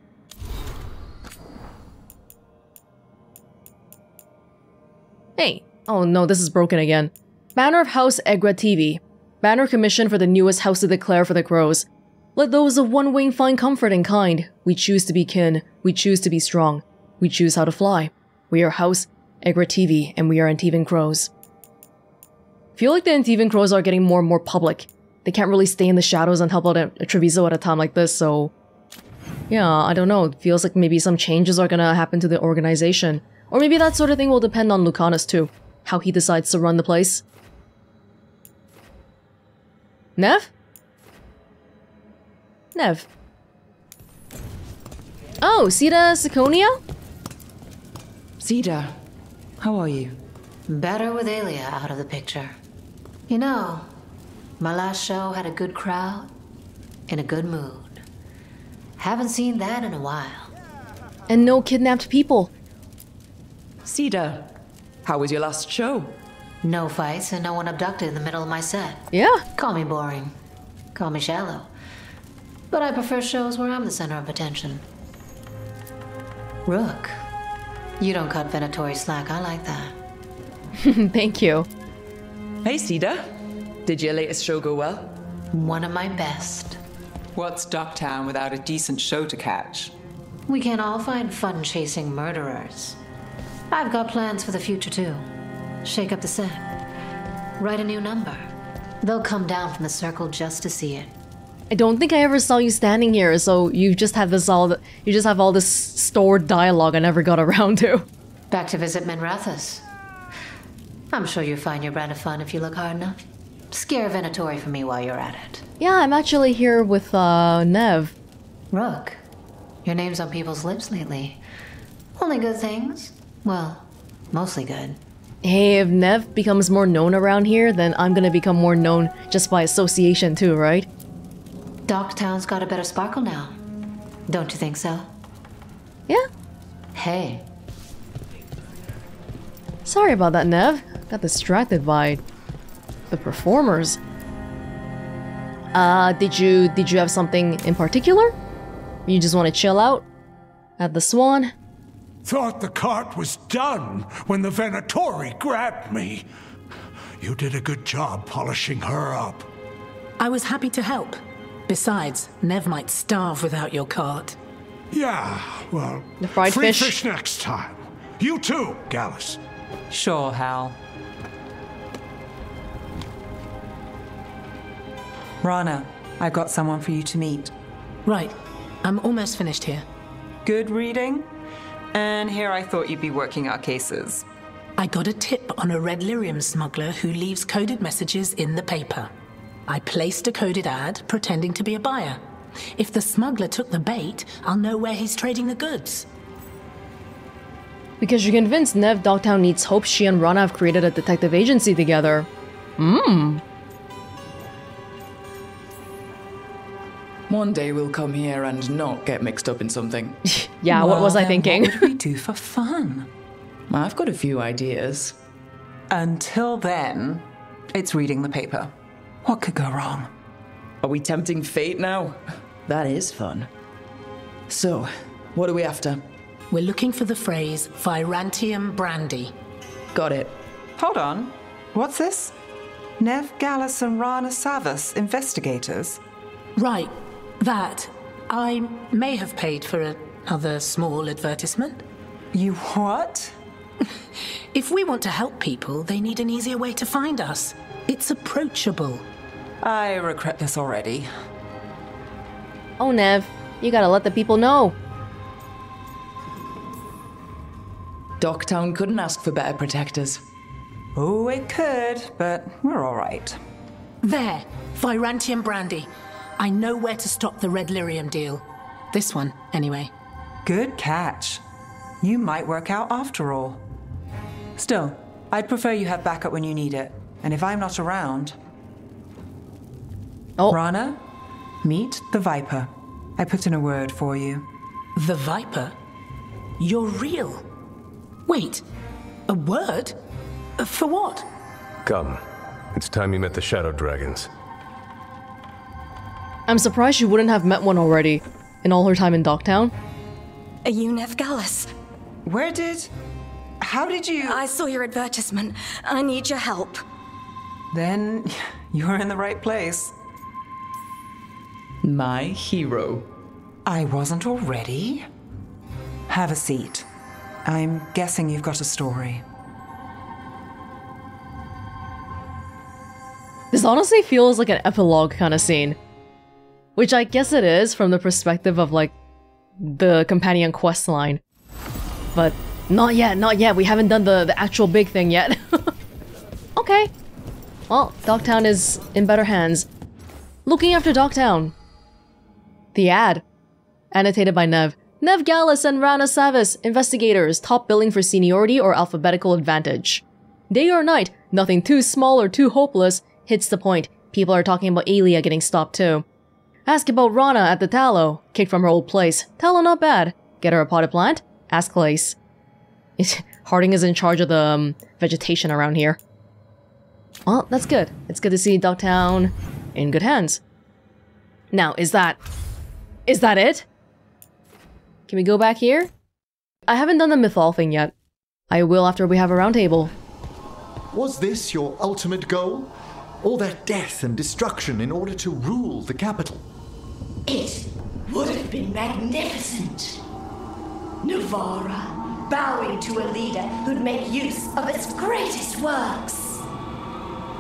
Hey. Oh no, this is broken again. Banner of House Egra TV. Banner commission for the newest house to declare for the crows. Let those of one wing find comfort and kind. We choose to be kin. We choose to be strong. We choose how to fly. We are House Egra TV, and we are Antivan crows. I feel like the Antivan crows are getting more and more public. They can't really stay in the shadows and help out a Treviso at a time like this, so... yeah, I don't know. It feels like maybe some changes are gonna happen to the organization. Or maybe that sort of thing will depend on Lucanus too. How he decides to run the place. Neve? Neve. Oh, Sita Siconia? Sita, how are you? Better with Aelia out of the picture. You know, my last show had a good crowd, in a good mood. Haven't seen that in a while. And no kidnapped people. Sita, how was your last show? No fights and no one abducted in the middle of my set. Yeah. Call me boring. Call me shallow. But I prefer shows where I'm the center of attention. Rook, you don't cut Venatori slack. I like that. Thank you. Hey, Sita. Did your latest show go well? One of my best. What's Ducktown without a decent show to catch? We can all find fun chasing murderers. I've got plans for the future, too. Shake up the set. Write a new number. They'll come down from the circle just to see it. I don't think I ever saw you standing here, so you just have all this stored dialogue I never got around to. Back to visit Menrathus. I'm sure you'll find your brand of fun if you look hard enough. Scare Venatori for me while you're at it. Yeah, I'm actually here with Neve. Rook, your name's on people's lips lately. Only good things? Well, mostly good. Hey, if Neve becomes more known around here, then I'm gonna become more known just by association too, right? Docktown's got a better sparkle now. Don't you think so? Yeah. Hey. Sorry about that, Neve. Got distracted by the performers. Did you have something in particular? You just want to chill out at the Swan? Thought the cart was done when the Venatori grabbed me. You did a good job polishing her up. I was happy to help. Besides, Neve might starve without your cart. Yeah, well, the fried free fish next time. You too, Gallus. Sure, Hal. Rana, I got someone for you to meet. Right. I'm almost finished here. Good reading? And here I thought you'd be working our cases. I got a tip on a red lyrium smuggler who leaves coded messages in the paper. I placed a coded ad pretending to be a buyer. If the smuggler took the bait, I'll know where he's trading the goods. Because you're convinced Neve Dogtown needs hope, she and Rana have created a detective agency together. One day we'll come here and not get mixed up in something. Yeah, what was I thinking? What would we do for fun? I've got a few ideas. Until then, it's reading the paper. What could go wrong? Are we tempting fate now? That is fun. So, what are we after? We're looking for the phrase Virantium Brandy. Got it. Hold on. What's this? Neve Gallus and Rana Savas, investigators? Right. That. I may have paid for another small advertisement. You what? If we want to help people, they need an easier way to find us. It's approachable. I regret this already. Oh, Neve, you gotta let the people know. Docktown couldn't ask for better protectors. Oh, it could, but we're all right. There, Virantium brandy. I know where to stop the red lyrium deal. This one, anyway. Good catch. You might work out after all. Still, I'd prefer you have backup when you need it. And if I'm not around... Oh. Rana, meet the Viper. I put in a word for you. The Viper? You're real? Wait, a word? For what? Come. It's time you met the Shadow Dragons. I'm surprised she wouldn't have met one already in all her time in Docktown. Are you Neve Gallus? How did you... I saw your advertisement. I need your help. Then you're in the right place. My hero. I wasn't already. Have a seat. I'm guessing you've got a story. This honestly feels like an epilogue kind of scene. Which I guess it is from the perspective of, like, the companion quest line. But not yet. We haven't done the actual big thing yet. Okay. Well, Docktown is in better hands. Looking after Docktown. The ad. Annotated by Neve. Neve Gallus and Rana Savis, investigators, top billing for seniority or alphabetical advantage. Day or night, nothing too small or too hopeless hits the point. People are talking about Aelia getting stopped too. Ask about Rana at the Tallow, kicked from her old place. Tallow not bad. Get her a potted plant? Ask Lace. Harding is in charge of the vegetation around here. Well, that's good. It's good to see Docktown in good hands. Now, is that it? Can we go back here? I haven't done the Mythol thing yet. I will after we have a roundtable. Was this your ultimate goal? All that death and destruction in order to rule the capital? It would have been magnificent. Navara, bowing to a leader who'd make use of its greatest works.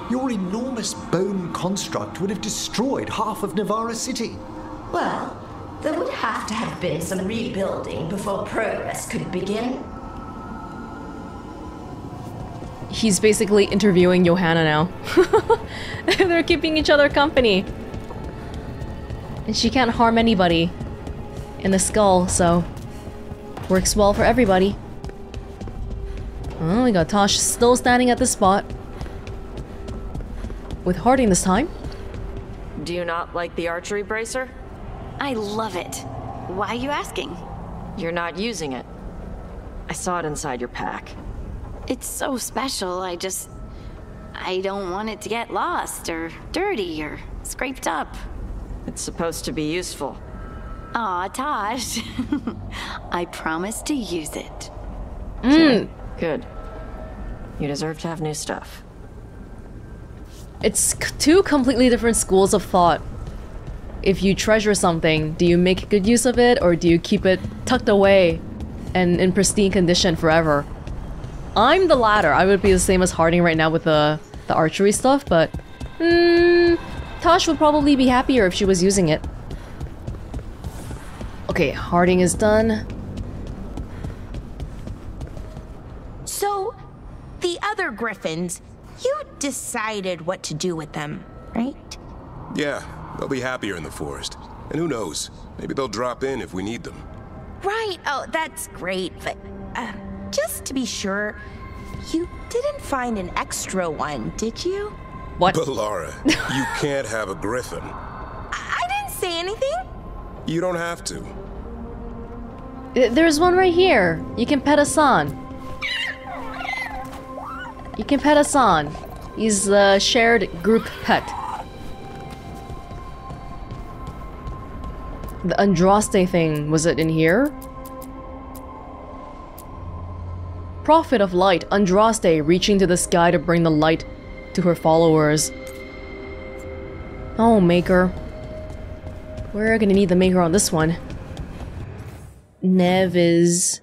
Your enormous bone construct would have destroyed half of Navara City. Well, there would have to have been some rebuilding before progress could begin. He's basically interviewing Johanna now. They're keeping each other company. And she can't harm anybody in the skull, so works well for everybody. Oh, we got Tosh still standing at the spot. With Harding this time. Do you not like the archery bracer? I love it. Why are you asking? You're not using it. I saw it inside your pack. It's so special, I don't want it to get lost, or dirty, or scraped up. It's supposed to be useful. Aw, Tosh. I promise to use it. Good. You deserve to have new stuff. It's two completely different schools of thought. If you treasure something, do you make good use of it, or do you keep it tucked away and in pristine condition forever? I'm the latter. I would be the same as Harding right now with the archery stuff, but Tosh would probably be happier if she was using it. Okay, Harding is done. So, the other griffins, you decided what to do with them, right? Yeah, they'll be happier in the forest. And who knows, maybe they'll drop in if we need them. Right, oh, that's great, but just to be sure, you didn't find an extra one, did you? What? But Laura, you can't have a griffin. I didn't say anything. You don't have to. There's one right here. You can pet Hassan. You can pet Hassan. He's a shared group pet. The Andraste thing, was it in here? Prophet of Light, Andraste reaching to the sky to bring the light to her followers. Oh, Maker. We're gonna need the Maker on this one. Neve is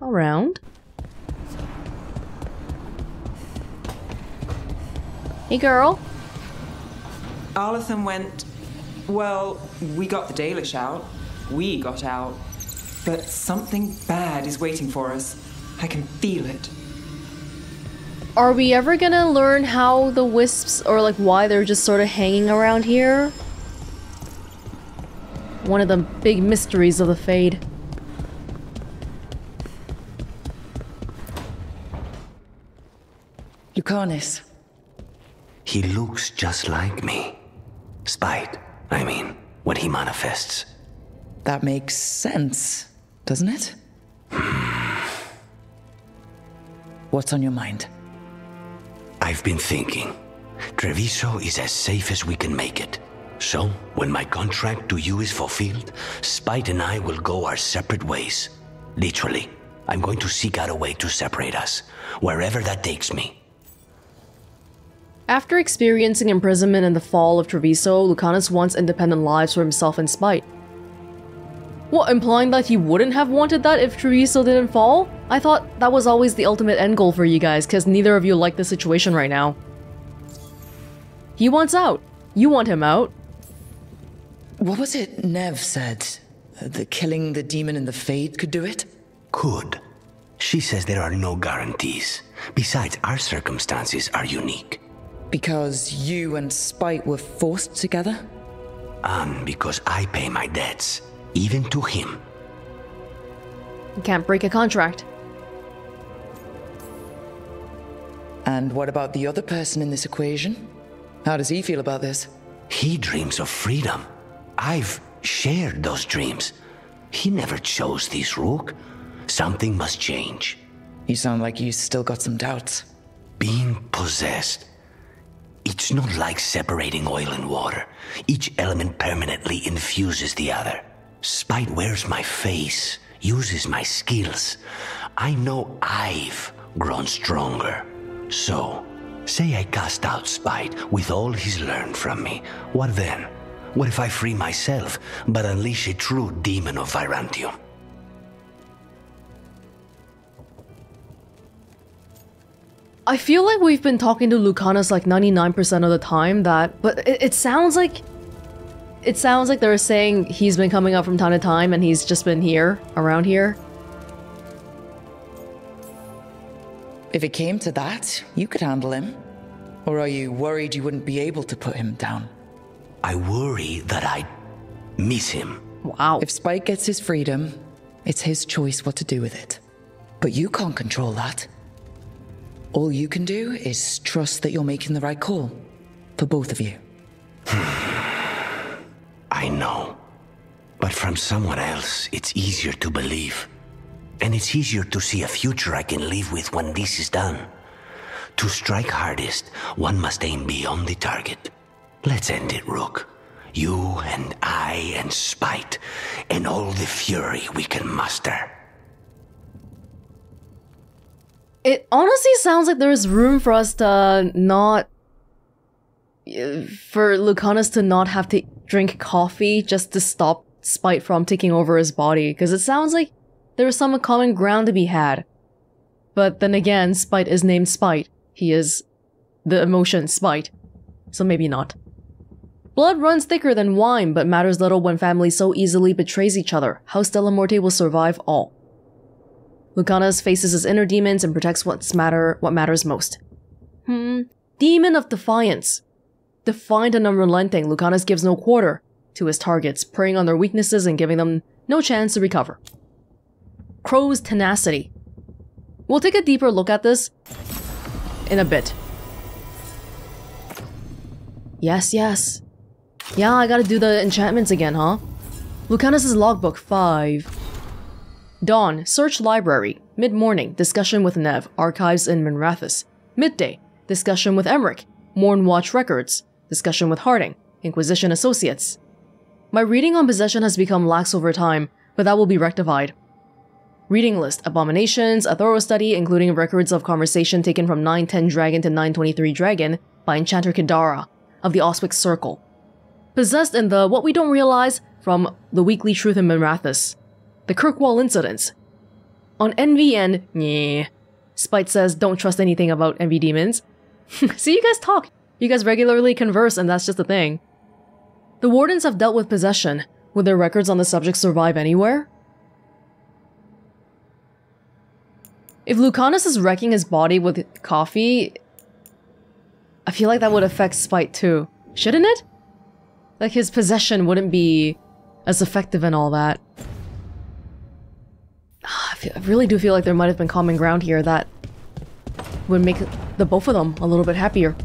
around. Hey, girl. Arlathan went... Well, we got the Dalish out. We got out. But something bad is waiting for us. I can feel it. Are we ever gonna learn how the wisps, or like why they're just sort of hanging around here? One of the big mysteries of the Fade. Lucanus. He looks just like me. Spite, I mean, when he manifests. That makes sense, doesn't it? What's on your mind? I've been thinking. Treviso is as safe as we can make it. So, when my contract to you is fulfilled, Spite and I will go our separate ways. Literally, I'm going to seek out a way to separate us, wherever that takes me. After experiencing imprisonment in the fall of Treviso, Lucanus wants independent lives for himself and Spite. What, implying that he wouldn't have wanted that if Treviso didn't fall? I thought that was always the ultimate end goal for you guys, because neither of you like the situation right now. He wants out. You want him out. What was it Neve said? That killing the demon in the Fade could do it? Could. She says there are no guarantees. Besides, our circumstances are unique. Because you and Spite were forced together? And because I pay my debts, even to him. You can't break a contract. And what about the other person in this equation? How does he feel about this? He dreams of freedom. I've shared those dreams. He never chose this, Rook. Something must change. You sound like you still got some doubts. Being possessed. It's not like separating oil and water. Each element permanently infuses the other. Spite wears my face, uses my skills. I know I've grown stronger. So, say I cast out Spite with all he's learned from me. What then? What if I free myself, but unleash a true demon of Virantium? I feel like we've been talking to Lucanus like 99% of the time but it sounds like they're saying he's been coming up from time to time and he's just been here, around here. If it came to that, you could handle him. Or are you worried you wouldn't be able to put him down? I worry that I'd miss him. Wow. If Spite gets his freedom, it's his choice what to do with it. But you can't control that. All you can do is trust that you're making the right call. For both of you. I know. But from someone else, it's easier to believe. And it's easier to see a future I can live with when this is done. To strike hardest, one must aim beyond the target. Let's end it, Rook. You and I and Spite, and all the fury we can muster. It honestly sounds like there's room for us to not... for Lucanus to not have to drink coffee just to stop Spite from taking over his body, because it sounds like there's some common ground to be had. But then again, Spite is named Spite. He is the emotion Spite. So maybe not. Blood runs thicker than wine, but matters little when family so easily betrays each other. House Delamorte will survive all. Lucanus faces his inner demons and protects what matters most. Demon of Defiance. Defiant and unrelenting, Lucanus gives no quarter to his targets, preying on their weaknesses and giving them no chance to recover. Crow's Tenacity. We'll take a deeper look at this in a bit. Yes. Yeah, I gotta do the enchantments again, huh? Lucanus' logbook 5. Dawn, search library. Mid-morning, discussion with Neve, archives in Minrathous. Midday, discussion with Emmerich, Morn Watch records. Discussion with Harding, Inquisition associates. My reading on possession has become lax over time, but that will be rectified. Reading list, abominations, a thorough study including records of conversation taken from 910 Dragon to 923 Dragon by Enchanter Kidara of the Oswick Circle. Possessed in the What We Don't Realize from the Weekly Truth in Minrathous. The Kirkwall incidents. On NVN, Spite says don't trust anything about NV demons. See, you guys talk. You guys regularly converse, and that's just the thing. The Wardens have dealt with possession. Would their records on the subject survive anywhere? If Lucanus is wrecking his body with coffee, I feel like that would affect Spite too. Shouldn't it? Like, his possession wouldn't be as effective and all that. I really do feel like there might have been common ground here that would make the both of them a little bit happier.